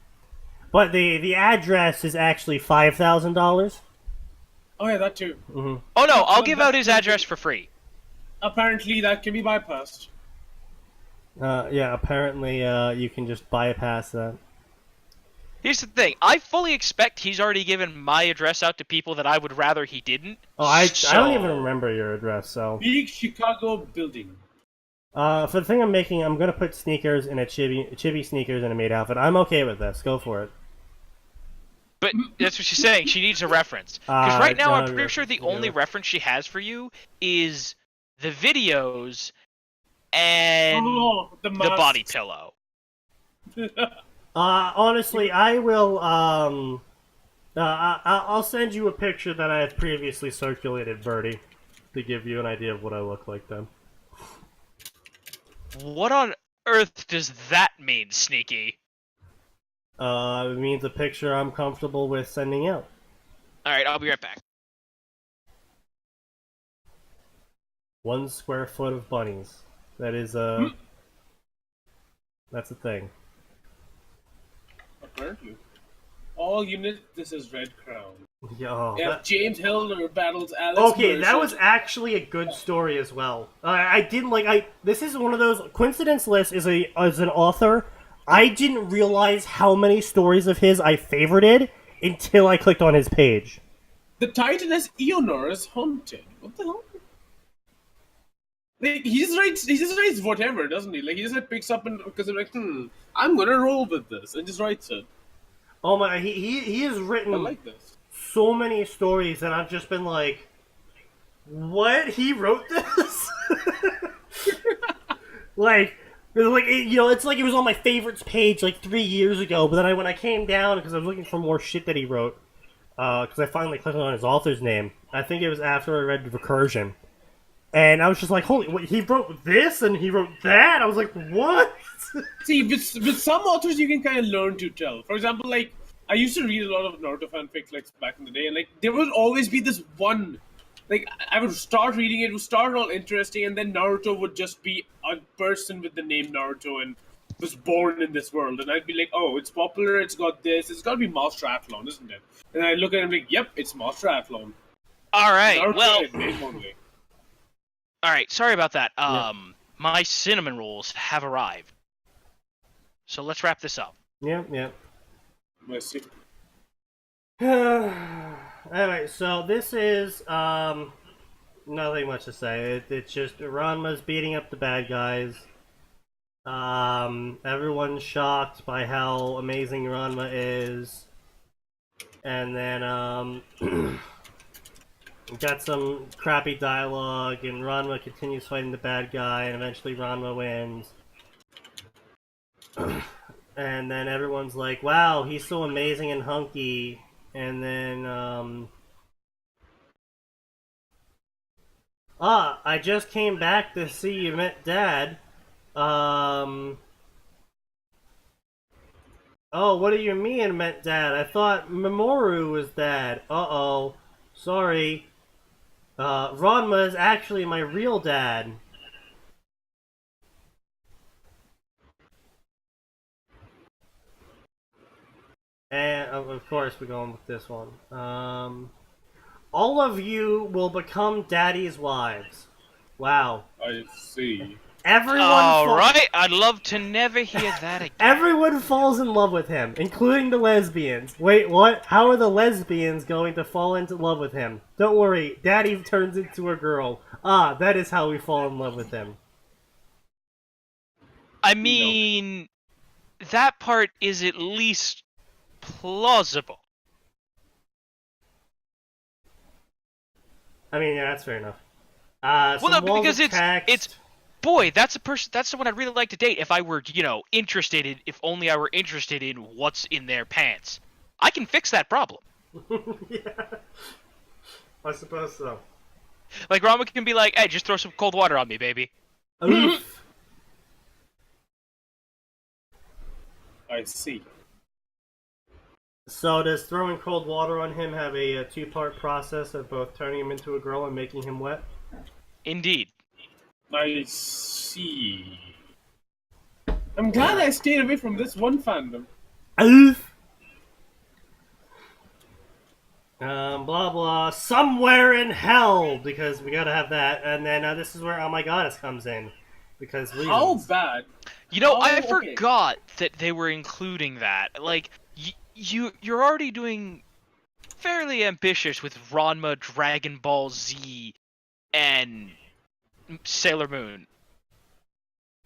But the address is actually $5,000. Oh yeah, that too. Mm-hmm. Oh no, I'll give out his address for free. Apparently, that can be bypassed. Yeah, apparently you can just bypass that. Here's the thing: I fully expect he's already given my address out to people that I would rather he didn't. Oh, I don't even remember your address, so... Big Chicago building. For the thing I'm making, I'm gonna put sneakers in a chibi sneakers in a maid outfit. I'm okay with this. Go for it. But that's what she's saying. She needs a reference. Because right now, no, I'm pretty sure the only reference she has for you is the videos and the the body pillow. Honestly, I will, I'll send you a picture that I have previously circulated, Birdie, to give you an idea of what I look like then. What on earth does that mean, Sneaky? It means a picture I'm comfortable with sending out. Alright, I'll be right back. 1 square foot of bunnies. That is, that's a thing. Apparently. All units, this is Red Crown. Yo, James Hilder battles Alex okay, Mercer. that was actually a good story as well. I didn't this is one of those coincidence lists. As an author, I didn't realize how many stories of his I favorited until I clicked on his page. The Titaness Eonor is haunted. What the hell? Like, he just writes whatever, doesn't he? Like, he just picks up and because like, I'm gonna roll with this, and just writes it. Oh my, he has written I like this. so many stories that I've just been like, what? He wrote this? It's like it was on my favorites page like 3 years ago, but then when I came down, because I was looking for more shit that he wrote, because I finally clicked on his author's name, I think it was after I read Recursion, and I was just like, holy, wait, he wrote this and he wrote that? I was like, what? See, with some authors you can kind of learn to tell. For example, like, I used to read a lot of Naruto fanfic like back in the day, and like there would always be this one like I would start reading it would start all interesting, and then Naruto would just be a person with the name Naruto and was born in this world, and I'd be like, oh, it's popular, it's got this, it's got to be Master Athlon, isn't it? And I look at it and be like, yep, it's Master Athlon. All right, Naruto well, in name only. all right. Sorry about that. Yeah. My cinnamon rolls have arrived, so let's wrap this up. Yep. Mercy. Alright, so this is, nothing much to say. It's just Ranma's beating up the bad guys. Everyone's shocked by how amazing Ranma is. And then, got some crappy dialogue, and Ranma continues fighting the bad guy, and eventually Ranma wins. And then everyone's like, wow, he's so amazing and hunky. And then, I just came back to see you met Dad. Oh, what do you mean met Dad? I thought Mamoru was Dad. Uh-oh. Sorry. Ranma is actually my real dad. And, of course, we're going with this one. All of you will become Daddy's wives. Wow. I see. Everyone Alright, I'd love to never hear that again. Everyone falls in love with him, including the lesbians. Wait, what? How are the lesbians going to fall into love with him? Don't worry, Daddy turns into a girl. Ah, that is how we fall in love with him. I mean, that part is at least plausible. I mean, yeah, that's fair enough. Well, no, because it's boy, that's a person. That's someone I'd really like to date if I were, interested in. If only I were interested in what's in their pants. I can fix that problem. Yeah, I suppose so. Like Rama can be like, "Hey, just throw some cold water on me, baby." Oof. I see. So does throwing cold water on him have a two-part process of both turning him into a girl and making him wet? Indeed. I see. I'm glad I stayed away from this one fandom. Oof. Blah blah. Somewhere in hell, because we gotta have that. And then this is where Oh My Goddess comes in, because reasons. How bad? I okay. forgot that they were including that. Like, you're already doing fairly ambitious with Ranma, Dragon Ball Z, and Sailor Moon.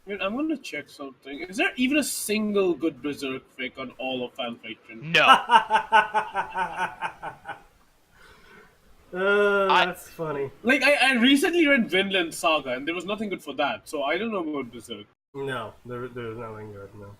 Wait, I'm gonna check something. Is there even a single good Berserk fic on all of Fanfiction? No. That's funny. Like, I recently read Vinland Saga, and there was nothing good for that, so I don't know about Berserk. No, there's nothing good, no.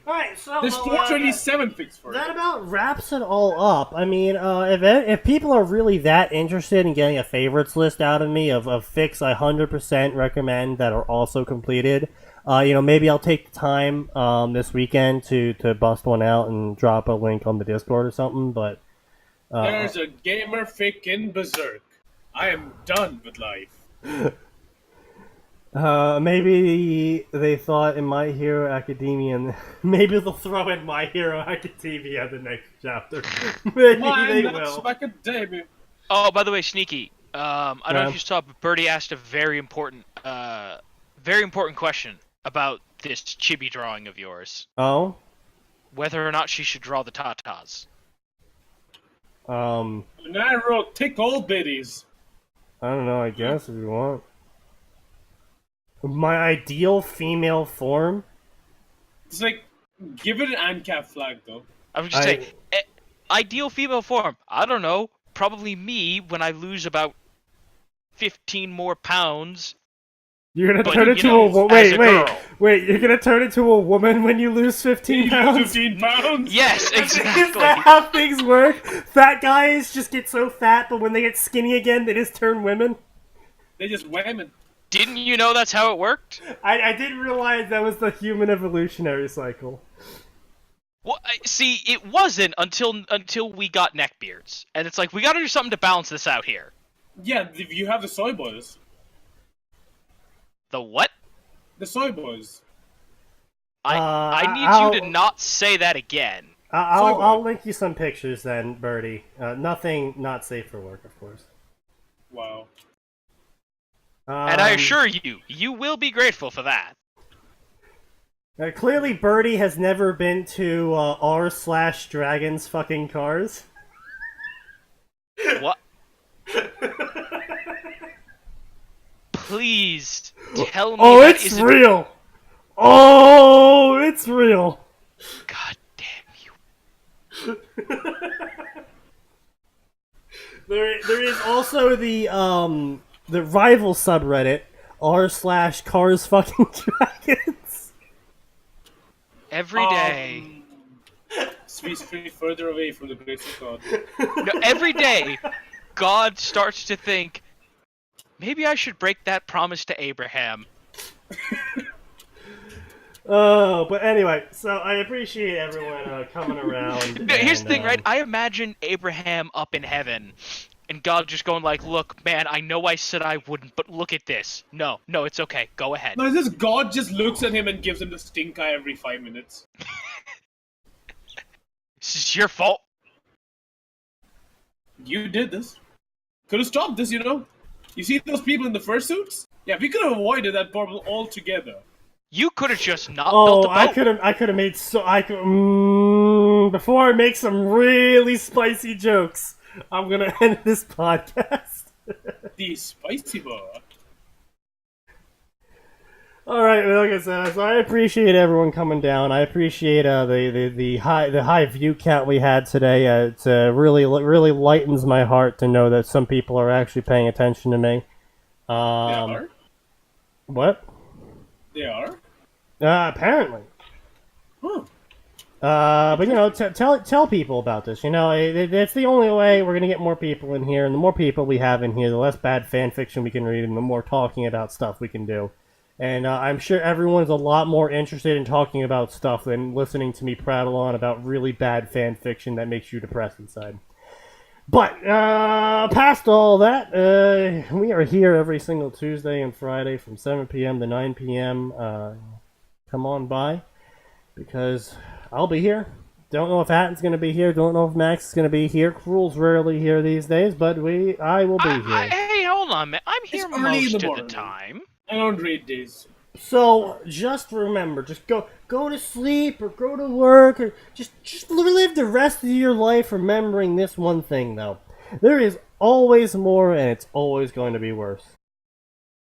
Alright, so... There's 427 fics for that it. about wraps it all up. I mean, if people are really that interested in getting a favorites list out of me of fics I 100% recommend that are also completed, maybe I'll take the time this weekend to bust one out and drop a link on the Discord or something, but... There's a gamer fic in Berserk. I am done with life. Maybe they thought in My Hero Academia, and maybe they'll throw in My Hero Academia the next chapter. Maybe they will. Academia. Oh, by the way, Sneaky. I don't know if you saw, but Birdie asked a very important question about this chibi drawing of yours. Oh? Whether or not she should draw the tatas. And I wrote tick all biddies. I don't know, I guess, if you want. My ideal female form? It's like, give it an ANCAP flag, though. I was just saying, ideal female form. I don't know. Probably me when I lose about 15 more pounds. You're gonna turn into a woman. Wait, you're gonna turn into a woman when you lose 15 pounds? 15 pounds? Yes, exactly. Is that how things work? Fat guys just get so fat, but when they get skinny again, they just turn women? They just women. Didn't you know that's how it worked? I didn't realize that was the human evolutionary cycle. Well, see, it wasn't until we got neckbeards. And it's like, we gotta do something to balance this out here. Yeah, you have the soy boys. The what? The soy boys. I need you to not say that again. I'll link you some pictures then, Birdie. Nothing not safe for work, of course. Wow. And I assure you, you will be grateful for that. Clearly, Birdie has never been to r/dragons fucking cars. What? Please tell me that it's isn't... real! Oh, it's real! God damn you. There is also the rival subreddit, r/cars fucking dragons. Every day. Sweet Street further away from the grace of God. No, every day, God starts to think, maybe I should break that promise to Abraham. Oh, but anyway, so I appreciate everyone coming around. No, here's the thing, right? I imagine Abraham up in heaven, and God just going like, look, man, I know I said I wouldn't, but look at this. No, it's okay. Go ahead. No, this God just looks at him and gives him the stink eye every 5 minutes. This is your fault. You did this. Could have stopped this, you know? You see those people in the fursuits? Yeah, we could have avoided that problem altogether. You could have just not built a boat. I could have made before I make some really spicy jokes, I'm gonna end this podcast. The spicy bar. Alright, like I said, so I appreciate everyone coming down. I appreciate the high view count we had today. It really lightens my heart to know that some people are actually paying attention to me. They are? What? They are? Apparently. Huh. But you know, tell people about this. You know, it's the only way we're gonna get more people in here, and the more people we have in here, the less bad fan fiction we can read, and the more talking about stuff we can do. And I'm sure everyone's a lot more interested in talking about stuff than listening to me prattle on about really bad fan fiction that makes you depressed inside. But, past all that, we are here every single Tuesday and Friday from 7 p.m. to 9 p.m. Come on by, because I'll be here. Don't know if Atin's going to be here. Don't know if Max is going to be here. Cruel's rarely here these days, but I will be here. Hey, hold on, man. I'm here most of the time. I don't read days. So just remember, just go to sleep or go to work or just live the rest of your life remembering this one thing, though. There is always more, and it's always going to be worse.